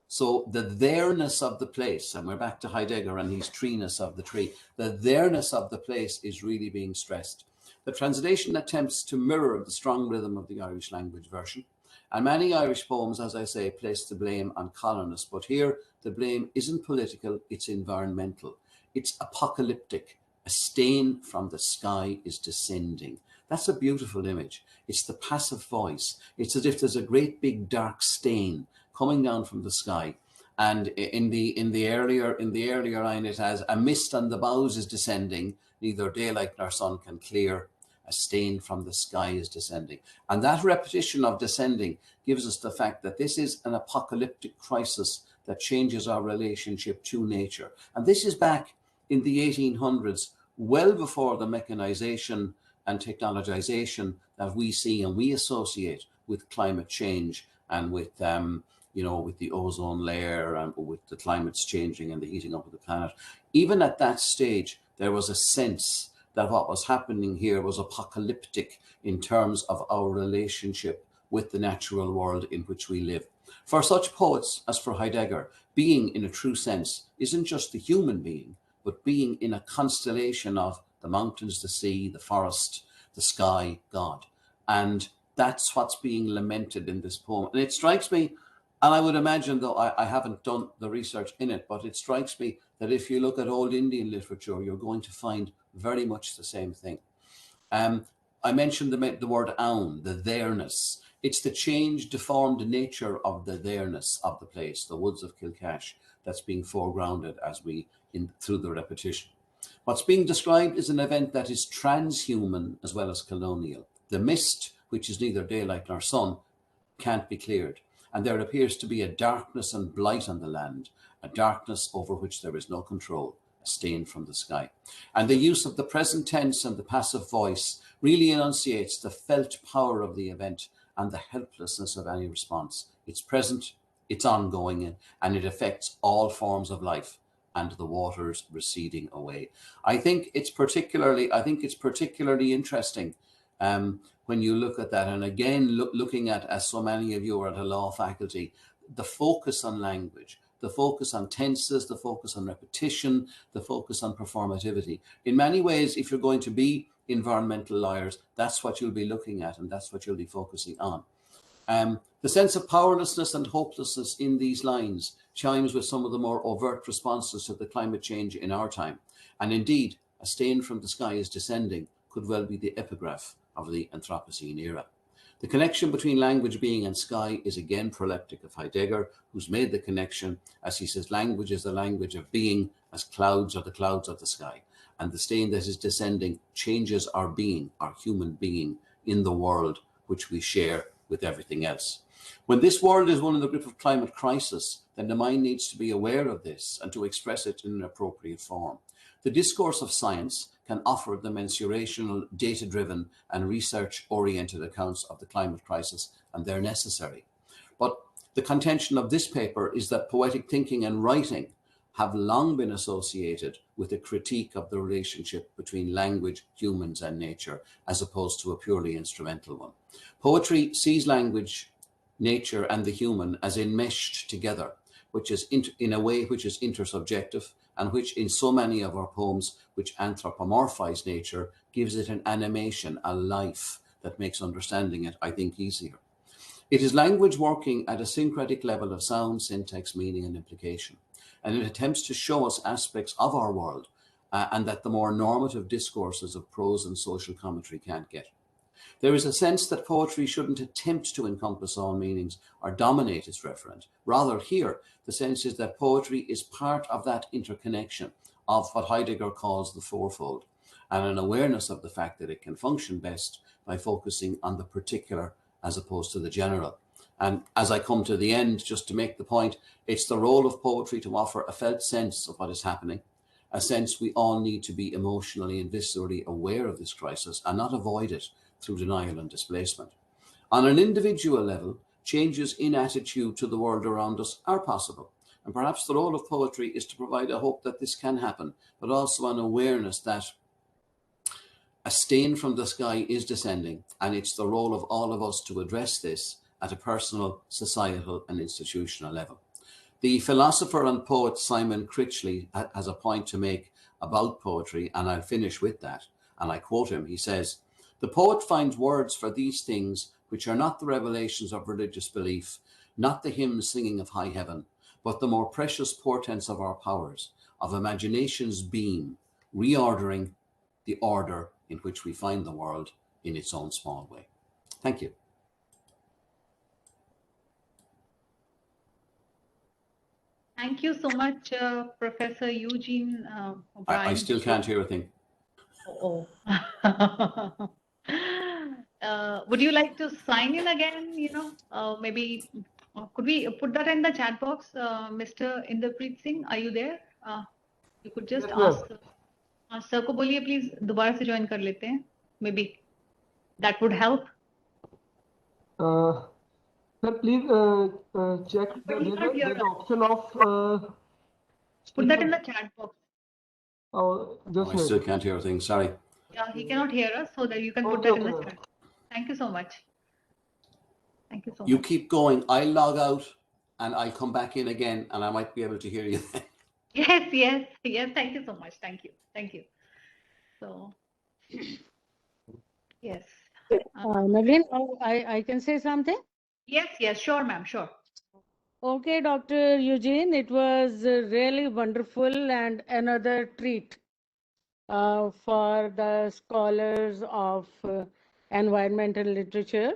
So the there-ness of the place, and we're back to Heidegger and his treeness of the tree, the there-ness of the place is really being stressed. The translation attempts to mirror the strong rhythm of the Irish language version. And many Irish poems, as I say, place the blame on colonists. But here, the blame isn't political, it's environmental. It's apocalyptic. A stain from the sky is descending. That's a beautiful image. It's the passive voice. It's as if there's a great big dark stain coming down from the sky. And in the earlier line, it has a mist on the boughs is descending, neither daylight nor sun can clear. A stain from the sky is descending. And that repetition of descending gives us the fact that this is an apocalyptic crisis that changes our relationship to nature. And this is back in the 1800s, well before the mechanization and technologization that we see and we associate with climate change and with, with the ozone layer and with the climates changing and the heating up of the planet. Even at that stage, there was a sense that what was happening here was apocalyptic in terms of our relationship with the natural world in which we live. For such poets as for Heidegger, being in a true sense isn't just the human being, but being in a constellation of the mountains, the sea, the forest, the sky, God. And That's what's being lamented in this poem. And it strikes me, and I would imagine, though I haven't done the research in it, but it strikes me that if you look at old Indian literature, you're going to find very much the same thing. I mentioned the word aun, the there-ness. It's the changed, deformed nature of the there-ness of the place, the woods of Kilcash, that's being foregrounded as through the repetition. What's being described is an event that is transhuman as well as colonial. The mist, which is neither daylight nor sun, can't be cleared. And there appears to be a darkness and blight on the land, a darkness over which there is no control, a stain from the sky. And the use of the present tense and the passive voice really enunciates the felt power of the event and the helplessness of any response. It's present, it's ongoing, and it affects all forms of life, and the waters receding away. I think it's particularly interesting when you look at that. And again, looking at, as so many of you are at a law faculty, the focus on language, the focus on tenses, the focus on repetition, the focus on performativity. In many ways, if you're going to be environmental lawyers, that's what you'll be looking at, and that's what you'll be focusing on. The sense of powerlessness and hopelessness in these lines chimes with some of the more overt responses to the climate change in our time. And indeed, a stain from the sky is descending could well be the epigraph of the Anthropocene era. The connection between language, being, and sky is again proleptic of Heidegger, who's made the connection, as he says, language is the language of being, as clouds are the clouds of the sky. And the stain that is descending changes our being, our human being, in the world which we share with everything else. When this world is one in the grip of climate crisis, then the mind needs to be aware of this and to express it in an appropriate form. The discourse of science can offer the mensurational, data-driven and research-oriented accounts of the climate crisis, and they're necessary. But the contention of this paper is that poetic thinking and writing have long been associated with a critique of the relationship between language, humans, and nature, as opposed to a purely instrumental one. Poetry sees language, nature, and the human as enmeshed together, which is in a way which is intersubjective, and which in so many of our poems, which anthropomorphize nature, gives it an animation, a life that makes understanding it, I think, easier. It is language working at a syncretic level of sound, syntax, meaning, and implication. And it attempts to show us aspects of our world and that the more normative discourses of prose and social commentary can't get. There is a sense that poetry shouldn't attempt to encompass all meanings or dominate its referent. Rather, here, the sense is that poetry is part of that interconnection of what Heidegger calls the fourfold, and an awareness of the fact that it can function best by focusing on the particular as opposed to the general. And as I come to the end, just to make the point, it's the role of poetry to offer a felt sense of what is happening, a sense we all need to be emotionally and viscerally aware of this crisis and not avoid it through denial and displacement. On an individual level, changes in attitude to the world around us are possible. And perhaps the role of poetry is to provide a hope that this can happen, but also an awareness that a stain from the sky is descending, and it's the role of all of us to address this at a personal, societal, and institutional level. The philosopher and poet Simon Critchley has a point to make about poetry, and I'll finish with that. And I quote him. He says, "The poet finds words for these things which are not the revelations of religious belief, not the hymns singing of high heaven, but the more precious portents of our powers, of imagination's beam, reordering the order in which we find the world in its own small way." Thank you. Thank you so much, Professor Eugene Brien. I still can't hear a thing. Oh. Would you like to sign in again? Maybe could we put that in the chat box, Mr. Inderpreet Singh? Are you there? You could just ask. Sir को बोलिए please दोबारा से join कर लेते हैं. Maybe that would help. Sir, please check. There's the option of. Put that in the chat box. Just I still can't hear a thing. Sorry. Yeah, he cannot hear us, so that you can put that in the chat. Thank you so much. Thank you so much. You keep going. I'll log out and I'll come back in again, and I might be able to hear you then. Yes. Thank you so much. Thank you. So, yes. Navleen, I can say something? Yes, sure, ma'am, sure. Okay, Dr. Eugene, it was really wonderful and another treat for the scholars of environmental literature.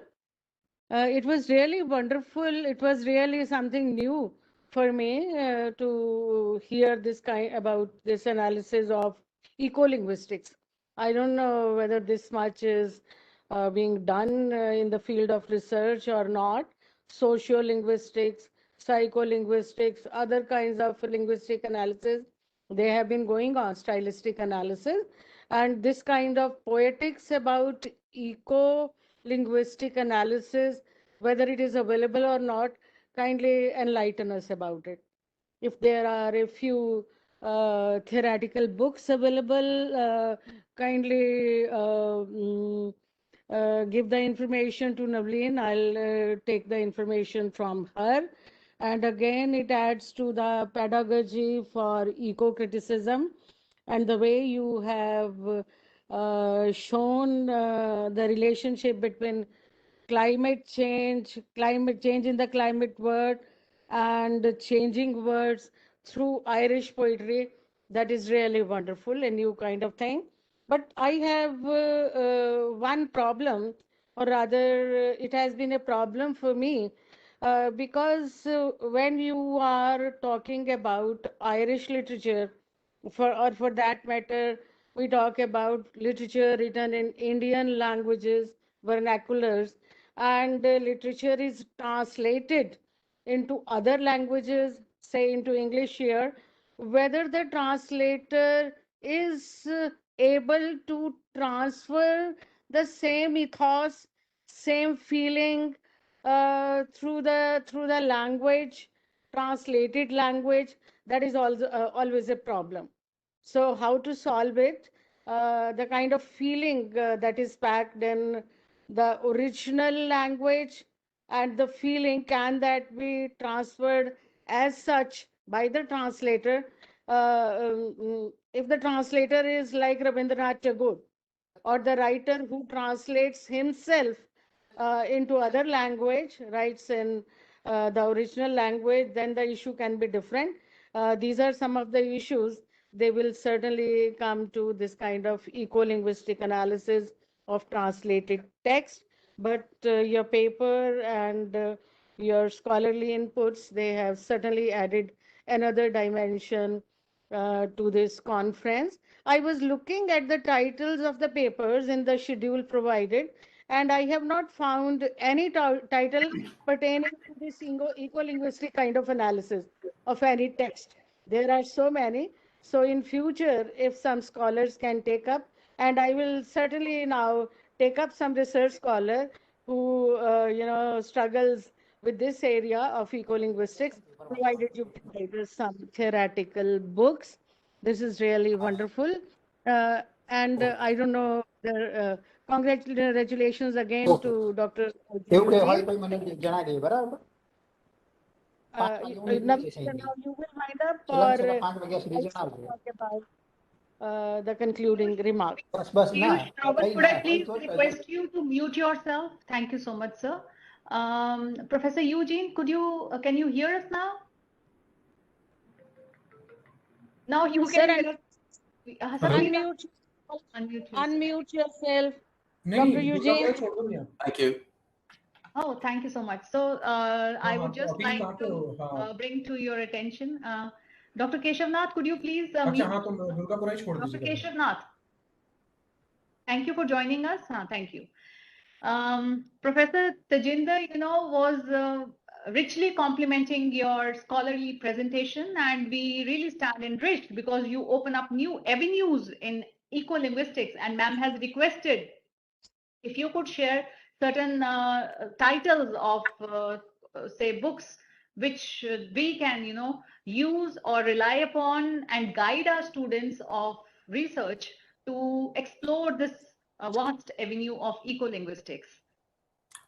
It was really wonderful. It was really something new for me to hear this kind about this analysis of eco-linguistics. I don't know whether this much is being done in the field of research or not. Sociolinguistics, psycholinguistics, other kinds of linguistic analysis, they have been going on, stylistic analysis. And this kind of poetics about eco-linguistic analysis, whether it is available or not, kindly enlighten us about it. If there are a few theoretical books available, kindly give the information to Navleen. I'll take the information from her. And again, it adds to the pedagogy for eco-criticism and the way you have shown the relationship between climate change in the climate word, and changing words through Irish poetry. That is really wonderful, a new kind of thing. But I have one problem, or rather, it has been a problem for me because when you are talking about Irish literature, or for that matter, we talk about literature written in Indian languages, vernaculars, and literature is translated into other languages, say into English here, whether the translator is able to transfer the same ethos, same feeling through the language, translated language, that is also always a problem. So how to solve it? The kind of feeling that is packed in the original language and the feeling, can that be transferred as such by the translator? If the translator is like Rabindranath Tagore, or the writer who translates himself into other language, writes in the original language, then the issue can be different. These are some of the issues. They will certainly come to this kind of eco-linguistic analysis of translated text. But your paper and your scholarly inputs, they have certainly added another dimension to this conference. I was looking at the titles of the papers in the schedule provided, and I have not found any title pertaining to this eco-linguistic kind of analysis of any text. There are so many. So in future, if some scholars can take up, and I will certainly now take up some research scholar who struggles with this area of eco-linguistics, provided you provide us some theoretical books. This is really wonderful. And I don't know, congratulations again to Dr. Eugene. Now you will wind up, or I should talk about the concluding remarks? Could I please request you to mute yourself? Thank you so much, sir. Professor Eugene, can you hear us now? Now you can hear us. Unmute yourself. Dr. Eugene. Thank you. Oh, thank you so much. So I would just like to bring to your attention, Dr. Keshavnath, could you please mute? Dr. Keshavnath, thank you for joining us. Thank you. Professor Tejinder, was richly complimenting your scholarly presentation, and we really stand enriched because you open up new avenues in eco-linguistics, and ma'am has requested if you could share certain titles of say books which we can use or rely upon and guide our students of research to explore this vast avenue of eco-linguistics.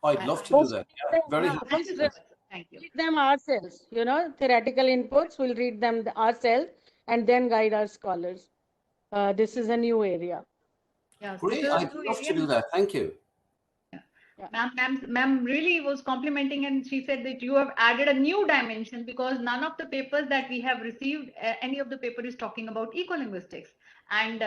I'd love to do that. Yeah, very Thank you so much. Thank you. Read them ourselves, theoretical inputs, we'll read them ourselves and then guide our scholars. This is a new area. Yeah, great. I'd love to do that. Thank you. Ma'am really was complimenting, and she said that you have added a new dimension, because none of the papers that we have received, any of the paper is talking about ecolinguistics. And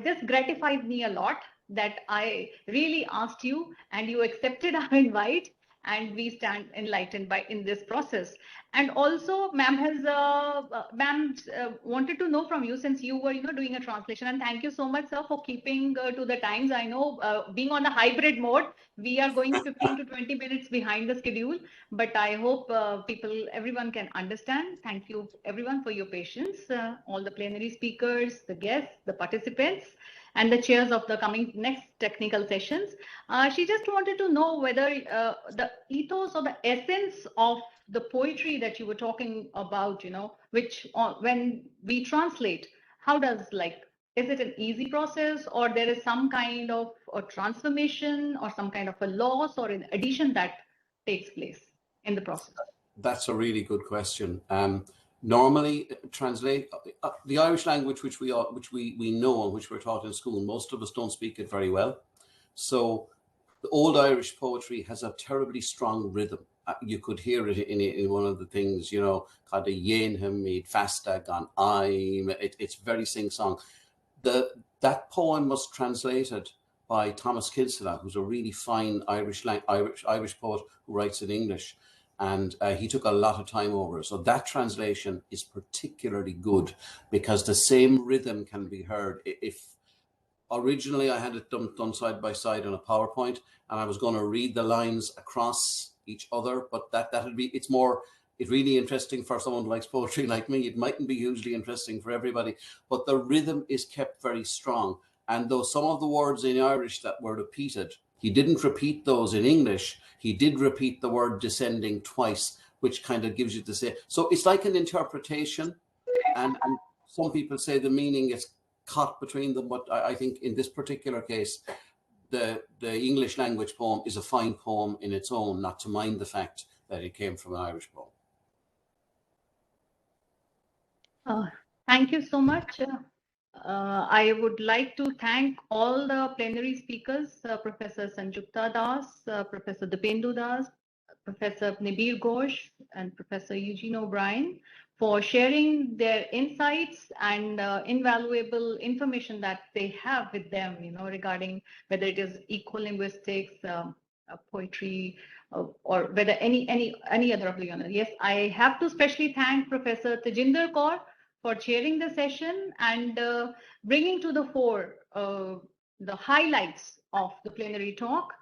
this gratifies me a lot that I really asked you and you accepted our invite, and we stand enlightened by in this process. And also, ma'am has wanted to know from you, since you were doing a translation, and thank you so much, sir, for keeping to the times. I know being on a hybrid mode, we are going 15 to 20 minutes behind the schedule, but I hope everyone can understand. Thank you everyone for your patience, all the plenary speakers, the guests, the participants, and the chairs of the coming next technical sessions. She just wanted to know whether the ethos or the essence of the poetry that you were talking about, which when we translate, how does, is it an easy process, or there is some kind of a transformation or some kind of a loss or an addition that takes place in the process? That's a really good question. Normally, translate the Irish language, which we know and which we're taught in school. Most of us don't speak it very well. So the old Irish poetry has a terribly strong rhythm. You could hear it in one of the things, called a Yenham made fastag on I'm. It's very sing-song. That poem was translated by Thomas Kilsella, who's a really fine Irish poet who writes in English. And he took a lot of time over it. So that translation is particularly good because the same rhythm can be heard. If originally I had it done side by side on a PowerPoint, and I was going to read the lines across each other, but it's really interesting for someone who likes poetry like me. It mightn't be hugely interesting for everybody, but the rhythm is kept very strong. And though some of the words in Irish that were repeated, he didn't repeat those in English. He did repeat the word descending twice, which kind of gives you the same. So it's like an interpretation, and some people say the meaning is caught between them. But I think in this particular case, the English language poem is a fine poem in its own, not to mind the fact that it came from an Irish poem. Thank you so much. I would like to thank all the plenary speakers, Professor Sanjukta Das, Professor Dipendu Das, Professor Nabir Ghosh, and Professor Eugene O'Brien for sharing their insights and invaluable information that they have with them, regarding whether it is eco-linguistics, poetry, or whether any other of the others. Yes, I have to specially thank Professor Tejinder Kaur for chairing the session and bringing to the fore the highlights of the plenary talk.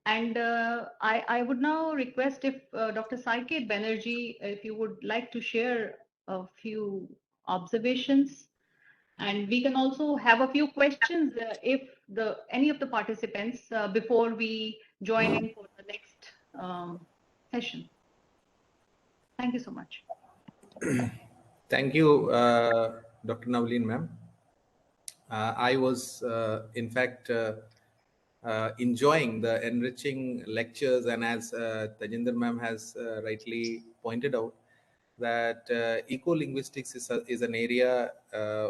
And I would now request if Dr. Saiket Banerjee, if you would like to share a few observations, and we can also have a few questions if any of the participants before we join in for the next session. Thank you so much. Thank you, Dr. Navleen, ma'am. I was, in fact, enjoying the enriching lectures, and as Tejinder ma'am has rightly pointed out, that eco-linguistics is an area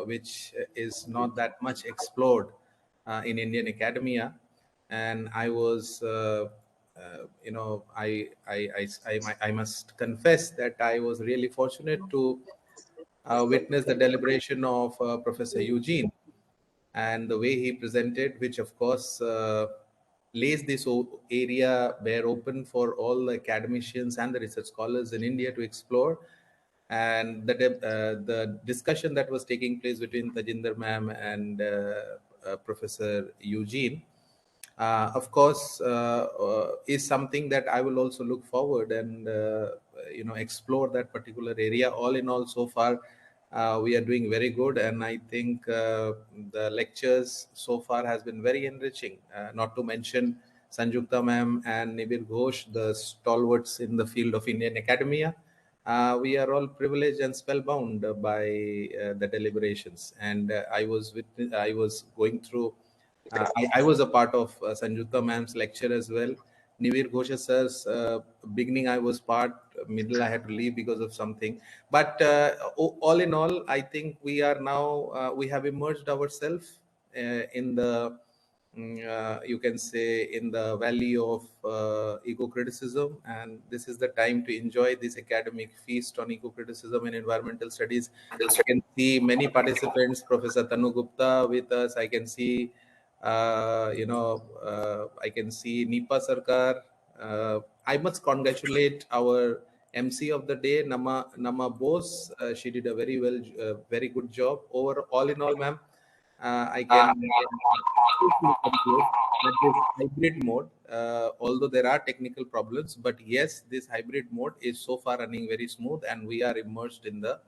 which is not that much explored in Indian academia, and I was, I must confess that I was really fortunate to witness the deliberation of Professor Eugene and the way he presented, which of course lays this area bare open for all the academicians and the research scholars in India to explore. And the discussion that was taking place between Tejinder ma'am and Professor Eugene, of course, is something that I will also look forward and explore that particular area. All in all, so far, we are doing very good, and I think the lectures so far has been very enriching. Not to mention Sanjukta ma'am and Nabir Ghosh, the stalwarts in the field of Indian academia. We are all privileged and spellbound by the deliberations, and I was going through. I was a part of Sanjukta ma'am's lecture as well. Nibir Ghosh sir's beginning I was part, middle I had to leave because of something. But all in all, I think we are now, we have immersed ourselves in the you can say, in the valley of eco-criticism, and this is the time to enjoy this academic feast on eco-criticism and environmental studies. I can see many participants, Professor Tanu Gupta with us. I can see, I can see Nipa Sarkar. I must congratulate our MC of the day, Nama Bose. She did a very good job. All in all, ma'am, I can conclude that this hybrid mode, although there are technical problems, but yes, this hybrid mode is so far running very smooth, and we are immersed in the,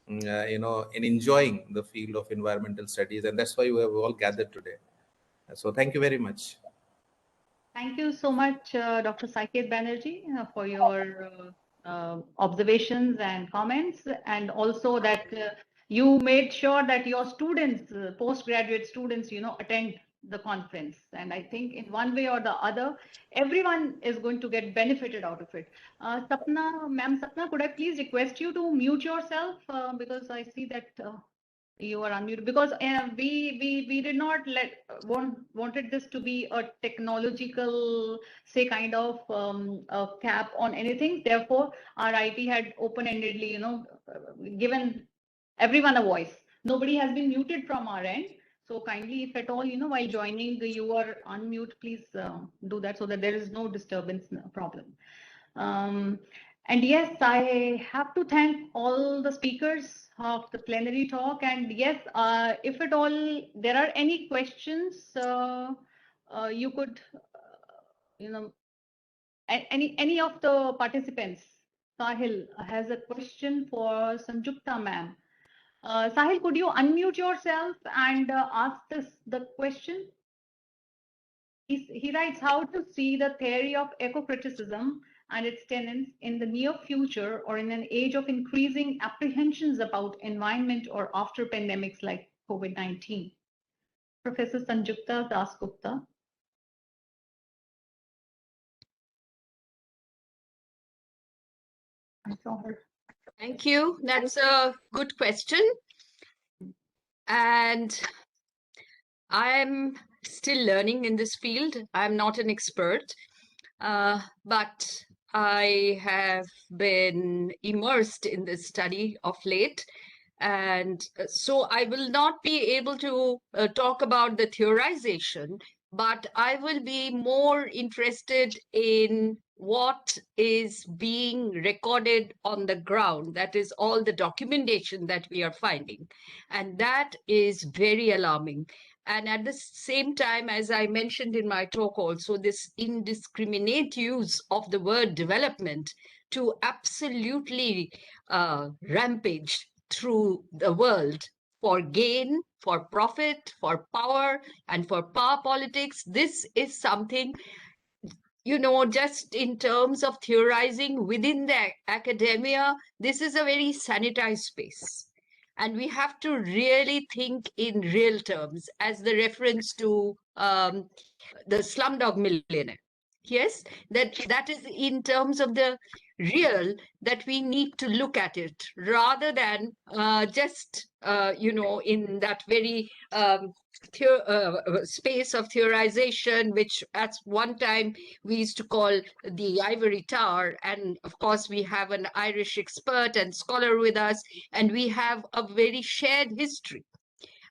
in enjoying the field of environmental studies, and that's why we have all gathered today. So thank you very much. Thank you so much, Dr. Saket Banerjee, for your observations and comments, and also that you made sure that your students, postgraduate students, attend the conference. And I think in one way or the other, everyone is going to get benefited out of it. Sapna, Ma'am Sapna, could I please request you to mute yourself, because I see that you are unmuted, because we did not wanted this to be a technological, say, kind of a cap on anything. Therefore, our IT had open-endedly, given everyone a voice. Nobody has been muted from our end. So kindly, if at all, while joining, you are unmute, please do that so that there is no disturbance problem. And yes, I have to thank all the speakers of the plenary talk. And yes, if at all there are any questions, you could, any of the participants. Sahil has a question for Sanjukta ma'am. Sahil, could you unmute yourself and ask the question? He writes, how to see the theory of eco-criticism and its tenets in the near future, or in an age of increasing apprehensions about environment or after pandemics like COVID-19. Professor Sanjukta Dasgupta. I saw her. Thank you. That's a good question. And I'm still learning in this field. I'm not an expert, but I have been immersed in this study of late. And so I will not be able to talk about the theorization, but I will be more interested in what is being recorded on the ground. That is all the documentation that we are finding. And that is very alarming. And at the same time, as I mentioned in my talk also, this indiscriminate use of the word development to absolutely rampage through the world for gain, for profit, for power, and for power politics. This is something, just in terms of theorizing within the academia, this is a very sanitized space. And we have to really think in real terms, as the reference to the Slumdog Millionaire. Yes, that is in terms of the real, that we need to look at it, rather than just, in that very space of theorization, which at one time we used to call the ivory tower. And of course, we have an Irish expert and scholar with us, and we have a very shared history.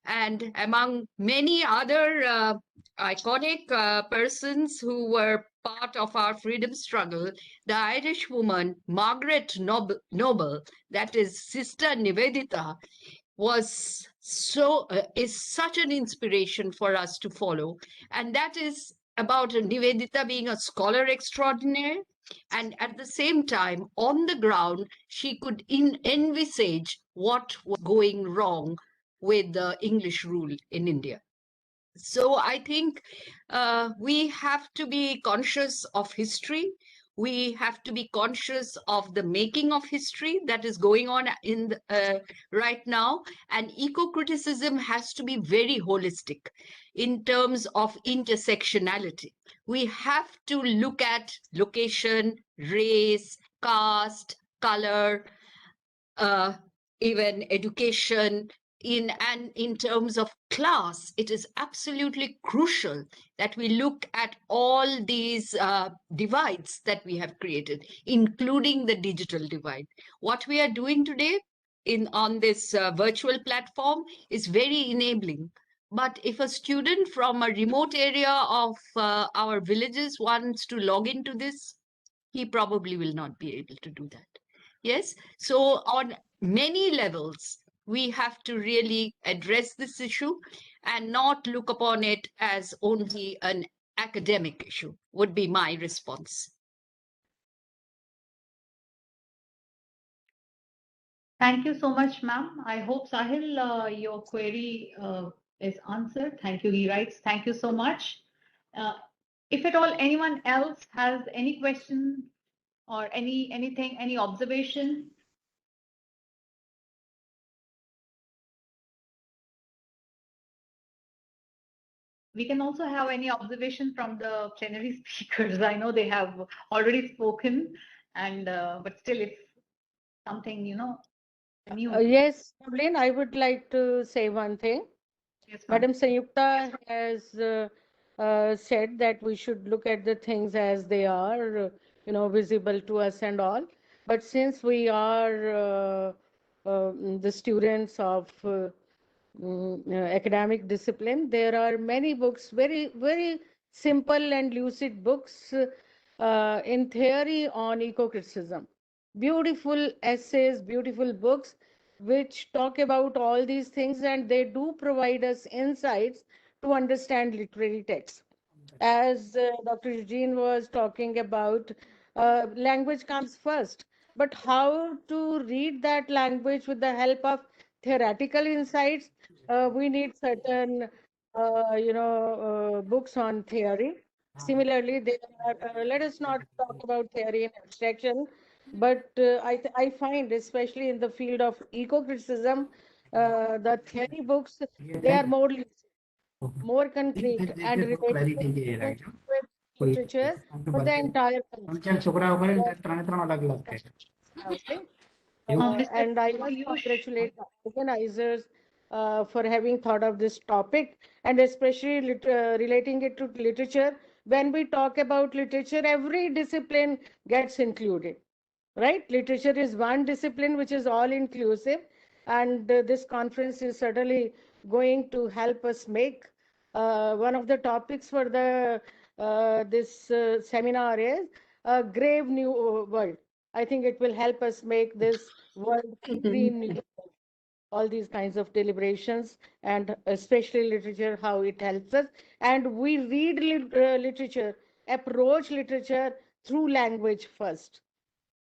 And among many other iconic persons who were part of our freedom struggle, the Irish woman Margaret Noble, that is Sister Nivedita, is such an inspiration for us to follow. And that is about Nivedita being a scholar extraordinaire. And at the same time, on the ground, she could envisage what was going wrong with the English rule in India. So I think we have to be conscious of history. We have to be conscious of the making of history that is going on in right now. And eco-criticism has to be very holistic in terms of intersectionality. We have to look at location, race, caste, color, even education, in terms of class, it is absolutely crucial that we look at all these divides that we have created, including the digital divide. What we are doing today on this virtual platform is very enabling. But if a student from a remote area of our villages wants to log into this, he probably will not be able to do that. Yes, so on many levels, we have to really address this issue and not look upon it as only an academic issue, would be my response. Thank you so much, ma'am. I hope, Sahil, your query is answered. Thank you. He writes, thank you so much. If at all anyone else has any question or anything, any observation. We can also have any observation from the plenary speakers. I know they have already spoken, and but still, if something, new. Yes, Navleen, I would like to say one thing. Yes, ma'am. Madam Sanjukta has said that we should look at the things as they are, visible to us and all. But since we are the students of academic discipline, there are many books, very, very simple and lucid books in theory on eco-criticism. Beautiful essays, beautiful books which talk about all these things, and they do provide us insights to understand literary texts. As Dr. Eugene was talking about, language comes first, but how to read that language with the help of theoretical insights, we need certain, books on theory. Similarly, there are, let us not talk about theory and abstraction, but I find, especially in the field of eco-criticism, the theory books, they are more concrete and related with literature for the entire country. And I want to congratulate the organizers for having thought of this topic, and especially relating it to literature. When we talk about literature, every discipline gets included, right? Literature is one discipline which is all inclusive, and this conference is certainly going to help us make one of the topics for the this seminar is a grave new world. I think it will help us make this world green new world. All these kinds of deliberations, and especially literature, how it helps us. And we read literature, approach literature through language first.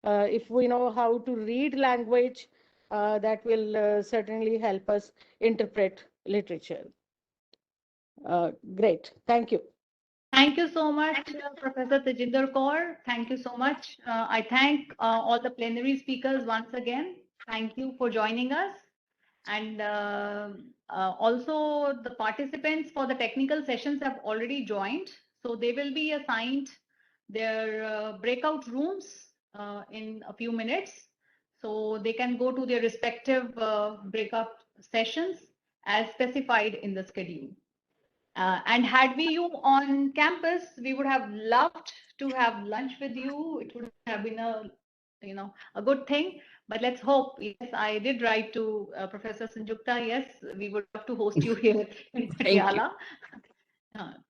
If we know how to read language, that will certainly help us interpret literature. Great. Thank you. Thank you so much, Professor Tejinder Kaur. Thank you so much. I thank all the plenary speakers once again. Thank you for joining us. And also the participants for the technical sessions have already joined. So they will be assigned their breakout rooms in a few minutes. So they can go to their respective breakout sessions as specified in the schedule. And had we you on campus, we would have loved to have lunch with you. It would have been a good thing. But let's hope. Yes, I did write to Professor Sanjukta. Yes, we would love to host you here in Patiala.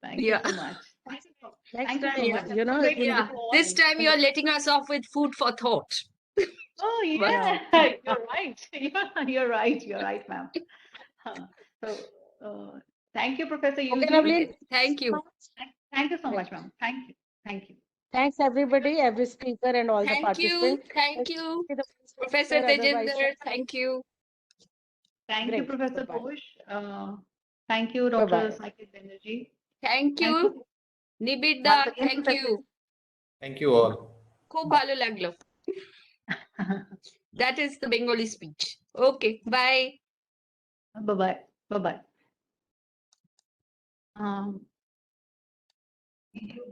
Thank you so much. Next Thank you so much. Yeah, this time you're letting us off with food for thought. Oh yeah, you're right. You're right. You're right, ma'am. So thank you, Professor Eugene. Thank you. Thank you so much, ma'am. Thank you. Thank you. Thanks, everybody, every speaker, and all the participants. Thank you, Professor Tejinder. Thank you. Thank you, Professor Ghosh. Thank you, Dr. Saket Banerjee. Thank you, Nibir da. Thank you. Thank you all. Khub bhalo laglo. That is the Bengali speech. Okay, bye. Bye-bye. Bye-bye. Thank you.